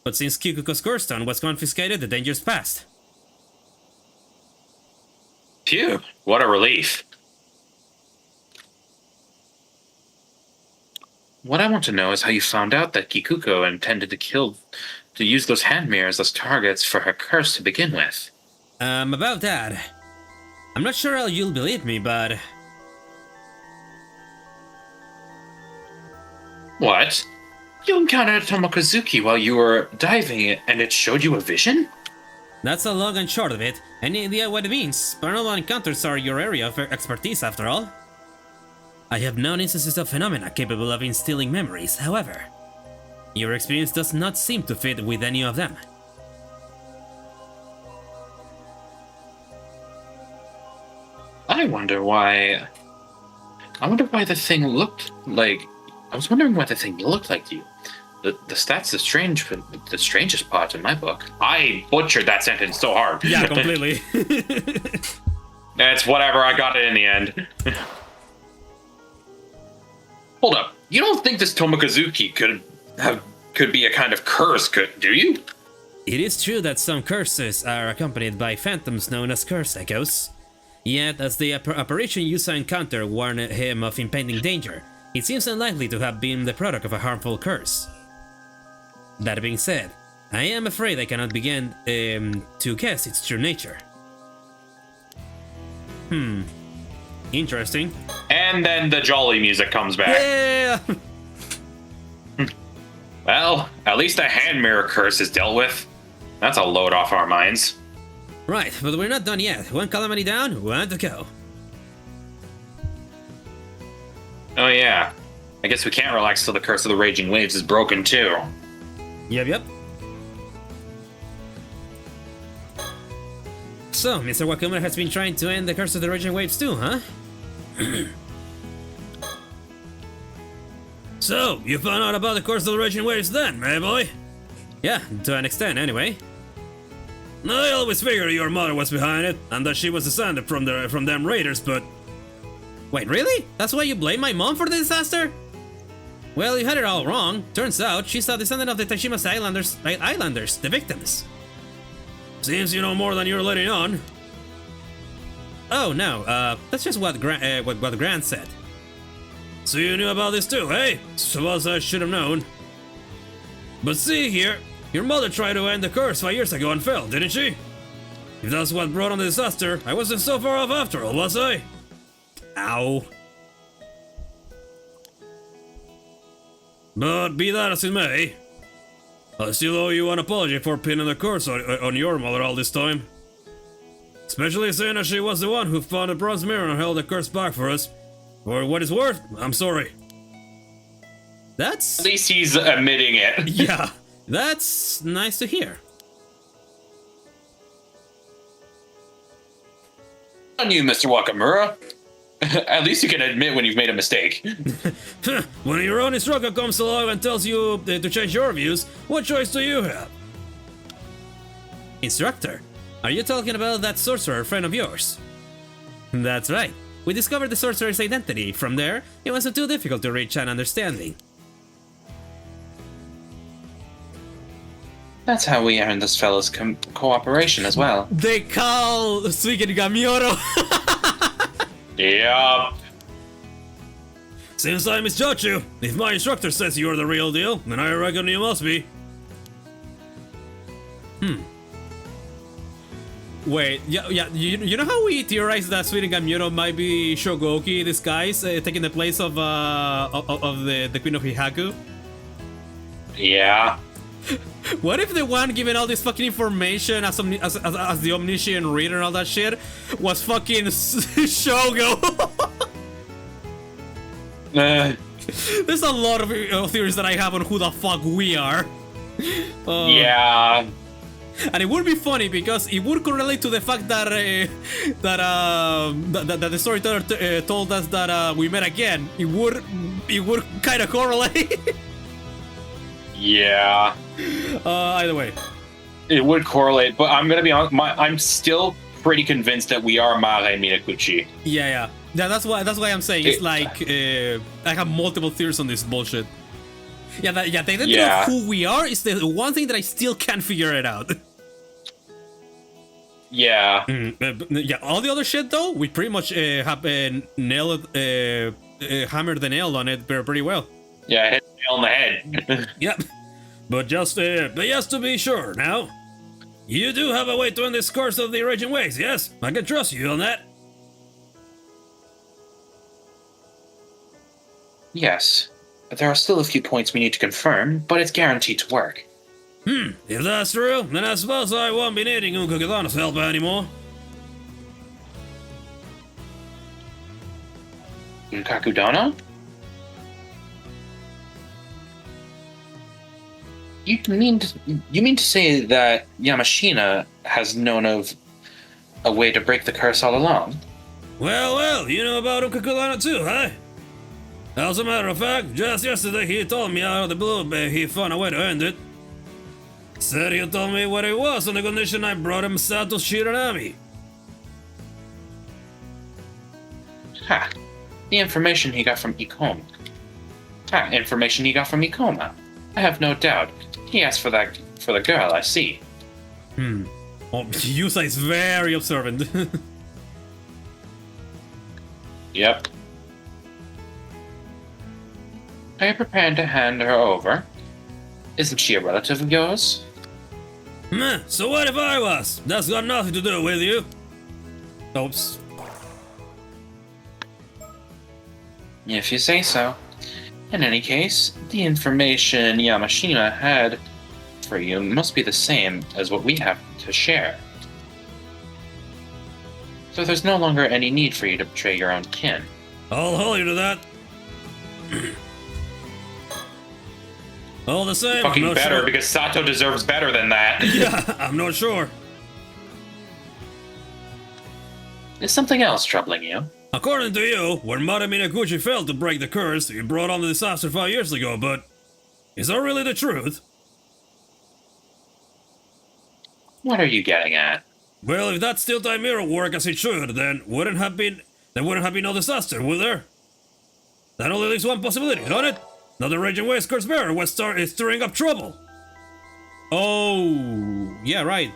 But since Kikuko's curse stone was confiscated, the danger's passed. Phew, what a relief. What I want to know is how you found out that Kikuko intended to use those hand mirrors as targets for her curse to begin with. About that. I'm not sure how you'll believe me, but... What? You encountered Tomokazuki while you were diving and it showed you a vision? That's the long and short of it. Any idea what it means? Paranormal encounters are your area of expertise, after all. I have known instances of phenomena capable of instilling memories, however. Your experience does not seem to fit with any of them. I wonder why I wonder why the thing looked like. I was wondering what the thing looked like to you. The stats the strangest part in my book. I butchered that sentence so hard. Yeah, completely. It's whatever. I got it in the end. Hold up. You don't think this Tomokazuki could be a kind of curse, do you? It is true that some curses are accompanied by phantoms known as curse echoes. Yet, as the apparition you saw encounter warned him of impending danger, it seems unlikely to have been the product of a harmful curse. That being said, I am afraid I cannot begin to guess its true nature. Interesting. And then the jolly music comes back. Yeah! Well, at least a hand mirror curse is dealt with. That's a load off our minds. Right, but we're not done yet. One calamity down, one to go. Oh yeah. I guess we can't relax till the curse of the raging waves is broken too. Yep. So, Mr. Wakumura has been trying to end the curse of the raging waves too, huh? So, you found out about the curse of the raging waves then, my boy? Yeah, to an extent anyway. I always figured your mother was behind it, and that she was descended from them raiders, but... Wait, really? That's why you blame my mom for the disaster? Well, you had it all wrong. Turns out, she's a descendant of the Tashima's Islanders, the victims. Seems you know more than you're letting on. Oh, no, that's just what Grant said. So you knew about this too, eh? Suppose I should have known. But see here, your mother tried to end the curse 5 years ago and failed, didn't she? If that's what brought on the disaster, I wasn't so far off after all, was I? Ow. But be that as it may, I still owe you an apology for pinning the curse on your mother all this time. Especially saying that she was the one who found the bronze mirror and held the curse back for us. For what it's worth, I'm sorry. That's... At least he's admitting it. Yeah, that's nice to hear. On you, Mr. Wakamura. At least you can admit when you've made a mistake. When your own instructor comes along and tells you to change your views, what choice do you have? Instructor? Are you talking about that sorcerer friend of yours? That's right. We discovered the sorcerer's identity. From there, it wasn't too difficult to reach an understanding. That's how we earned this fellow's cooperation as well. They call Suigen Gamioro. Yup. Since I misjudged you, if my instructor says you're the real deal, then I reckon you must be. Wait, yeah, you know how we theorized that Suigen Gamioro might be Shogoki in disguise, taking the place of the Queen of Hihaku? Yeah. What if the one giving all this fucking information as the omniscient reader and all that shit was fucking Shogo? There's a lot of theories that I have on who the fuck we are. Yeah. And it would be funny because it would correlate to the fact that that the storyteller told us that we met again. It would kind of correlate. Yeah. Either way, it would correlate, but I'm gonna be honest. I'm still pretty convinced that we are Mare Minakuchi. Yeah. That's why I'm saying it's like I have multiple theories on this bullshit. The identity of who we are is the one thing that I still can't figure it out. Yeah. All the other shit though, we pretty much have nailed, hammered the nail on it pretty well. Yeah, hit the nail on the head. Yep. But just to be sure now, you do have a way to end this curse of the raging waves, yes? I can trust you on that. Yes. There are still a few points we need to confirm, but it's guaranteed to work. If that's true, then I suppose I won't be needing Unkagidana's help anymore. Kakudana? You mean to say that Yamashina has known of a way to break the curse all along? Well, you know about Unkagidana too, huh? As a matter of fact, just yesterday he told me out of the blue he found a way to end it. Said he'll tell me what it was on the condition I brought him Sato's Shiranami. Ha! The information he got from Ikoma. Information he got from Ikoma. I have no doubt. He asked for the girl, I see. Oh, Yusa is very observant. Yep. Are you prepared to hand her over? Isn't she a relative of yours? Meh, so what if I was? That's got nothing to do with you. Oops. If you say so. In any case, the information Yamashina had for you must be the same as what we have to share. So there's no longer any need for you to betray your own kin. I'll hold you to that. All the same, Fucking I'm not better, sure. because Sato deserves better than that. Yeah, I'm not sure. Is something else troubling you? According to you, when Mata Minakuchi failed to break the curse, he brought on the disaster 5 years ago, but is that really the truth? What are you getting at? Well, if that steel time mirror worked as it should, then wouldn't have been no disaster, would there? That only leaves one possibility, don't it? That the Raging Waves curse bearer was stirring up trouble. Oh, yeah, right.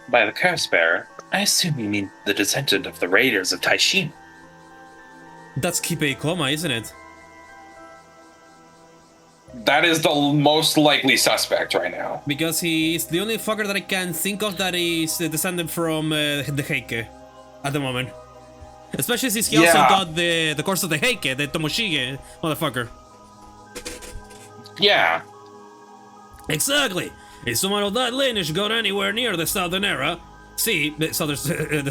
By the curse bearer, I assume you mean the descendant of the raiders of Taishin. That's Kipe Ikoma, isn't it? That is the most likely suspect right now. Because he's the only fucker that I can think of that is descended from the Heike at the moment. Especially since he also Yeah. got the course of the Heike, the Tomoshige motherfucker. Yeah. Exactly. If someone of that lineage got anywhere near the southern sea, the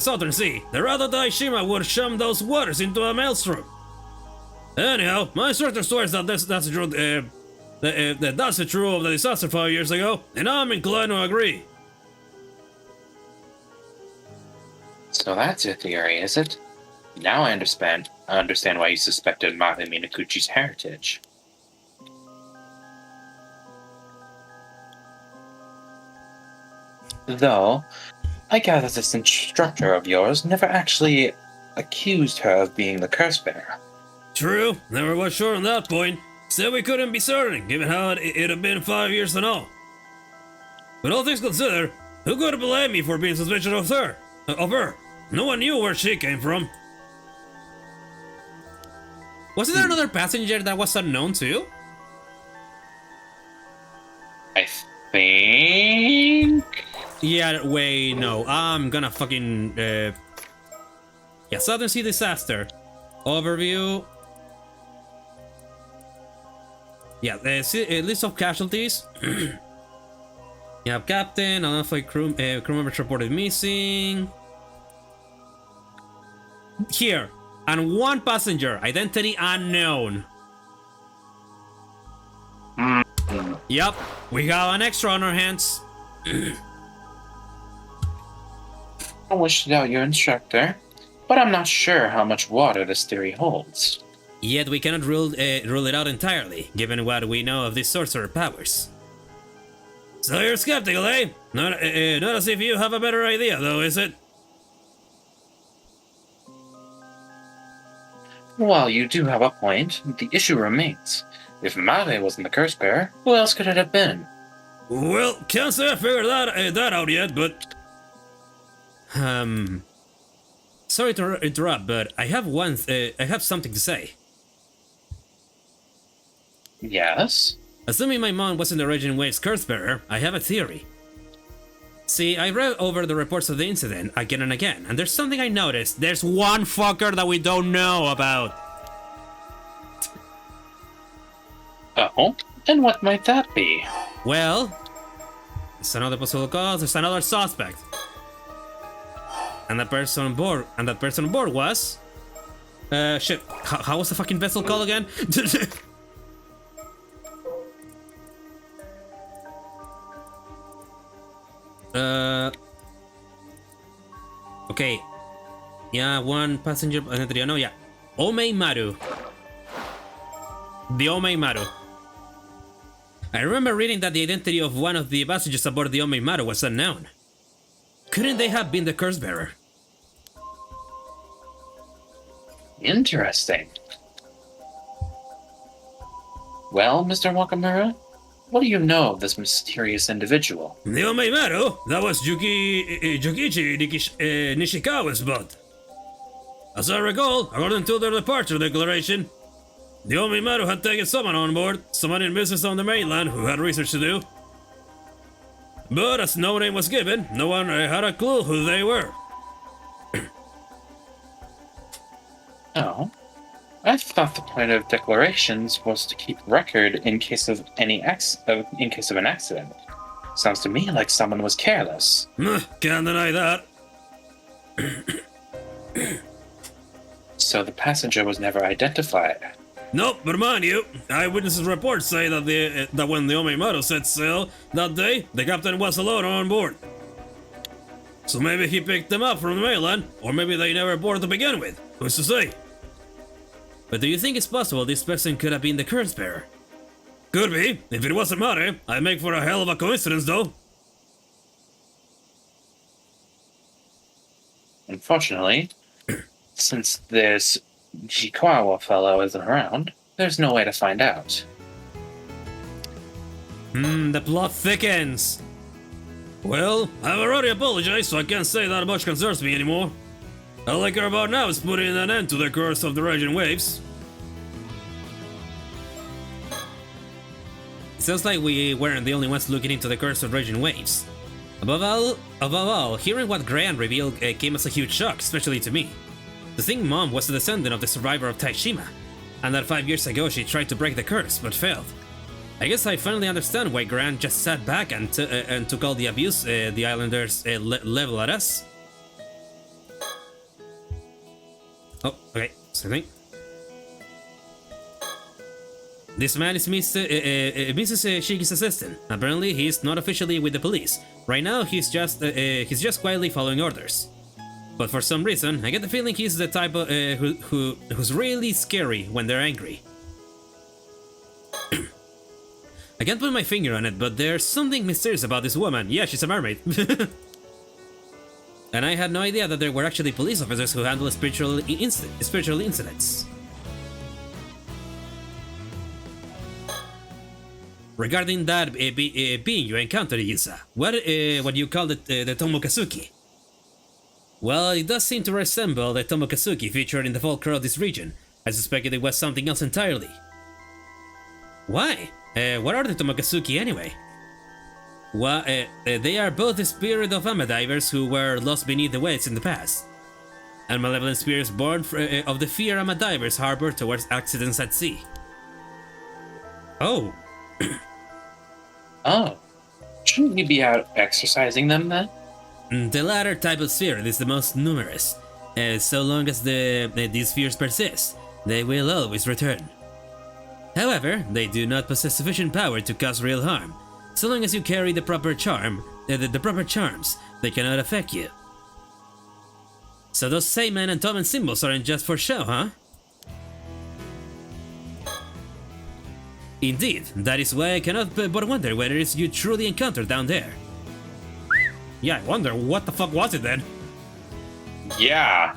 southern sea, the Rada Daishima would shum those waters into a maelstrom. Anyhow, my instructor swears that that's the truth. That's the truth of the disaster 5 years ago, and I'm inclined to agree. So that's your theory, is it? Now I understand why you suspected Mata Minakuchi's heritage. Though, I gather this instructor of yours never actually accused her of being the curse bearer. True, never was sure on that point. Said we couldn't be certain, given how it had been 5 years and all. But all things considered, who could blame me for being suspicious of her? No one knew where she came from. Wasn't there another passenger that was unknown too? I think... Yeah, wait, no. I'm gonna fucking... Yeah, Southern Sea Disaster. Overview. Yeah, the list of casualties. You have captain, unidentified crew members reported missing. Here, and one passenger, identity unknown. Yep, we have an extra on our hands. I wish to doubt your instructor, but I'm not sure how much water this theory holds. Yet we cannot rule it out entirely, given what we know of these sorcerer powers. So you're skeptical, eh? Not as if you have a better idea, though, is it? While you do have a point, the issue remains. If Mate wasn't the curse bearer, who else could it have been? Well, can't say I figured that out yet, but... Sorry to interrupt, but I have something to say. Yes? Assuming my mom wasn't the Raging Waves curse bearer, I have a theory. See, I read over the reports of the incident again and again, and there's something I noticed. There's one fucker that we don't know about. Oh? And what might that be? Well, there's another possible cause, there's another suspect. And that person on board was... shit, how was the fucking vessel called again? Okay. Yeah, one passenger, another, no, yeah. Omei Maru. The Omei Maru. I remember reading that the identity of one of the passengers aboard the Omei Maru was unknown. Couldn't they have been the curse bearer? Interesting. Well, Mr. Wakamura, what do you know of this mysterious individual? The Omei Maru? That was Jukichi Nishikawa's boat. As I recall, according to their departure declaration, the Omei Maru had taken someone on board, someone in business on the mainland who had research to do. But as no name was given, no one had a clue who they were. Oh, I thought the point of declarations was to keep record in case of an accident. Sounds to me like someone was careless. Can't deny that. So the passenger was never identified. Nope, but mind you, eyewitnesses reports say that when the Omei Maru set sail that day, the captain was alone on board. So maybe he picked them up from the mainland, or maybe they never boarded to begin with. Who's to say? But do you think it's possible this person could have been the curse bearer? Could be. If it wasn't Maru, I'd make for a hell of a coincidence, though. Unfortunately, since this Jikawa fellow isn't around, there's no way to find out. The plot thickens. Well, I've already apologized, so I can't say that much concerns me anymore. All I care about now is putting an end to the curse of the raging waves. It sounds like we weren't the only ones looking into the curse of raging waves. Above all, hearing what Gran revealed came as a huge shock, especially to me. To think Mom was a descendant of the survivor of Taishima, and that 5 years ago she tried to break the curse, but failed. I guess I finally understand why Gran just sat back and took all the abuse the islanders level at us. Oh, okay, same thing. This man is Mrs. Shiki's assistant. Apparently, he's not officially with the police. Right now, he's just quietly following orders. But for some reason, I get the feeling he's the type of, who's really scary when they're angry. I can't put my finger on it, but there's something mysterious about this woman. Yeah, she's a mermaid. And I had no idea that there were actually police officers who handle spiritual incidents. Regarding that being you encountered, Yusa, what you call the Tomokazuki? Well, it does seem to resemble the Tomokazuki featured in the folklore of this region. I suspected it was something else entirely. Why? What are the Tomokazuki anyway? Well, they are both the spirit of Amadivers who were lost beneath the waves in the past, and malevolent spirits born of the fear Amadivers harbor towards accidents at sea. Oh. Oh. Shouldn't you be out exercising them then? The latter type of spirit is the most numerous. So long as these fears persist, they will always return. However, they do not possess sufficient power to cause real harm. So long as you carry the proper charms, they cannot affect you. So those Seiman and Tomen symbols aren't just for show, huh? Indeed, that is why I cannot but wonder whether it's you truly encountered down there. Yeah, I wonder what the fuck was it then? Yeah.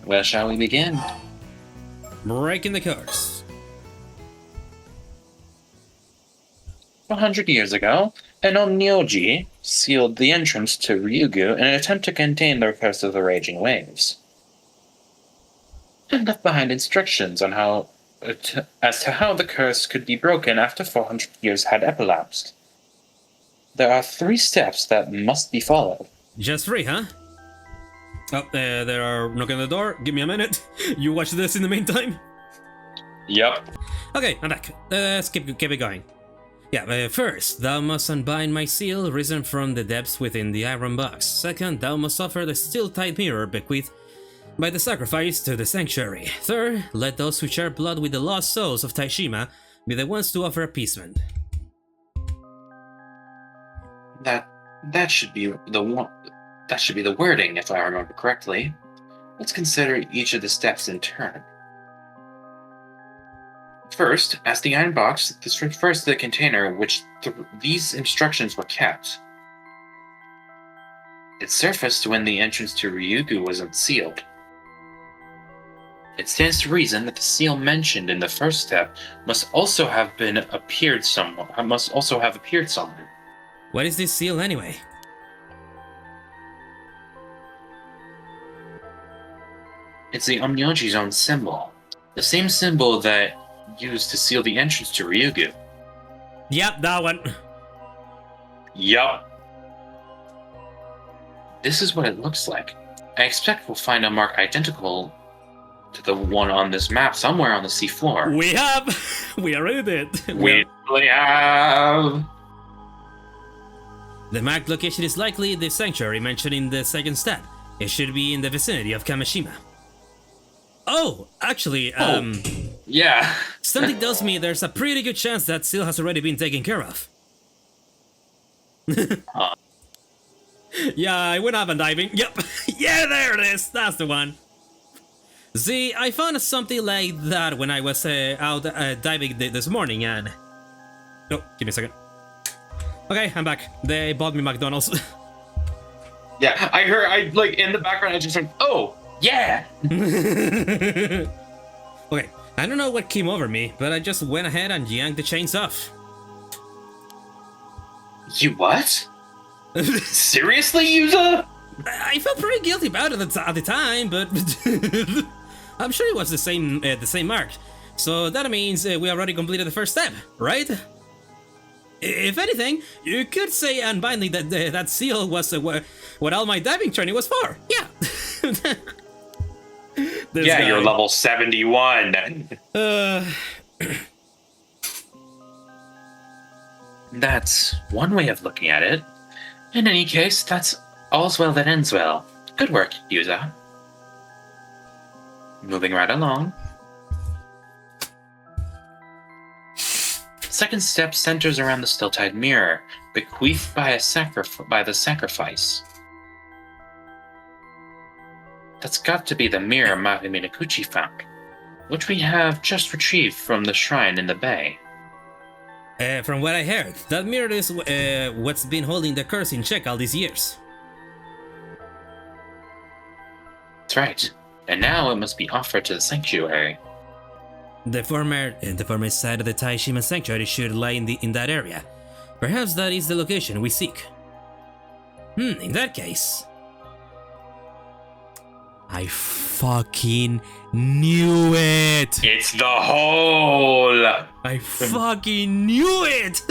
Well, shall we begin? Breaking the curse. 100 years ago, an Onmyoji sealed the entrance to Ryugu in an attempt to contain the curse of the raging waves, and left behind instructions on as to how the curse could be broken after 400 years had elapsed. There are 3 steps that must be followed. Just 3, huh? Oh, there are knocking on the door. Give me a minute. You watch this in the meantime. Yep. Okay, I'm back. Let's keep it going. Yeah, first, thou must unbind my seal risen from the depths within the iron box. Second, thou must offer the steel-tied mirror bequeathed by the sacrifice to the sanctuary. Third, let those who share blood with the lost souls of Taishima be the ones to offer appeasement. That should be the one. That should be the wording, if I remember correctly. Let's consider each of the steps in turn. First, as the iron box, this refers to the container in which these instructions were kept. It surfaced when the entrance to Ryugu was unsealed. It stands to reason that the seal mentioned in the first step must also have appeared somewhere. What is this seal anyway? It's the Onmyoji Zone symbol. The same symbol that used to seal the entrance to Ryugu. Yep, that one. Yup. This is what it looks like. I expect we'll find a mark identical to the one on this map somewhere on the seafloor. We have! We already did. We really have. The marked location is likely the sanctuary mentioned in the second step. It should be in the vicinity of Kamishima. Oh, actually, Yeah. something tells me there's a pretty good chance that seal has already been taken care of. Yeah, I went up and diving. Yep. Yeah, there it is. That's the one. See, I found something like that when I was out diving this morning and... Oh, give me a second. Okay, I'm back. They bought me McDonald's. Yeah, I like, in the background, I just heard, oh, yeah. Okay, I don't know what came over me, but I just went ahead and yanked the chains off. You what? Seriously, Yuza? I felt pretty guilty about it at the time, but I'm sure it was the same mark. So that means we already completed the first step, right? If anything, you could say unbinding that that seal was what all my diving training was for. Yeah. Yeah, guy. you're level 71. That's one way of looking at it. In any case, that's all's well that ends well. Good work, Yuza. Moving right along. Second step centers around the still-tide mirror, bequeathed by the sacrifice. That's got to be the mirror Mari Minakuchi found, which we have just retrieved from the shrine in the bay. From what I heard, that mirror is what's been holding the curse in check all these years. That's right. And now it must be offered to the sanctuary. The former side of the Taishima sanctuary should lie in that area. Perhaps that is the location we seek. In that case... I fucking knew it! It's the hole! I fucking knew it!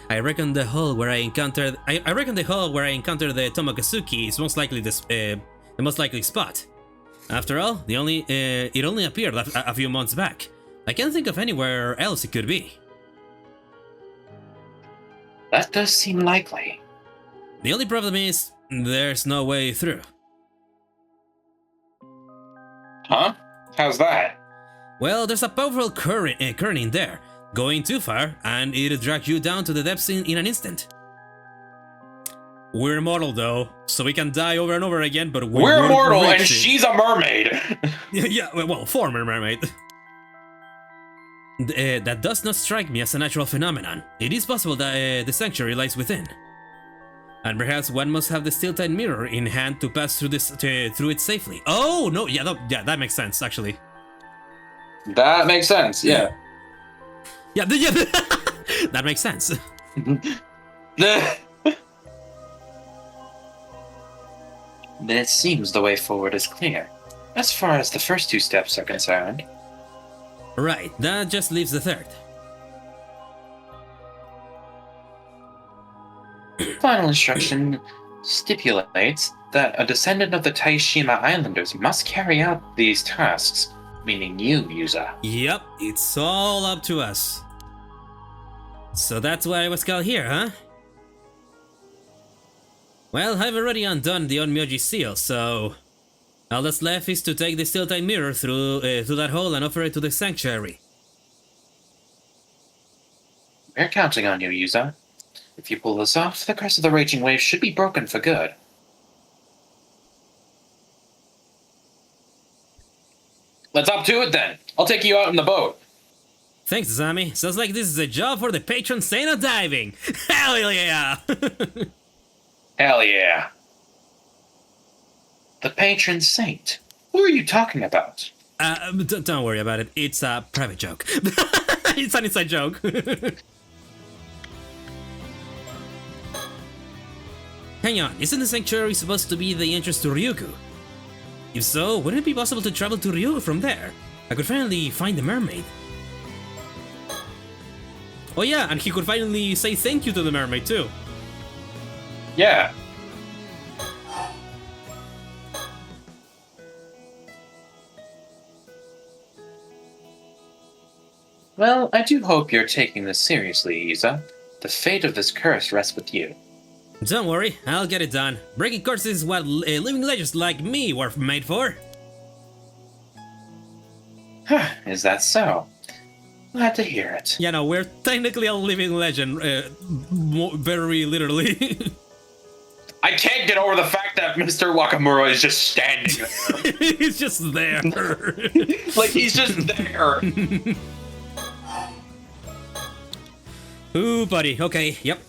I reckon the hole where I encountered the Tomokazuki is most likely the most likely spot. After all, it only appeared a few months back. I can't think of anywhere else it could be. That does seem likely. The only problem is, there's no way through. Huh? How's that? Well, there's a powerful current in there. Going too far, and it'll drag you down to the depths in an instant. We're immortal though, so we can die over and over again, but we're immortal and she's a mermaid! Yeah, well, former mermaid. That does not strike me as a natural phenomenon. It is possible that the sanctuary lies within. And perhaps one must have the steel-tied mirror in hand to pass through through it safely. Oh, no, yeah, that makes sense, actually. That makes sense, yeah. Yeah, that makes sense. Then it seems the way forward is clear, as far as the first two steps are concerned. Right, that just leaves the third. Final instruction stipulates that a descendant of the Taishima Islanders must carry out these tasks, meaning you, Yuza. Yep, it's all up to us. So that's why I was called here, huh? Well, I've already undone the Onmyoji seal, so... all that's left is to take the steel-tied mirror through that hole and offer it to the sanctuary. We're counting on you, Yuza. If you pull this off, the curse of the raging wave should be broken for good. Let's up to it then. I'll take you out in the boat. Thanks, Zami. Sounds like this is a job for the patron saint of diving. Hell yeah! Hell yeah. The patron saint? Who are you talking about? Don't worry about it. It's a private joke. It's an inside joke. Hang on, isn't the sanctuary supposed to be the entrance to Ryukyu? If so, wouldn't it be possible to travel to Ryukyu from there? I could finally find the mermaid. Oh yeah, and he could finally say thank you to the mermaid too. Yeah. Well, I do hope you're taking this seriously, Isa. The fate of this curse rests with you. Don't worry, I'll get it done. Breaking curses is what living legends like me were made for. Is that so? Glad to hear it. Yeah, no, we're technically a living legend, very literally. I can't get over the fact that Mr. Wakamura is just standing there. He's just there. Like, he's just there. Ooh, buddy. Okay, yep.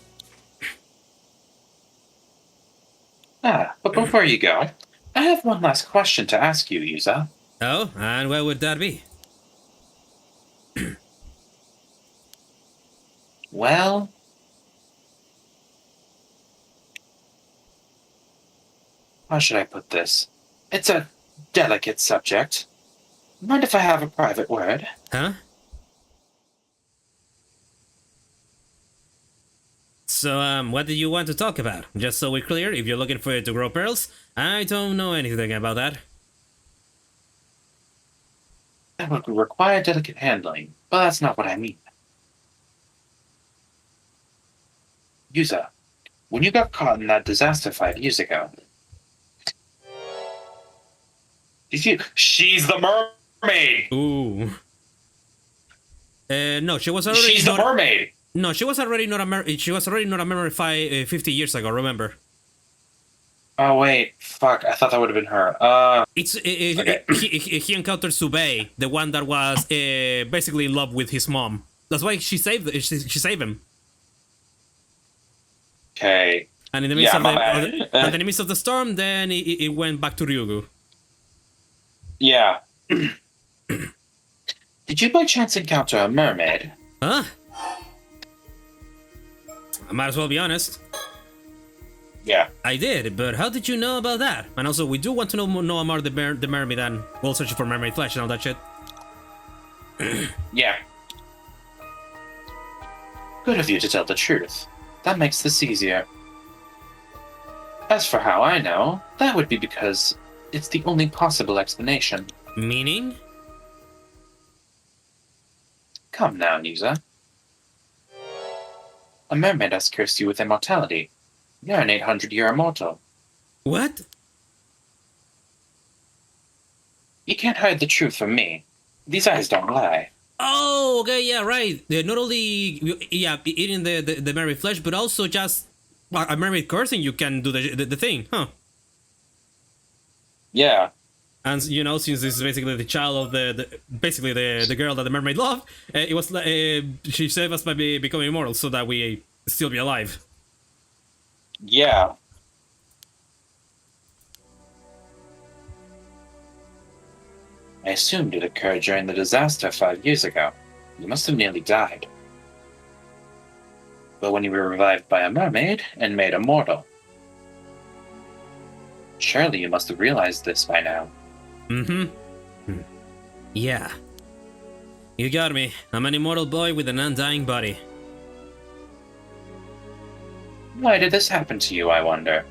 But before you go, I have one last question to ask you, Yuza. Oh, and what would that be? Well... how should I put this? It's a delicate subject. Mind if I have a private word? Huh? So, what do you want to talk about? Just so we're clear, if you're looking for it to grow pearls, I don't know anything about that. That would require delicate handling, but that's not what I mean. Yuza, when you got caught in that disaster 5 years ago, did you... She's the mermaid. Ooh. No, she was already. She's the mermaid. No, she was already not a she was already not a memory 50 years ago. Remember? Oh wait, fuck! I thought that would have been her. It's Okay. he encountered Subei, the one that was basically in love with his mom. That's why she saved him. Okay. And in the midst Yeah, of my the, bad. and in the midst of the storm, then it went back to Ryukyu. Yeah. Did you by chance encounter a mermaid? Huh? I might as well be honest. Yeah. I did, but how did you know about that? And also, we do want to know more the mermaid, and we'll search for mermaid flesh and all that shit. Yeah. Good of you to tell the truth. That makes this easier. As for how I know, that would be because it's the only possible explanation. Meaning? Come now, Yuza. A mermaid has cursed you with immortality. You're an 800-year immortal. What? You can't hide the truth from me. These eyes don't lie. Oh, okay, yeah, right. Not only eating the mermaid flesh, but also just a mermaid cursing you can do the thing, huh? Yeah. And you know, since this is basically the child of the girl that the mermaid loved, it was she saved us by becoming immortal so that we still be alive. Yeah. I assumed it occurred during the disaster 5 years ago. You must have nearly died. But when you were revived by a mermaid and made immortal. Surely you must have realized this by now. Mm-hmm. Yeah. You got me. I'm an immortal boy with an undying body. Why did this happen to you, I wonder?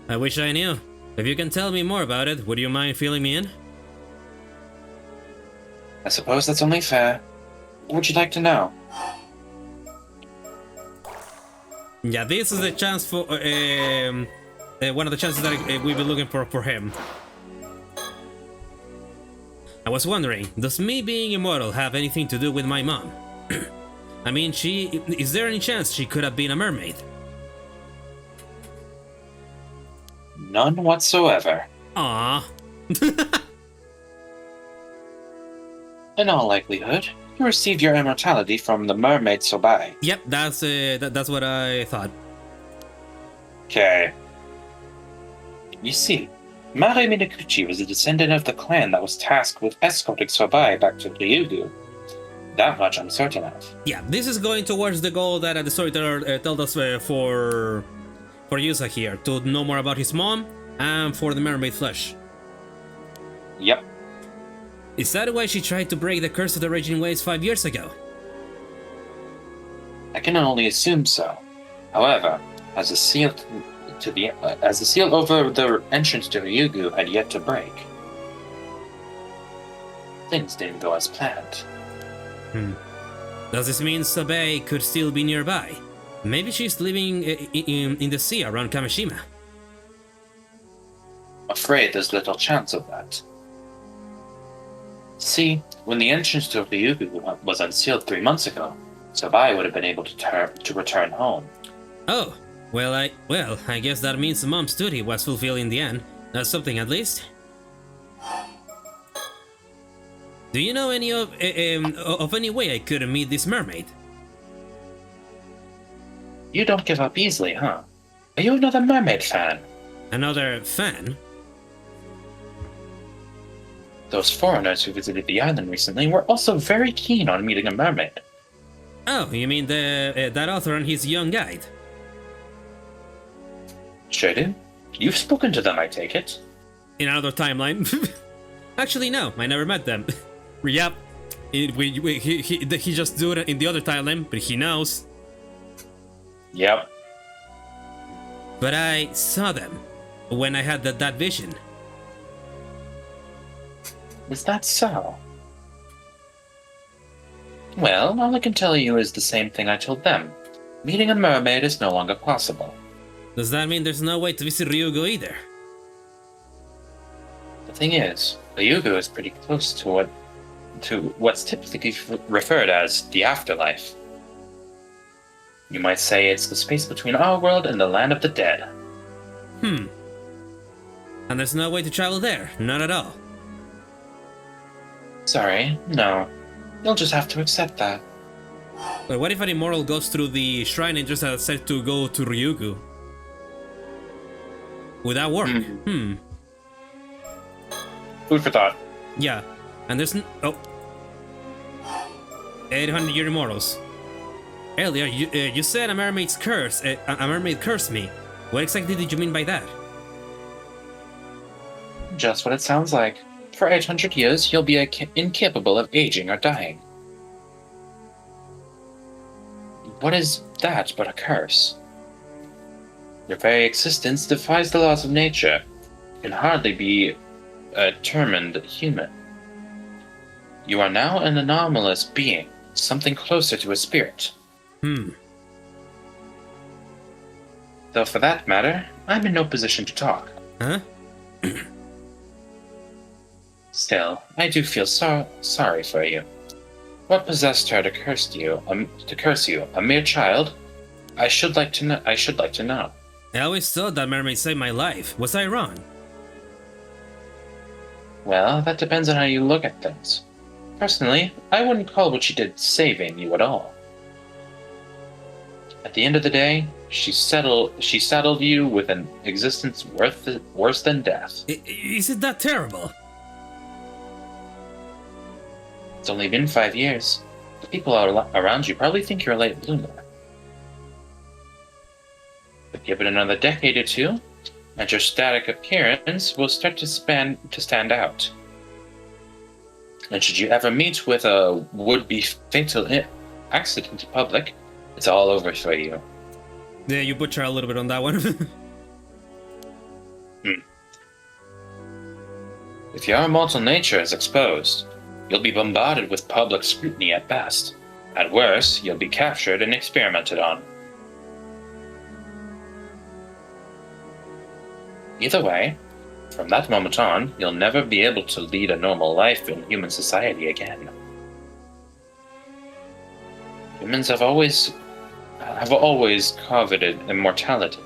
I wish I knew. If you can tell me more about it, would you mind filling me in? I suppose that's only fair. What would you like to know? Yeah, this is the chance for one of the chances that we've been looking for him. I was wondering, does me being immortal have anything to do with my mom? I mean, is there any chance she could have been a mermaid? None whatsoever. Aw. In all likelihood, you received your immortality from the Mermaid Sobai. Yep, that's what I thought. Okay. You see, Mare Minakuchi was a descendant of the clan that was tasked with escorting Sobai back to Ryugu. That much I'm certain of. Yeah, this is going towards the goal that the storyteller told us for Yusa here, to know more about his mom and for the mermaid flesh. Yep. Is that why she tried to break the curse of the raging waves 5 years ago? I can only assume so. However, as the seal over the entrance to Ryugu had yet to break, things didn't go as planned. Does this mean Sabei could still be nearby? Maybe she's living in the sea around Kamishima. Afraid there's little chance of that. See, when the entrance to Ryugu was unsealed 3 months ago, Sabai would have been able to return home. Oh, well, I guess that means Mom's duty was fulfilled in the end. That's something at least. Do you know any of any way I could meet this mermaid? You don't give up easily, huh? Are you another Mermaid fan? Another fan? Those foreigners who visited the island recently were also very keen on meeting a mermaid. Oh, you mean that author and his young guide? Sure do. You've spoken to them, I take it. In another timeline? Actually, no, I never met them. Yep, he just do it in the other timeline, but he knows. Yep. But I saw them when I had that vision. Is that so? Well, all I can tell you is the same thing I told them. Meeting a mermaid is no longer possible. Does that mean there's no way to visit Ryugu either? The thing is, Ryugu is pretty close to what's typically referred as the afterlife. You might say it's the space between our world and the land of the dead. And there's no way to travel there, not at all. Sorry, no. You'll just have to accept that. But what if an immortal goes through the shrine and just decides to go to Ryugu? Would that work? Food for thought. Yeah, and there's 800-year immortals. Earlier, you said a mermaid's curse. A mermaid cursed me. What exactly did you mean by that? Just what it sounds like. For 800 years, you'll be incapable of aging or dying. What is that but a curse? Your very existence defies the laws of nature. You can hardly be termed human. You are now an anomalous being, something closer to a spirit. Though for that matter, I'm in no position to talk. Huh? Still, I do feel sorry for you. What possessed her to curse you? A mere child? I should like to know. I always thought that mermaid saved my life. Was I wrong? Well, that depends on how you look at things. Personally, I wouldn't call what she did saving you at all. At the end of the day, she saddled you with an existence worse than death. Is it that terrible? It's only been 5 years. The people around you probably think you're a late bloomer. But give it another decade or two, and your static appearance will start to stand out. And should you ever meet with a would-be fatal accident in public, it's all over for you. Yeah, you butcher a little bit on that one. If your immortal nature is exposed, you'll be bombarded with public scrutiny at best. At worst, you'll be captured and experimented on. Either way, from that moment on, you'll never be able to lead a normal life in human society again. Humans have always coveted immortality,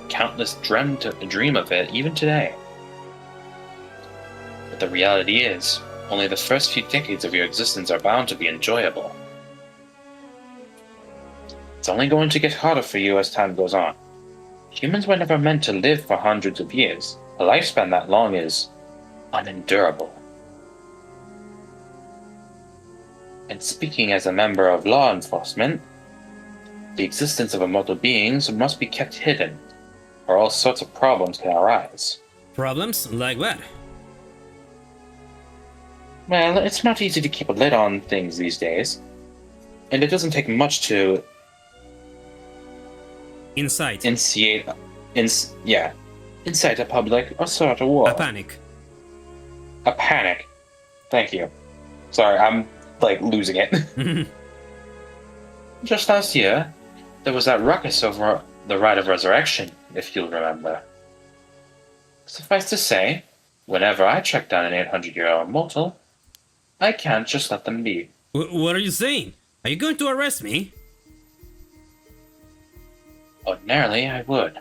countless dream of it even today. But the reality is, only the first few decades of your existence are bound to be enjoyable. It's only going to get harder for you as time goes on. Humans were never meant to live for hundreds of years. A lifespan that long is unendurable. And speaking as a member of law enforcement, the existence of immortal beings must be kept hidden, or all sorts of problems can arise. Problems? Like what? Well, it's not easy to keep a lid on things these days, and it doesn't take much to Insight. incite a public or start a war. A panic. A panic. Thank you. Sorry, I'm losing it. Just last year, there was that ruckus over the Rite of Resurrection, if you'll remember. Suffice to say, whenever I track down an 800-year-old mortal, I can't just let them be. What are you saying? Are you going to arrest me? Ordinarily, I would.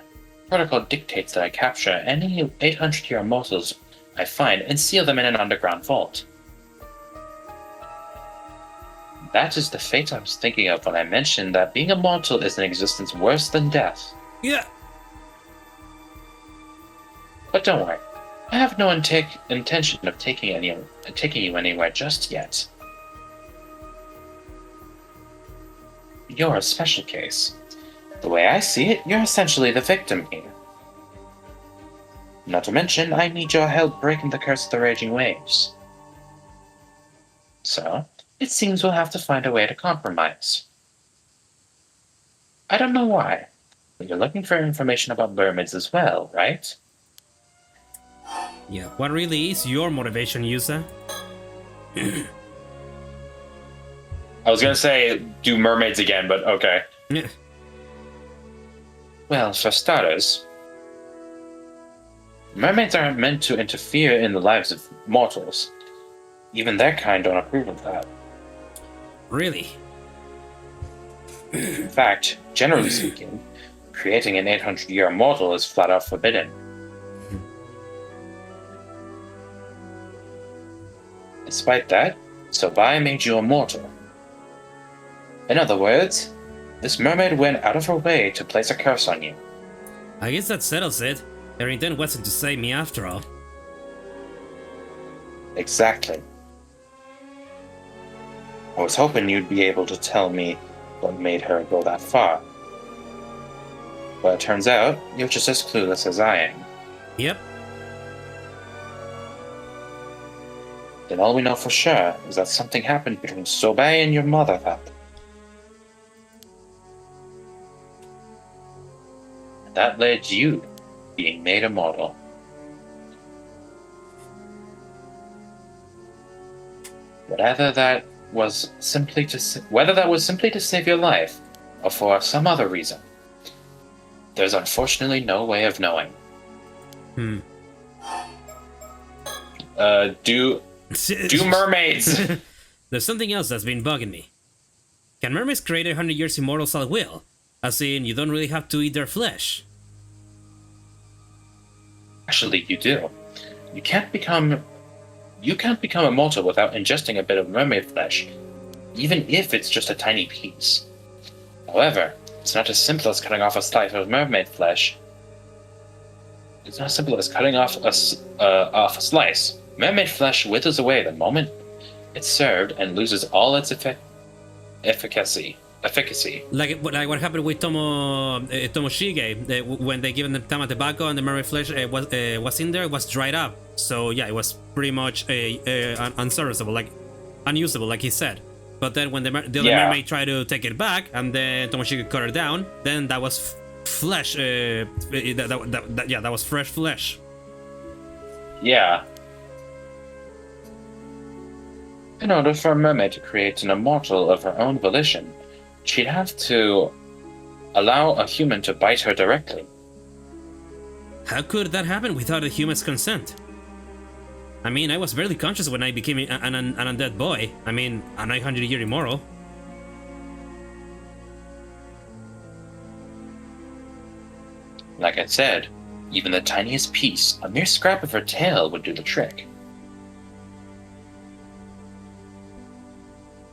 Protocol dictates that I capture any 800-year mortals I find and seal them in an underground vault. That is the fate I was thinking of when I mentioned that being immortal is an existence worse than death. Yeah. But don't worry, I have no intention of taking you anywhere just yet. You're a special case. The way I see it, you're essentially the victim here. Not to mention, I need your help breaking the curse of the raging waves. So, it seems we'll have to find a way to compromise. I don't know why, but you're looking for information about mermaids as well, right? Yeah. What really is your motivation, Yusa? I was gonna say, do mermaids again, but okay. Yeah. Well, for starters, mermaids aren't meant to interfere in the lives of mortals. Even their kind don't approve of that. Really? In fact, generally speaking, creating an 800-year mortal is flat out forbidden. Despite that, Sobai made you immortal. In other words, this mermaid went out of her way to place a curse on you. I guess that settles it. Her intent wasn't to save me after all. Exactly. I was hoping you'd be able to tell me what made her go that far. But it turns out, you're just as clueless as I am. Yep. Then all we know for sure is that something happened between Sobai and your mother that led you being made immortal. Whether that was simply to save your life, or for some other reason, there's unfortunately no way of knowing. Do mermaids! There's something else that's been bugging me. Can mermaids create 100 years immortals at will? As in, you don't really have to eat their flesh. Actually, you do. You can't become immortal without ingesting a bit of mermaid flesh, even if it's just a tiny piece. However, it's not as simple as cutting off a slice of mermaid flesh. It's not as simple as cutting off a slice. Mermaid flesh withers away the moment it's served and loses all its efficacy. Like what happened with Tomoshige, when they given the Tama tobacco and the mermaid flesh was in there, it was dried up. So yeah, it was pretty much unserviceable, unusable, like he said. But then when the other mermaid tried to take it back, and then Tomoshige cut her down, then that was flesh. That was fresh flesh. Yeah. In order for a mermaid to create an immortal of her own volition, she'd have to allow a human to bite her directly. How could that happen without a human's consent? I mean, I was barely conscious when I became an undead boy. I mean, a 900-year immortal. Like I said, even the tiniest piece, a mere scrap of her tail, would do the trick.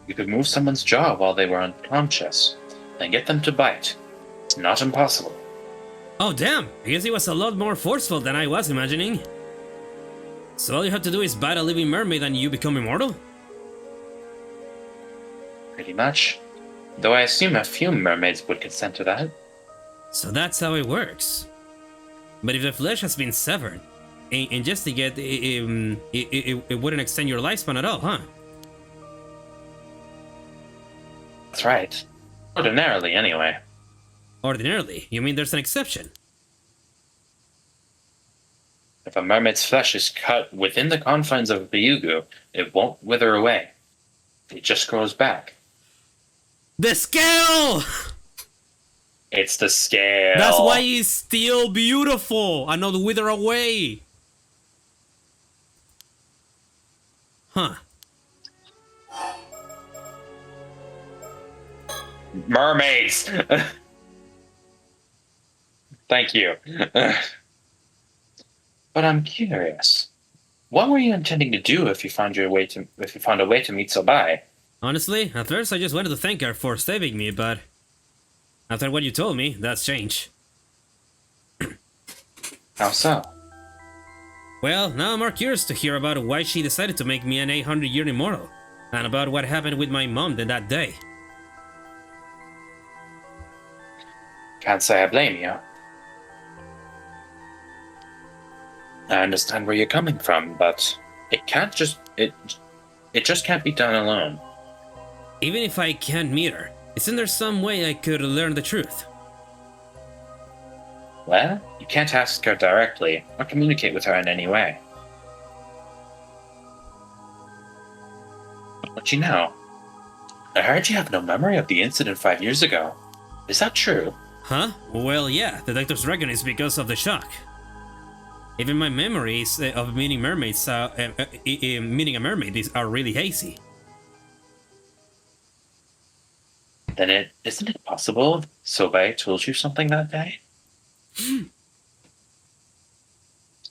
You could move someone's jaw while they were unconscious, and get them to bite. It's not impossible. Oh damn, I guess he was a lot more forceful than I was imagining. So all you have to do is bite a living mermaid and you become immortal? Pretty much. Though I assume a few mermaids would consent to that. So that's how it works. But if the flesh has been severed, ingesting it wouldn't extend your lifespan at all, huh? That's right. Ordinarily, anyway. Ordinarily? You mean there's an exception? If a mermaid's flesh is cut within the confines of a Bayugu, it won't wither away. It just grows back. The scale! It's the scale. That's why it's still beautiful and not wither away. Huh. Mermaids! Thank you. But I'm curious. What were you intending to do if you found a way to meet Sobai? Honestly, at first I just wanted to thank her for saving me, but after what you told me, that's changed. How so? Well, now I'm more curious to hear about why she decided to make me an 800-year immortal, and about what happened with my mom that day. Can't say I blame you. I understand where you're coming from, but it just can't be done alone. Even if I can't meet her, isn't there some way I could learn the truth? Well, you can't ask her directly, or communicate with her in any way. But you know, I heard you have no memory of the incident 5 years ago. Is that true? Huh? Well, yeah, the doctors reckon it's because of the shock. Even my memories of meeting mermaids, meeting a mermaid are really hazy. Then isn't it possible Sobai told you something that day?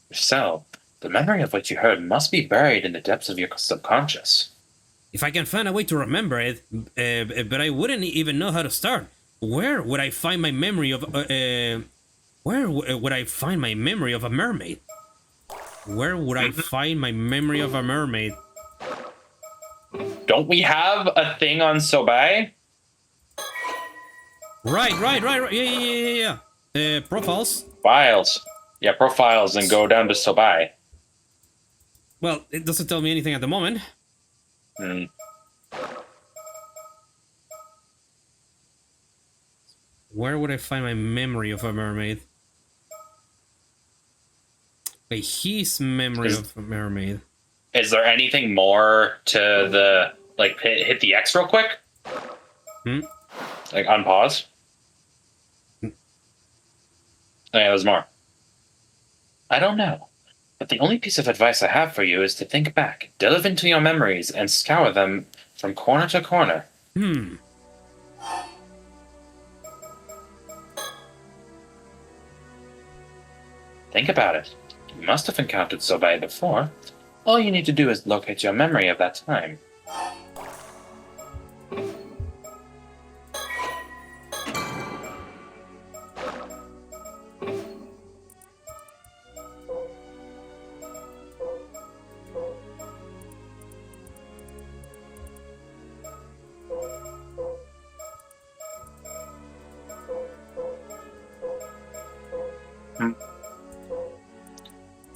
If so, the memory of what you heard must be buried in the depths of your subconscious. If I can find a way to remember it, but I wouldn't even know how to start. Where would I find my memory of where would I find my memory of a mermaid? Where would I find my memory of a mermaid? Don't we have a thing on Sobai? Right. Yeah. Profiles. Files. Yeah, profiles and go down to Sobai. Well, it doesn't tell me anything at the moment. Where would I find my memory of a mermaid? Wait, his memory of a mermaid. Is there anything more to the, like, hit the X real quick? Like, unpause? Oh, yeah, there's more. I don't know, but the only piece of advice I have for you is to think back, delve into your memories, and scour them from corner to corner. Think about it. You must have encountered Sobai before. All you need to do is locate your memory of that time.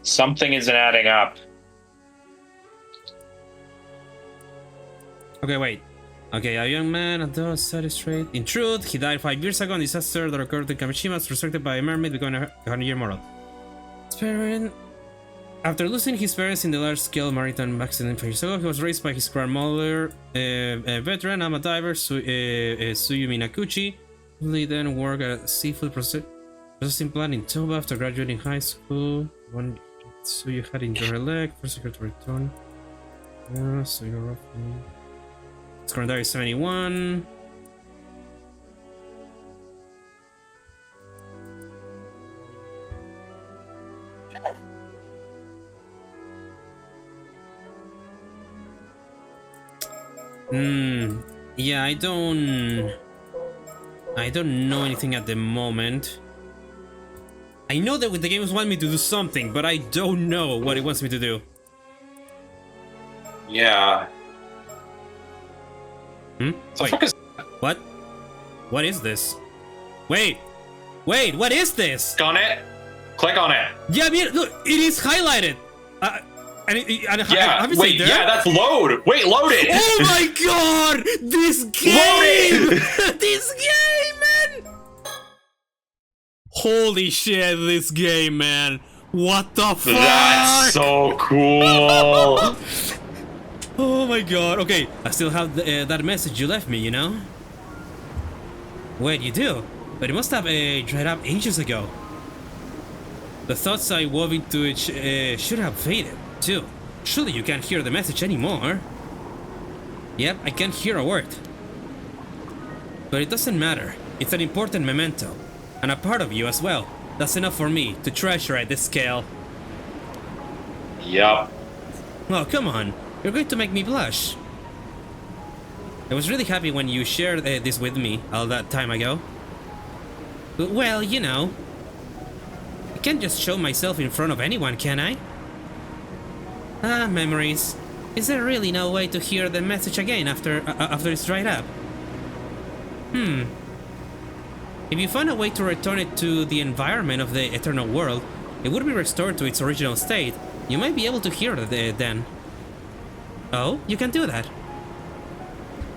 Something isn't adding up. Okay, wait. Okay, a young man, a dog, satisfied. In truth, he died 5 years ago in a disaster that occurred in Kamishima, was resurrected by a mermaid, becoming a 100-year mortal. After losing his parents in the large-scale maritime accident 5 years ago, he was raised by his grandmother, a veteran ama diver, Tsuyumi Nakuchi, who then worked at a seafood processing plant in Toba after graduating high school. One Tsuyu had injured her leg, first to return. So you're roughly... Secondary 71. Yeah, I don't know anything at the moment. I know that the games want me to do something, but I don't know what it wants me to do. Yeah. The Wait. Fuck is what? What is this? Wait, what is this? on it? Click on it. Yeah, I mean, look, it is highlighted. Yeah, have you wait, seen there? yeah, that's load. Wait, load it. Oh my god! This game! Load it! This game, man! Holy shit, this game, man. What the fuck? That's so cool. Oh my god. Okay, I still have that message you left me, you know? Wait, you do? But it must have dried up ages ago. The thoughts I wove into it should have faded, too. Surely you can't hear the message anymore. Yep, I can't hear a word. But it doesn't matter. It's an important memento. And a part of you as well. That's enough for me to treasure at this scale. Yup. Oh, come on. You're going to make me blush. I was really happy when you shared this with me all that time ago. But, well, you know. I can't just show myself in front of anyone, can I? Ah, memories. Is there really no way to hear the message again after it's dried up? If you find a way to return it to the environment of the eternal world, it would be restored to its original state. You might be able to hear it then. Oh, you can do that.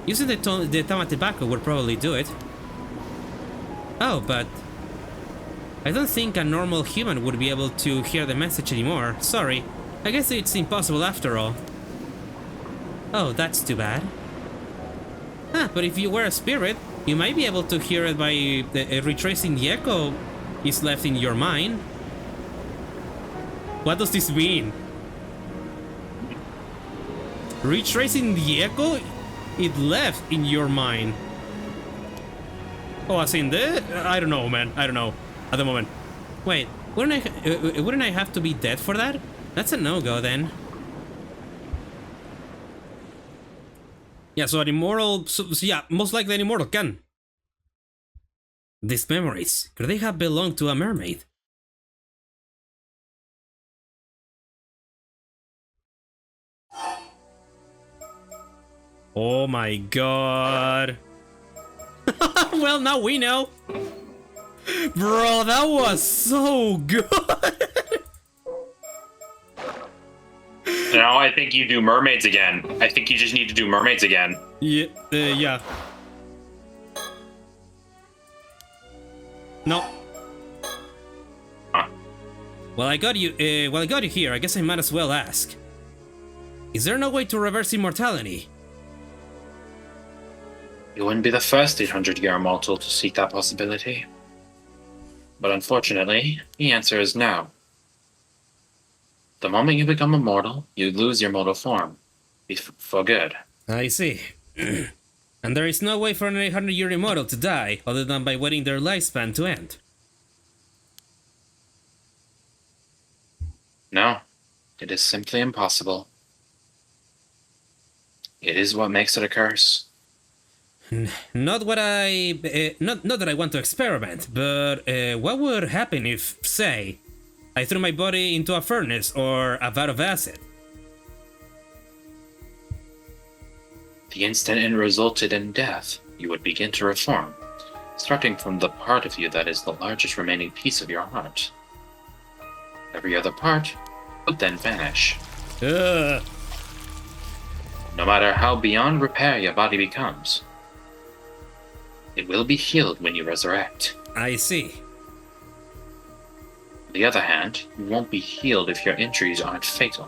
Using the Tama tobacco would probably do it. Oh, but I don't think a normal human would be able to hear the message anymore. Sorry. I guess it's impossible after all. Oh, that's too bad. Ah, but if you were a spirit, you might be able to hear it by retracing the echo is left in your mind. What does this mean? Retracing the echo? It left in your mind. Oh, as in the... I don't know, man. I don't know. At the moment. Wait, wouldn't I have to be dead for that? That's a no-go then. Yeah, so an immortal... So yeah, most likely an immortal can. These memories, could they have belonged to a mermaid? Oh my god. Well, now we know. Bro, that was so good. Now I think you do mermaids again. I think you just need to do mermaids again. Yeah, yeah. No. Huh. Well, I got you here. I guess I might as well ask. Is there no way to reverse immortality? You wouldn't be the first 800-year mortal to seek that possibility. But unfortunately, the answer is no. The moment you become immortal, you lose your mortal form. For good. I see. And there is no way for an 800-year immortal to die, other than by waiting their lifespan to end. No, it is simply impossible. It is what makes it a curse. Not that I want to experiment, but what would happen if, say, I threw my body into a furnace or a vat of acid? The instant it resulted in death, you would begin to reform, starting from the part of you that is the largest remaining piece of your heart. Every other part would then vanish. Ugh. No matter how beyond repair your body becomes, it will be healed when you resurrect. I see. On the other hand, you won't be healed if your injuries aren't fatal,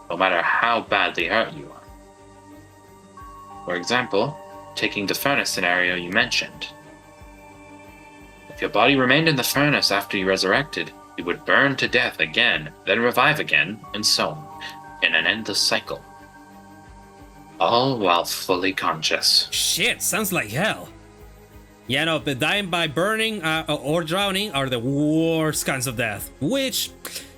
no matter how badly hurt you are. For example, taking the furnace scenario you mentioned. If your body remained in the furnace after you resurrected, you would burn to death again, then revive again, and so on, in an endless cycle. All while fully conscious. Shit, sounds like hell. Yeah, no, but dying by burning or drowning are the worst kinds of death. Which,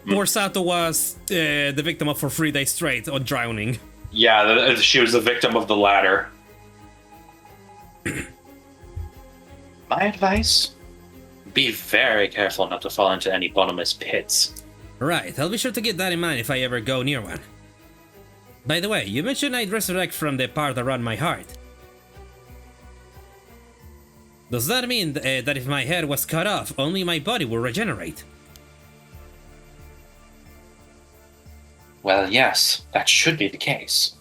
poor Sato was the victim of for 3 days straight of drowning. Yeah, she was the victim of the latter. My advice? Be very careful not to fall into any bottomless pits. Right, I'll be sure to keep that in mind if I ever go near one. By the way, you mentioned I'd resurrect from the part around my heart. Does that mean that if my head was cut off, only my body will regenerate? Well, yes, that should be the case.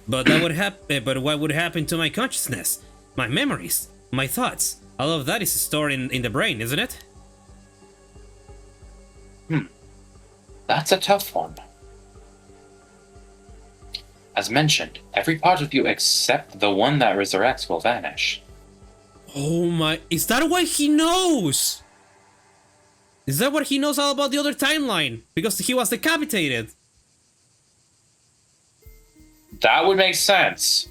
But that would but what would happen to my consciousness? My memories? My thoughts? All of that is stored in the brain, isn't it? That's a tough one. As mentioned, every part of you except the one that resurrects will vanish. Oh my... Is that what he knows? Is that what he knows all about the other timeline? Because he was decapitated. That would make sense.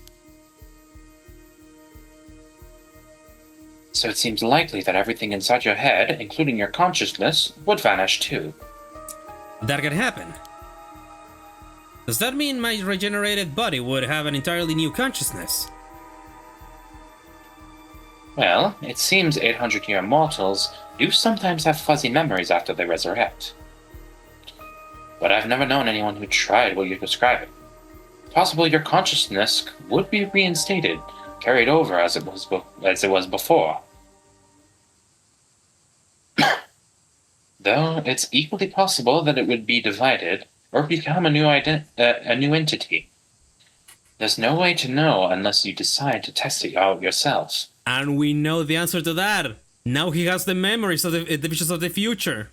So it seems likely that everything inside your head, including your consciousness, would vanish too. That could happen. Does that mean my regenerated body would have an entirely new consciousness? Well, it seems 800-year mortals do sometimes have fuzzy memories after they resurrect. But I've never known anyone who tried what you're describing. Possibly your consciousness would be reinstated, carried over as it was before. Though it's equally possible that it would be divided or become a new entity. There's no way to know unless you decide to test it out yourself. And we know the answer to that. Now he has the memories of the visions of the future.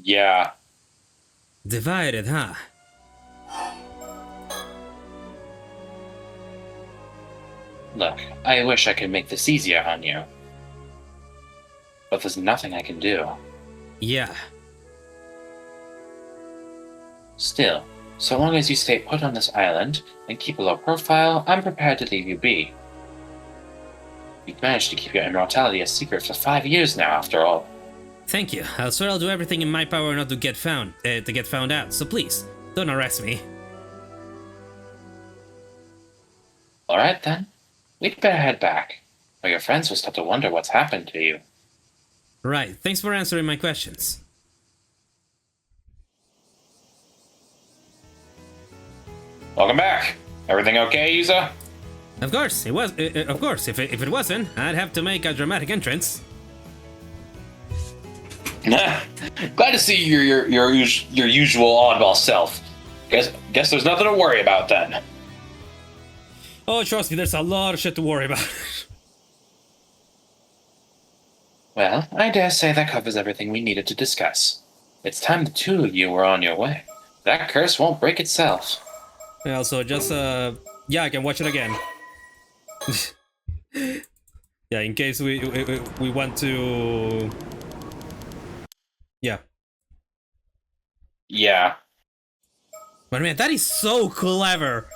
Yeah. Divided, huh? Look, I wish I could make this easier on you. But there's nothing I can do. Yeah. Still, so long as you stay put on this island and keep a low profile, I'm prepared to leave you be. You've managed to keep your immortality a secret for 5 years now, after all. Thank you. I'll swear I'll do everything in my power not to get found out. So please, don't arrest me. Alright then. We'd better head back, or your friends will start to wonder what's happened to you. Right. Thanks for answering my questions. Welcome back! Everything okay, Yuza? Of course, it was. Of course, if it wasn't, I'd have to make a dramatic entrance. Glad to see your usual oddball self. Guess there's nothing to worry about then. Oh, trust me, there's a lot of shit to worry about. Well, I dare say that covers everything we needed to discuss. It's time the two of you were on your way. That curse won't break itself. Yeah, so just yeah, I can watch it again. Yeah, in case we want to. Yeah. Yeah. But man, that is so clever.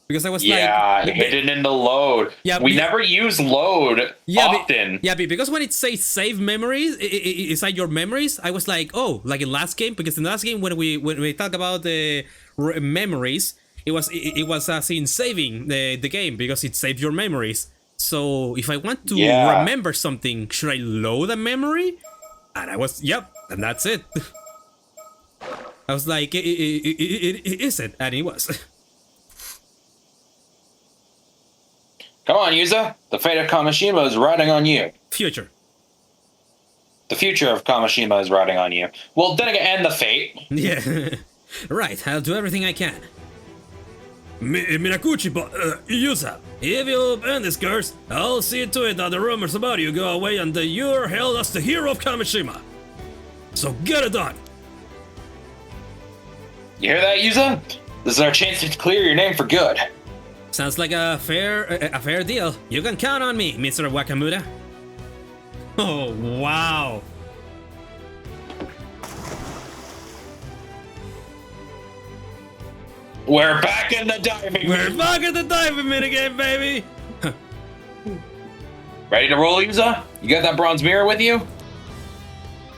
Because I was hidden in the load. Yeah, we never use load often. Because when it says save memories, inside your memories, I was like, oh, like in last game. Because in the last game, when we talk about the memories, it was in saving the game because it saved your memories. So if I want to remember something, should I load a memory? And I was, and that's it. I was like, it is it, and it was. Come on, Yuza. The fate of Kamishima is riding on you. Future. The future of Kamishima is riding on you. Well, then again, and the fate. Yeah. Right, I'll do everything I can. Minakuchi, but Yuza, if you end this curse, I'll see to it that the rumors about you go away and that you're hailed as the hero of Kamishima. So get it done. You hear that, Yuza? This is our chance to clear your name for good. Sounds like a fair deal. You can count on me, Mr. Wakamuda. Oh, wow. We're back in the diving. We're back at the diving minigame, baby. Ready to roll, Yuza? You got that bronze mirror with you?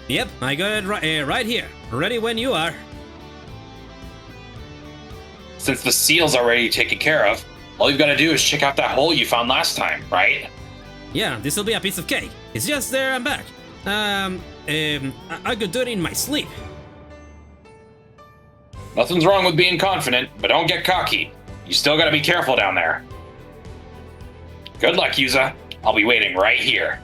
Yep, I got it right here. Ready when you are. Since the seal's already taken care of, all you've got to do is check out that hole you found last time, right? Yeah, this'll be a piece of cake. It's just there and back. I could do it in my sleep. Nothing's wrong with being confident, but don't get cocky. You still gotta be careful down there. Good luck, Yuza. I'll be waiting right here.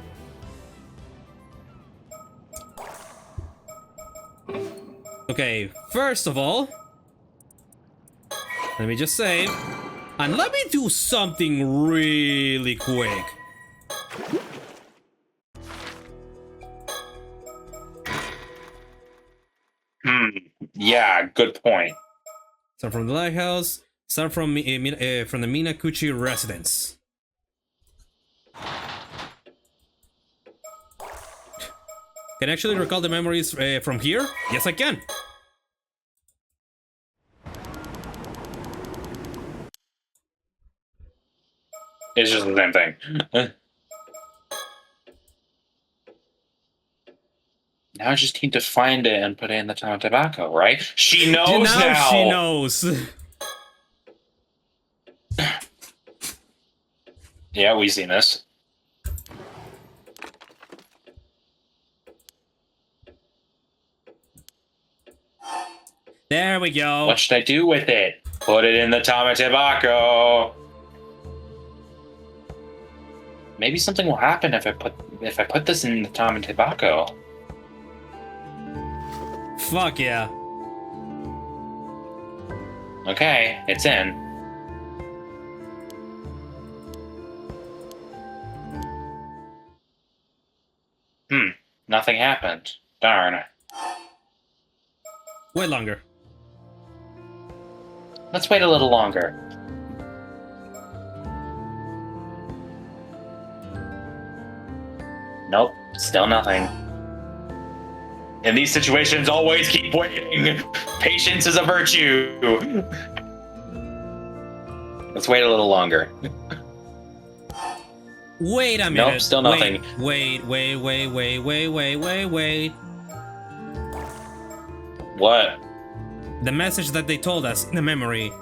Okay, first of all, let me just save. And let me do something really quick. Yeah, good point. Some from the lighthouse, some from the Minakuchi residence. Can I actually recall the memories from here? Yes, I can. It's just the same thing. Now I just need to find it and put it in the town of tobacco, right? She knows now! She knows. Yeah, we've seen this. There we go. What should I do with it? Put it in the town of tobacco. Maybe something will happen if I put this in the town of tobacco. Fuck yeah. Okay, it's in. Nothing happened. Darn. Wait longer. Let's wait a little longer. Nope, still nothing. In these situations, always keep waiting. Patience is a virtue. Let's wait a little longer. Wait a minute. Nope, still nothing. Wait. What? The message that they told us in the memory.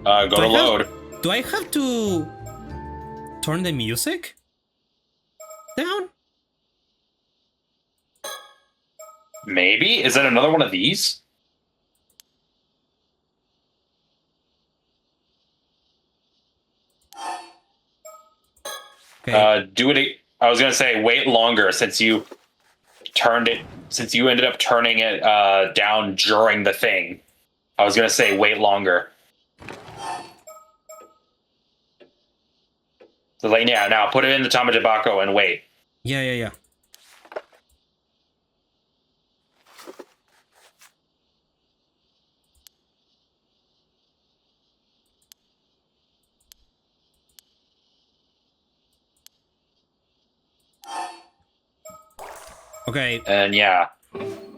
Go to load. Do I have to turn the music down? Maybe? Is that another one of these? Okay. Do it. I was gonna say wait longer since you ended up turning it down during the thing. I was gonna say wait longer. So like yeah, now put it in the town of tobacco and wait. Yeah. Okay, And yeah.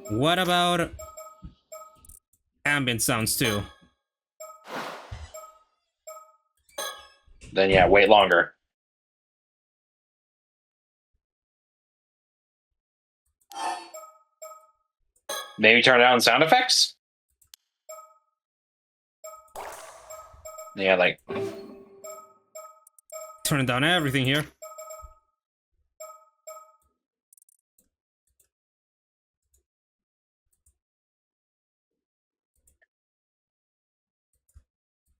what about ambient sounds too? Then yeah, wait longer. Maybe turn down sound effects? Yeah, like Turning down everything here.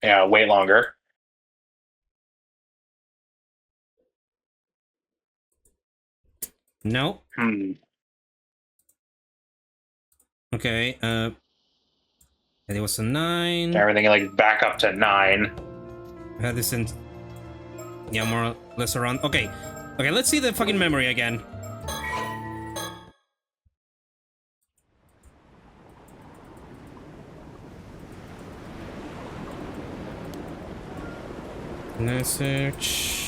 yeah, wait longer. No. Okay, it was a 9. Everything like back up to 9. I had this in... Yeah, more or less around... Okay, let's see the fucking memory again. Let's search...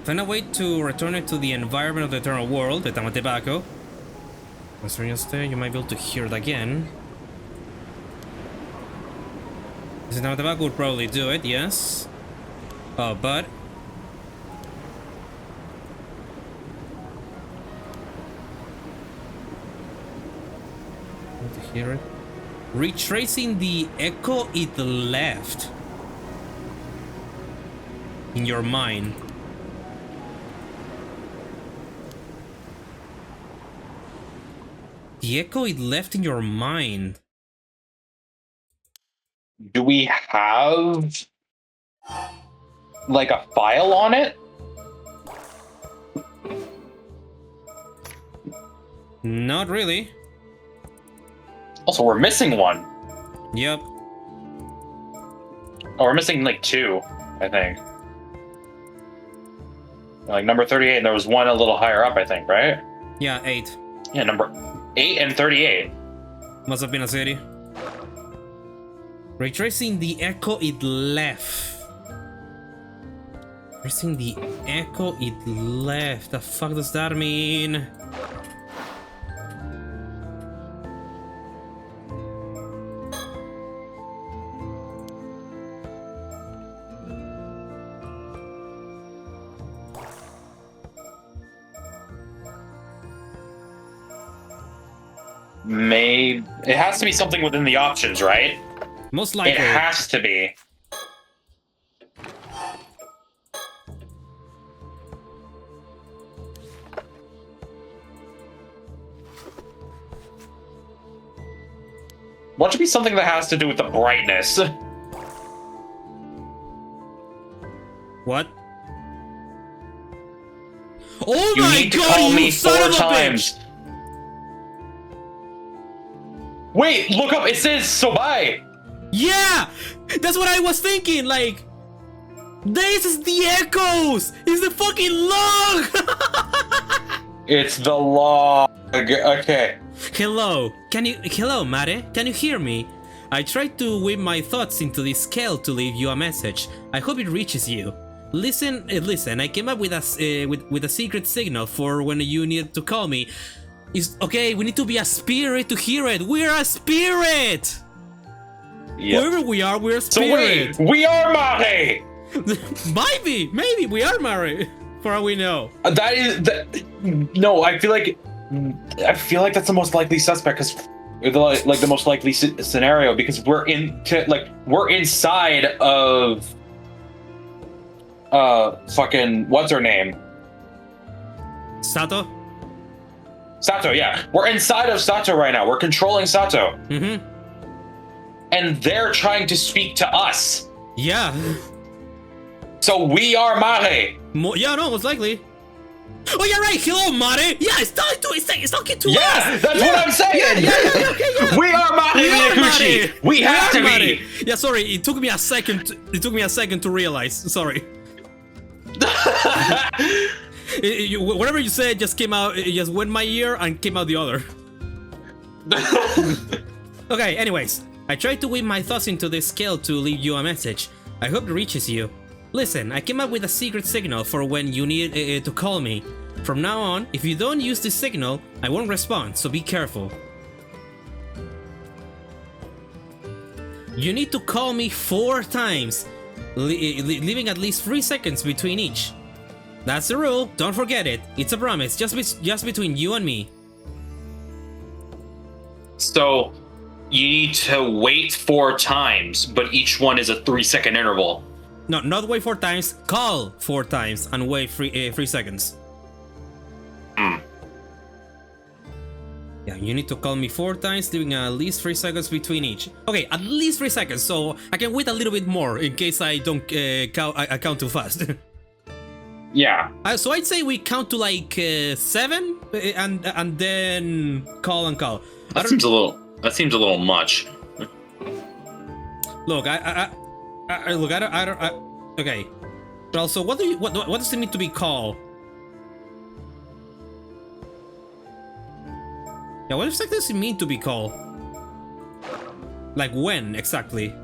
Find a way to return it to the environment of the eternal world, the Tamatebaco. You might be able to hear it again. The Tamatebaco would probably do it, yes. Oh, but... to hear it. Retracing the echo it left in your mind. The echo it left in your mind. Do we have like a file on it? Not really. Also, we're missing one. Yep. Oh, we're missing like 2, I think. Like number 38, and there was one a little higher up, I think, right? Yeah, 8. Yeah, number 8 and 38. Must have been a city. Retracing the echo it left. Retracing the echo it left. The fuck does that mean? Maybe it has to be something within the options, right? Most likely. It has to be. What should be something that has to do with the brightness? What? Oh You my need to god, call you me son 4 of a times. bitch! Wait, look up. It says Sobai. Yeah! That's what I was thinking, like... This is the echoes! It's the fucking log! It's the log. Okay. Hello, hello, Mare? Can you hear me? I tried to whip my thoughts into this scale to leave you a message. I hope it reaches you. Listen, I came up with a secret signal for when you need to call me. It's okay, we need to be a spirit to hear it. We're a spirit! Yep. Wherever we are, we're a So wait, spirit. we are Mare. Maybe we are Mare, for all we know. That is that. No, I feel like that's the most likely suspect because, like the most likely scenario because we're inside of fucking what's her name? Sato? Sato, yeah. We're inside of Sato right now. We're controlling Sato. Mm-hmm. And they're trying to speak to us. Yeah. So we are Mare. Yeah, no, most likely. Oh, you're right. Hello, Mare. Yeah, it's talking to us. Yeah, that's what I'm saying. Yeah. We are Mare Miyaguchi. Mare. We have to Mare. be. Yeah, sorry. It took me a second. To realize. Sorry. Whatever you said just came out. It just went my ear and came out the other. Okay. Anyways, I tried to weave my thoughts into this scale to leave you a message. I hope it reaches you. Listen, I came up with a secret signal for when you need to call me. From now on, if you don't use this signal, I won't respond, so be careful. You need to call me 4 times, leaving at least 3 seconds between each. That's the rule, don't forget it. It's a promise, just between you and me. So you need to wait 4 times, but each one is a 3-second interval. No, not wait 4 times, call 4 times and wait 3 seconds. Yeah, you need to call me 4 times, leaving at least 3 seconds between each. Okay, at least 3 seconds, so I can wait a little bit more in case I don't count too fast. Yeah. So I'd say we count to like 7 and then call and call. That seems a little much. Look, I don't. Okay. But also, what does it mean to be called? Yeah, what exactly does it mean to be called? Like when exactly?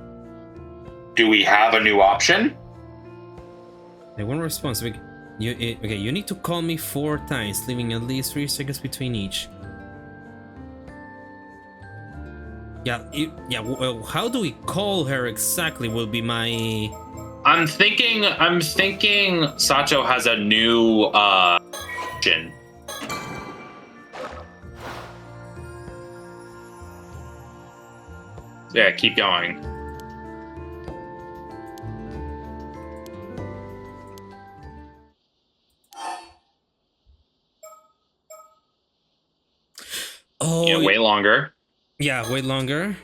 Do we have a new option? Like one response. Okay, you need to call me 4 times, leaving at least 3 seconds between each. Yeah, how do we call her exactly will be my... I'm thinking Sacho has a new option. Yeah, keep going. Oh, Yeah, wait longer. Yeah, wait longer.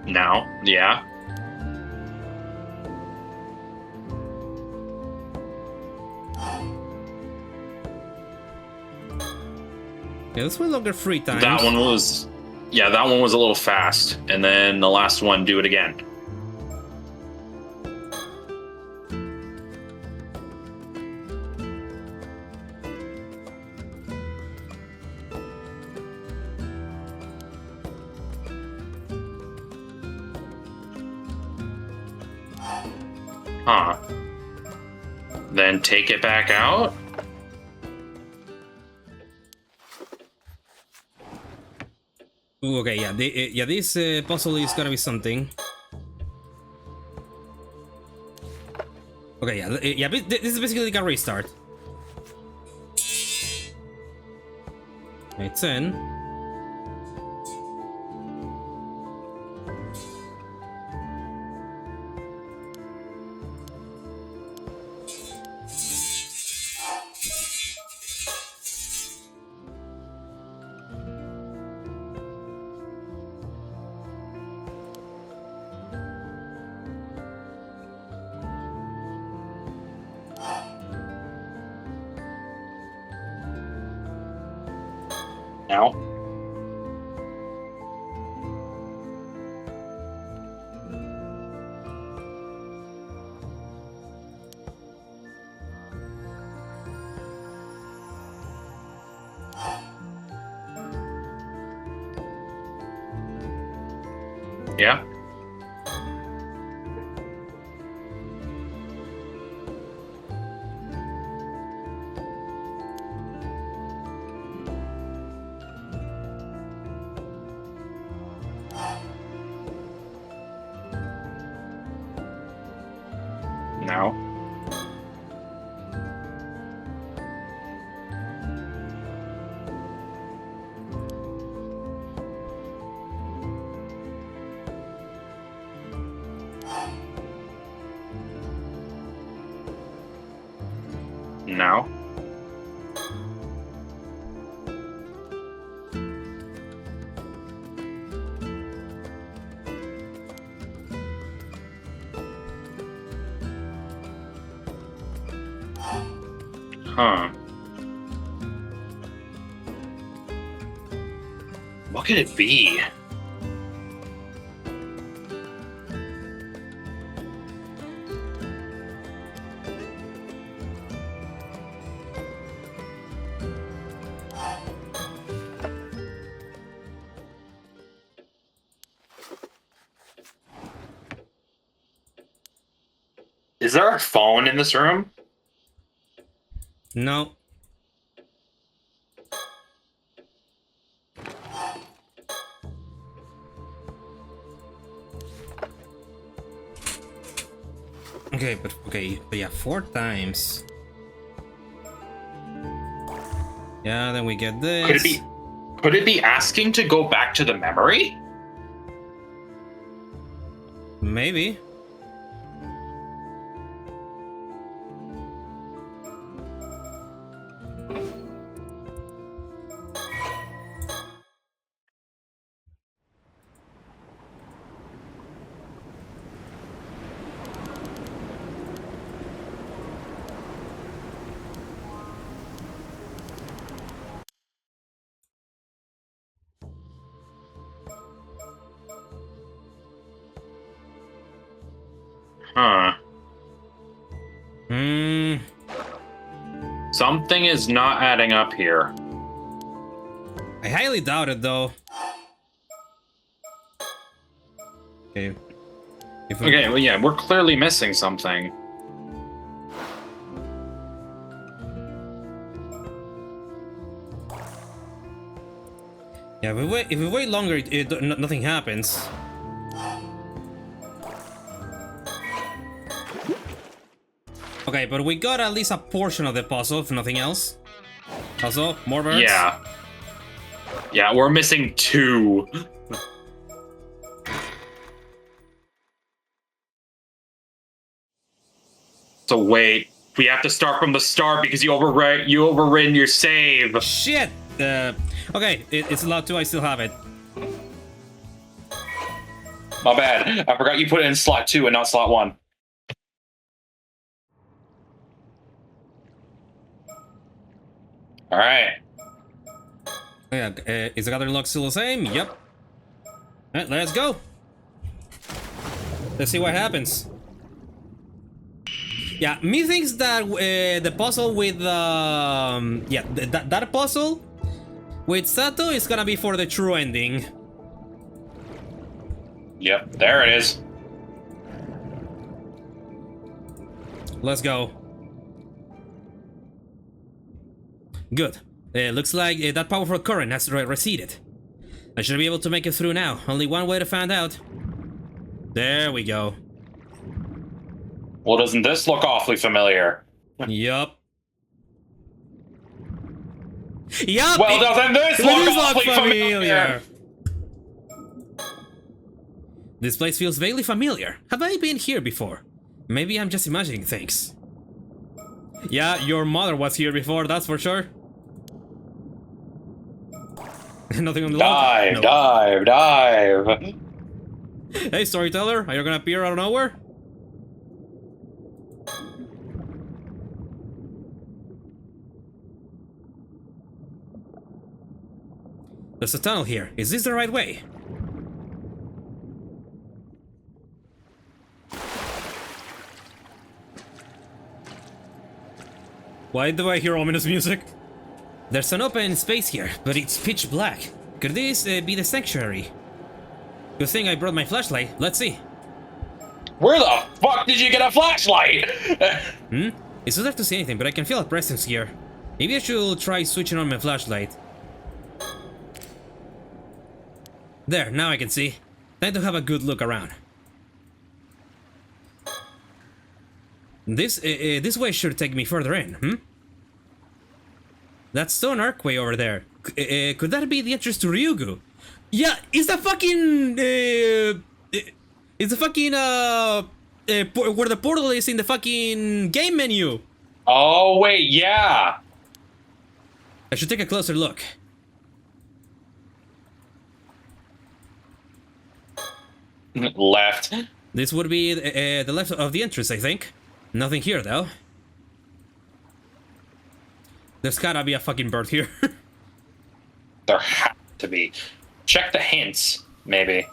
Now, yeah. Yeah, let's wait longer 3 times. That one was a little fast. And then the last one, do it again. Huh. Then take it back out. Ooh, okay, yeah, this puzzle is gonna be something. Okay, this is basically like a restart. It's in. Now. Yeah. Now. Now. Huh. What could it be? Is there a phone in this room? No. But yeah, 4 times. Yeah, then we get this. Could it be asking to go back to the memory? Maybe. Huh. Hmm. Something is not adding up here. I highly doubt it, though. Okay. Okay, well, yeah, we're clearly missing something. Yeah, if we wait longer, nothing happens. Okay, but we got at least a portion of the puzzle, if nothing else. Also, more birds. Yeah. Yeah, we're missing 2. So wait, we have to start from the start because you overridden your save. Shit! Okay, it's allowed to, I still have it. My bad. I forgot you put it in slot 2 and not slot 1. All right. Yeah, is the gathering log still the same? Yep. Alright, let's go. Let's see what happens. Yeah, me thinks that the puzzle with that puzzle with Sato is gonna be for the true ending. Yep, there it is. Let's go. Good. Looks like that powerful current has receded. I should be able to make it through now. Only one way to find out. There we go. Well, doesn't this look awfully familiar? Yup. Yup! Well, doesn't this It look does awfully familiar? This place feels vaguely familiar. Have I been here before? Maybe I'm just imagining things. Yeah, your mother was here before, that's for sure. Nothing on the Dive, log? No. dive, dive. Hey, storyteller, are you gonna appear out of nowhere? There's a tunnel here. Is this the right way? Why do I hear ominous music? There's an open space here, but it's pitch black. Could this be the sanctuary? Good thing I brought my flashlight. Let's see. Where the fuck did you get a flashlight? It's not hard to see anything, but I can feel a presence here. Maybe I should try switching on my flashlight. There, now I can see. Time to have a good look around. This way should take me further in, That stone archway over there. Could that be the entrance to Ryugu? Yeah, it's the fucking... it's the fucking, where the portal is in the fucking game menu. Oh, wait, yeah. I should take a closer look. Left. This would be the left of the entrance, I think. Nothing here, though. There's gotta be a fucking bird here. There has to be. Check the hints, maybe.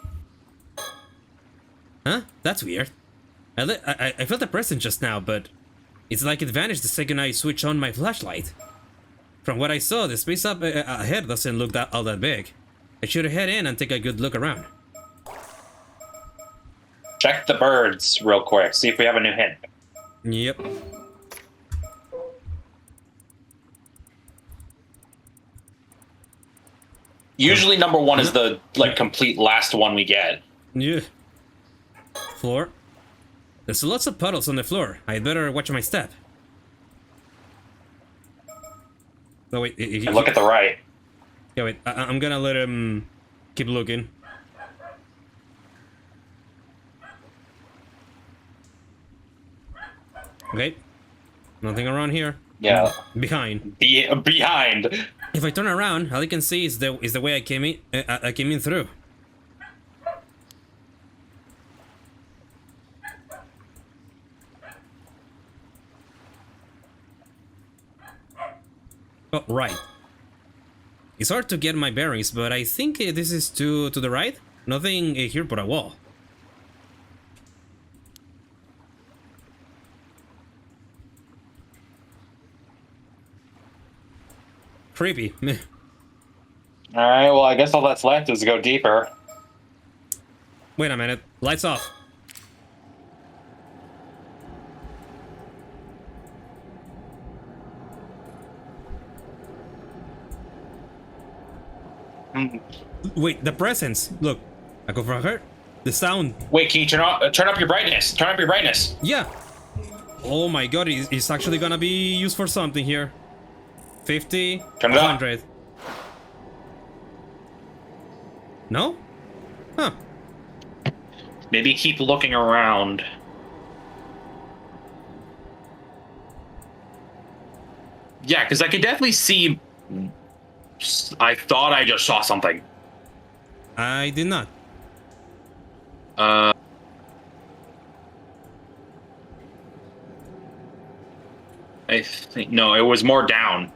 Huh? That's weird. I felt a presence just now, but it's like it vanished the second I switched on my flashlight. From what I saw, the space up ahead doesn't look all that big. I should head in and take a good look around. Check the birds real quick. See if we have a new hint. Yep. Usually number 1 is the complete last one we get. Yeah. Floor. There's lots of puddles on the floor. I'd better watch my step. Oh wait. And look at the right. Yeah, wait. I'm gonna let him keep looking. Okay. Nothing around here. Yeah. Behind. Behind. If I turn around, all I can see is the way I came in through. Oh, right. It's hard to get my bearings, but I think this is to the right. Nothing here but a wall. Creepy. Alright, well, I guess all that's left is to go deeper. Wait a minute. Lights off. Wait, the presence. Look, I go for her. The sound. Wait, can you turn up your brightness? Turn up your brightness. Yeah. Oh my god, it's actually gonna be used for something here. 50, Turn it up. 100. No? Huh. Maybe keep looking around. Yeah, because I could definitely see. I thought I just saw something. I did not. I think no, it was more down.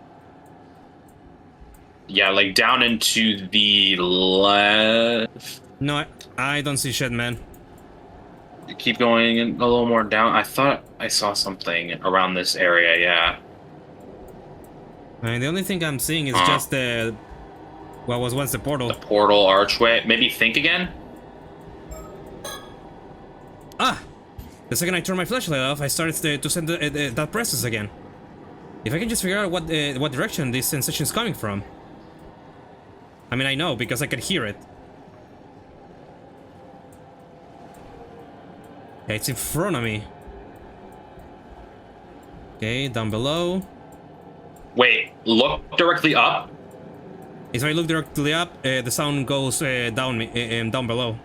Yeah, like down into the left. No, I don't see shit, man. Keep going a little more down. I thought I saw something around this area. Yeah. I mean, the only thing I'm seeing is just the... what was once the portal. The portal archway. Maybe think again. Ah! The second I turned my flashlight off, I started to send that presence again. If I can just figure out what direction this sensation is coming from. I mean, I know, because I can hear it. Okay, it's in front of me. Okay, down below. Wait, look directly up. If I look directly up, the sound goes down below.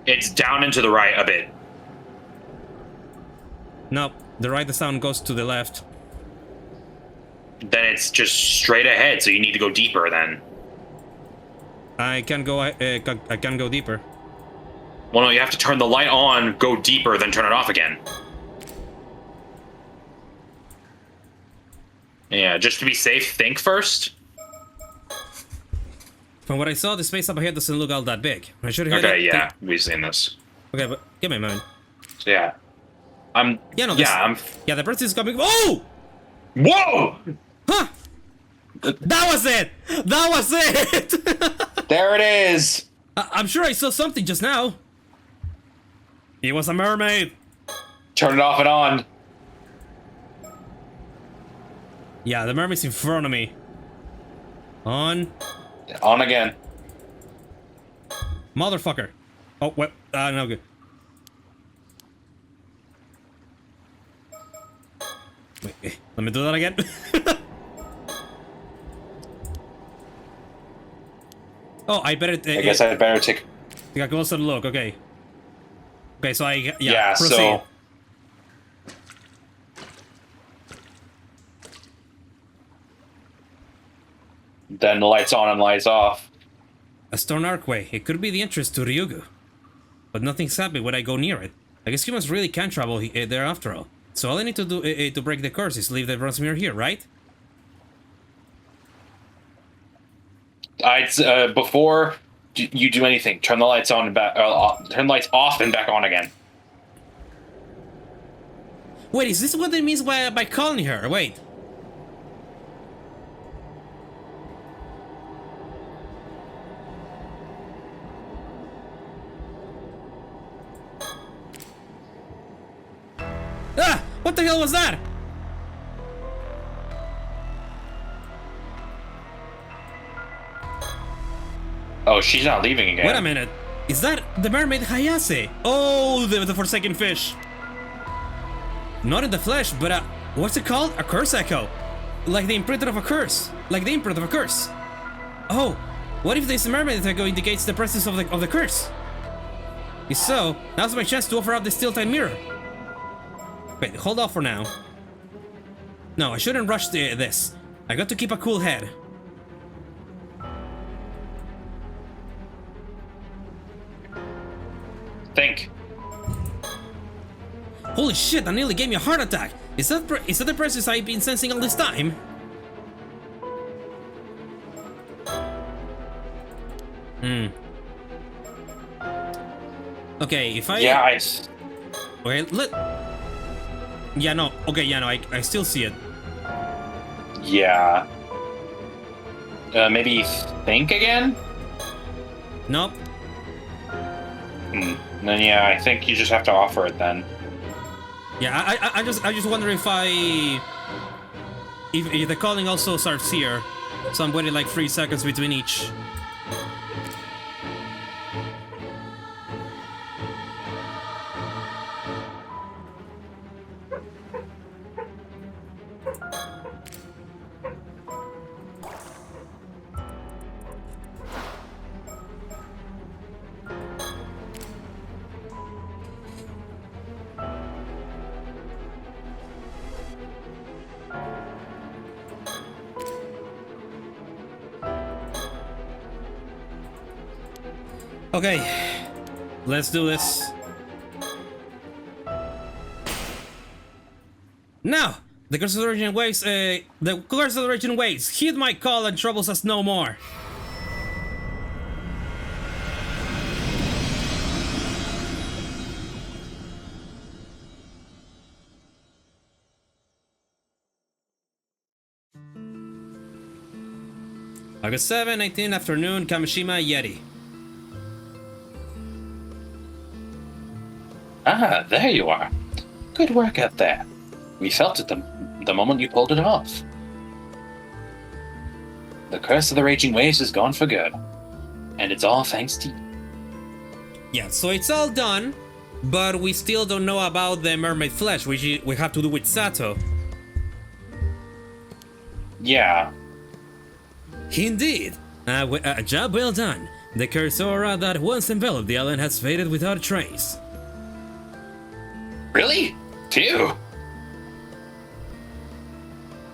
It's down and to the right a bit. No, the sound goes to the left. Then it's just straight ahead, so you need to go deeper then. I can go. I can go deeper. Well, no, you have to turn the light on, go deeper, then turn it off again. Yeah, just to be safe, think first. From what I saw, the space up ahead doesn't look all that big. I should hear that. Okay, yeah, we've seen this. Okay, but give me a moment. So yeah, Yeah, no. Yeah, the person is coming. Oh! Whoa! Huh! That was it. That was it. There it is. I'm sure I saw something just now. It was a mermaid. Turn it off and on. Yeah, the mermaid's in front of me. On. On again. Motherfucker. Oh, what? No good. Wait, let me do that again. Oh, I better. I guess I'd better take a closer look. Okay. Okay, so Yeah, proceed. so then the lights on and lights off. A stone archway. It could be the entrance to Ryugu. But nothing's happening when I go near it. I guess humans really can't travel there after all. So all I need to do to break the curse is leave the bronze mirror here, right? I'd before you do anything, turn the lights on and back. Turn the lights off and back on again. Wait, is this what it means by calling her? Wait. Ah! What the hell was that? Oh, she's not leaving again. Wait a minute. Is that the mermaid Hayase? Oh, the Forsaken Fish. Not in the flesh, but what's it called? A curse echo. Like the imprinted of a curse. Like the imprint of a curse. Oh, what if this mermaid echo indicates the presence of the curse? If so, now's my chance to offer up the steel time mirror. Wait, hold off for now. No, I shouldn't rush this. I got to keep a cool head. Think. Holy shit, that nearly gave me a heart attack! Is that the presence I've been sensing all this time? Okay, if I... Yeah, Okay, Yeah, no. Okay, yeah, no, I still see it. Yeah. Maybe think again? Nope. Then yeah, I think you just have to offer it then. Yeah, I just wonder if if the calling also starts here. So I'm waiting like 3 seconds between each. Okay, let's do this. Now, the curse of the origin waves, heed my call and troubles us no more. August 7, 19 afternoon, Kamishima Yeti. Ah, there you are. Good work out there. We felt it the moment you pulled it off. The curse of the raging waves is gone for good. And it's all thanks to you. Yeah, so it's all done, but we still don't know about the mermaid flesh, which we have to do with Sato. Yeah. Indeed. A job well done. The curse aura that once enveloped the island has faded without a trace. Really? 2?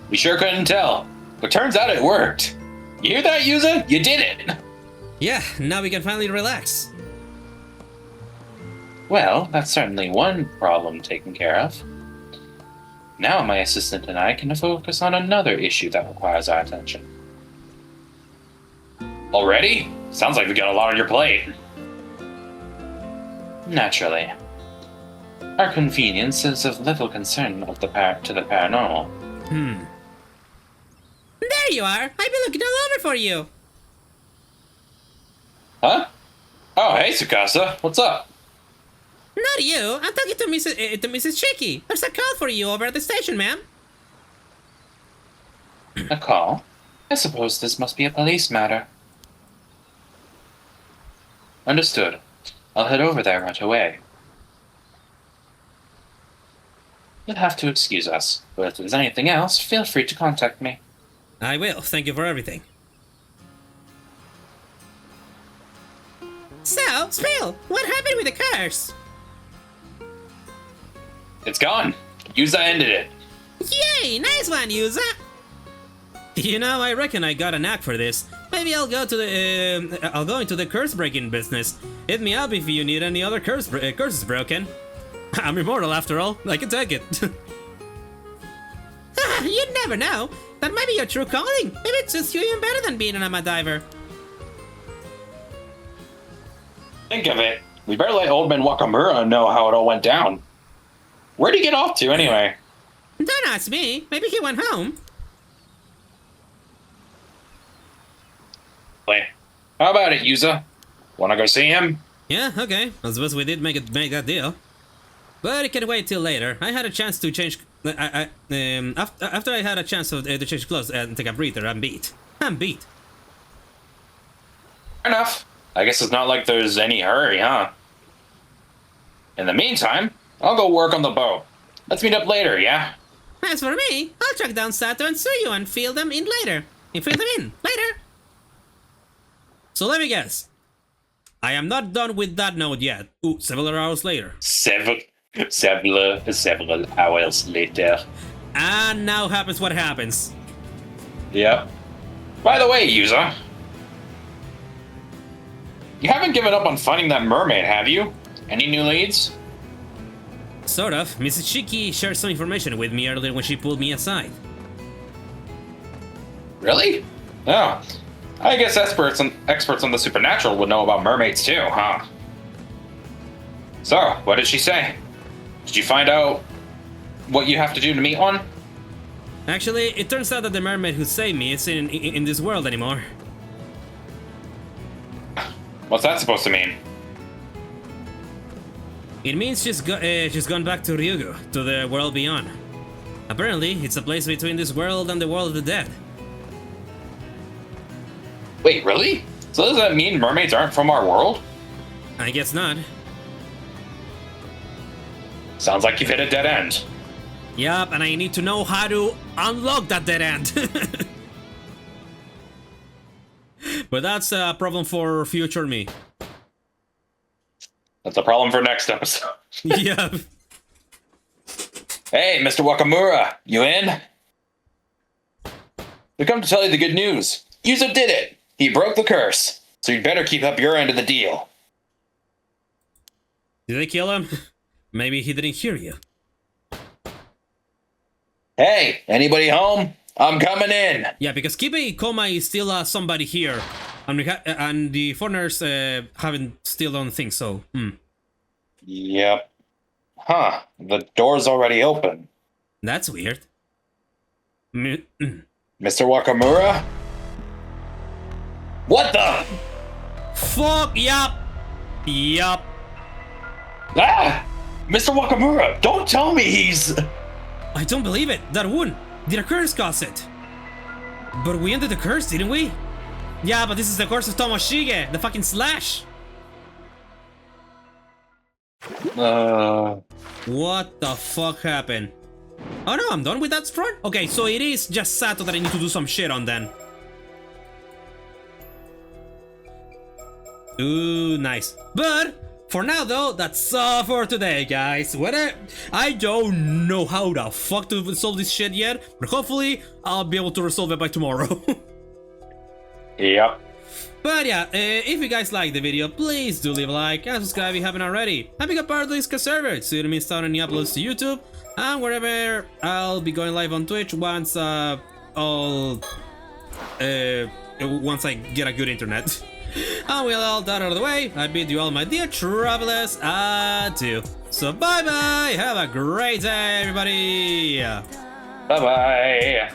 We sure couldn't tell. But turns out it worked. You hear that, Yuza? You did it! Yeah, now we can finally relax. Well, that's certainly one problem taken care of. Now my assistant and I can focus on another issue that requires our attention. Already? Sounds like we got a lot on your plate. Naturally. Our convenience is of little concern to the paranormal. There you are! I've been looking all over for you! Huh? Oh, hey, Tsukasa. What's up? Not you! I'm talking to Mrs. Shiki! There's a call for you over at the station, ma'am! A call? I suppose this must be a police matter. Understood. I'll head over there right away. You'll have to excuse us, but if there's anything else, feel free to contact me. I will, thank you for everything. So, Spill, what happened with the curse? It's gone. Yuza ended it. Yay, nice one, Yuza! You know, I reckon I got a knack for this. Maybe I'll go into the curse breaking business. Hit me up if you need any other curses broken. I'm immortal after all. I can take it. You never know. That might be your true calling. Maybe it suits you even better than being an Ama diver. Think of it. We better let Old Man Wakamura know how it all went down. Where'd he get off to, anyway? Don't ask me. Maybe he went home. How about it, Yuza? Wanna go see him? Yeah, okay. I suppose we did make that deal. But it can wait till later. I had a chance to change. After I had a chance to change clothes and take a breather, I'm beat. I'm beat. Fair enough. I guess it's not like there's any hurry, huh? In the meantime, I'll go work on the boat. Let's meet up later, yeah? As for me, I'll track down Sato and Suyu and fill them in later. Later. So let me guess. I am not done with that note yet. Ooh, several hours later. Several hours later. And now happens what happens. Yep. By the way, Yuza, you haven't given up on finding that mermaid, have you? Any new leads? Sort of. Mrs. Shiki shared some information with me earlier when she pulled me aside. Really? Oh. I guess experts on the supernatural would know about mermaids too, huh? So, what did she say? Did you find out what you have to do to meet one? Actually, it turns out that the mermaid who saved me isn't in this world anymore. What's that supposed to mean? It means she's gone back to Ryugu, to the world beyond. Apparently, it's a place between this world and the world of the dead. Wait, really? So does that mean mermaids aren't from our world? I guess not. Sounds like you've hit a dead end. Yup, and I need to know how to unlock that dead end. But that's a problem for future me. That's a problem for next episode. Yeah. Hey, Mr. Wakamura, you in? We come to tell you the good news. Yuzo did it. He broke the curse. So you'd better keep up your end of the deal. Did they kill him? Maybe he didn't hear you. Hey, anybody home? I'm coming in. Yeah, because Kibe Koma is still somebody here. And the foreigners haven't still done things, so... Yep. Huh. The door's already open. That's weird. Mr. Wakamura? What the? Fuck, yup. Yup. Ah! Mr. Wakamura, don't tell me he's... I don't believe it. That wound. Did a curse cause it? But we ended the curse, didn't we? Yeah, but this is the curse of Tomoshige, the fucking slash. What the fuck happened? Oh no, I'm done with that front? Okay, so it is just Sato that I need to do some shit on then. Ooh, nice. But for now though, that's all for today, guys. I don't know how the fuck to resolve this shit yet, but hopefully I'll be able to resolve it by tomorrow. Yep. But yeah, if you guys like the video, please do leave a like and subscribe if you haven't already. And become part of the Discord server so you don't miss out on any uploads to YouTube and wherever. I'll be going live on Twitch once once I get a good internet. And with all that out of the way, I bid you all, my dear travelers, adieu. So bye bye, have a great day, everybody. Bye-bye.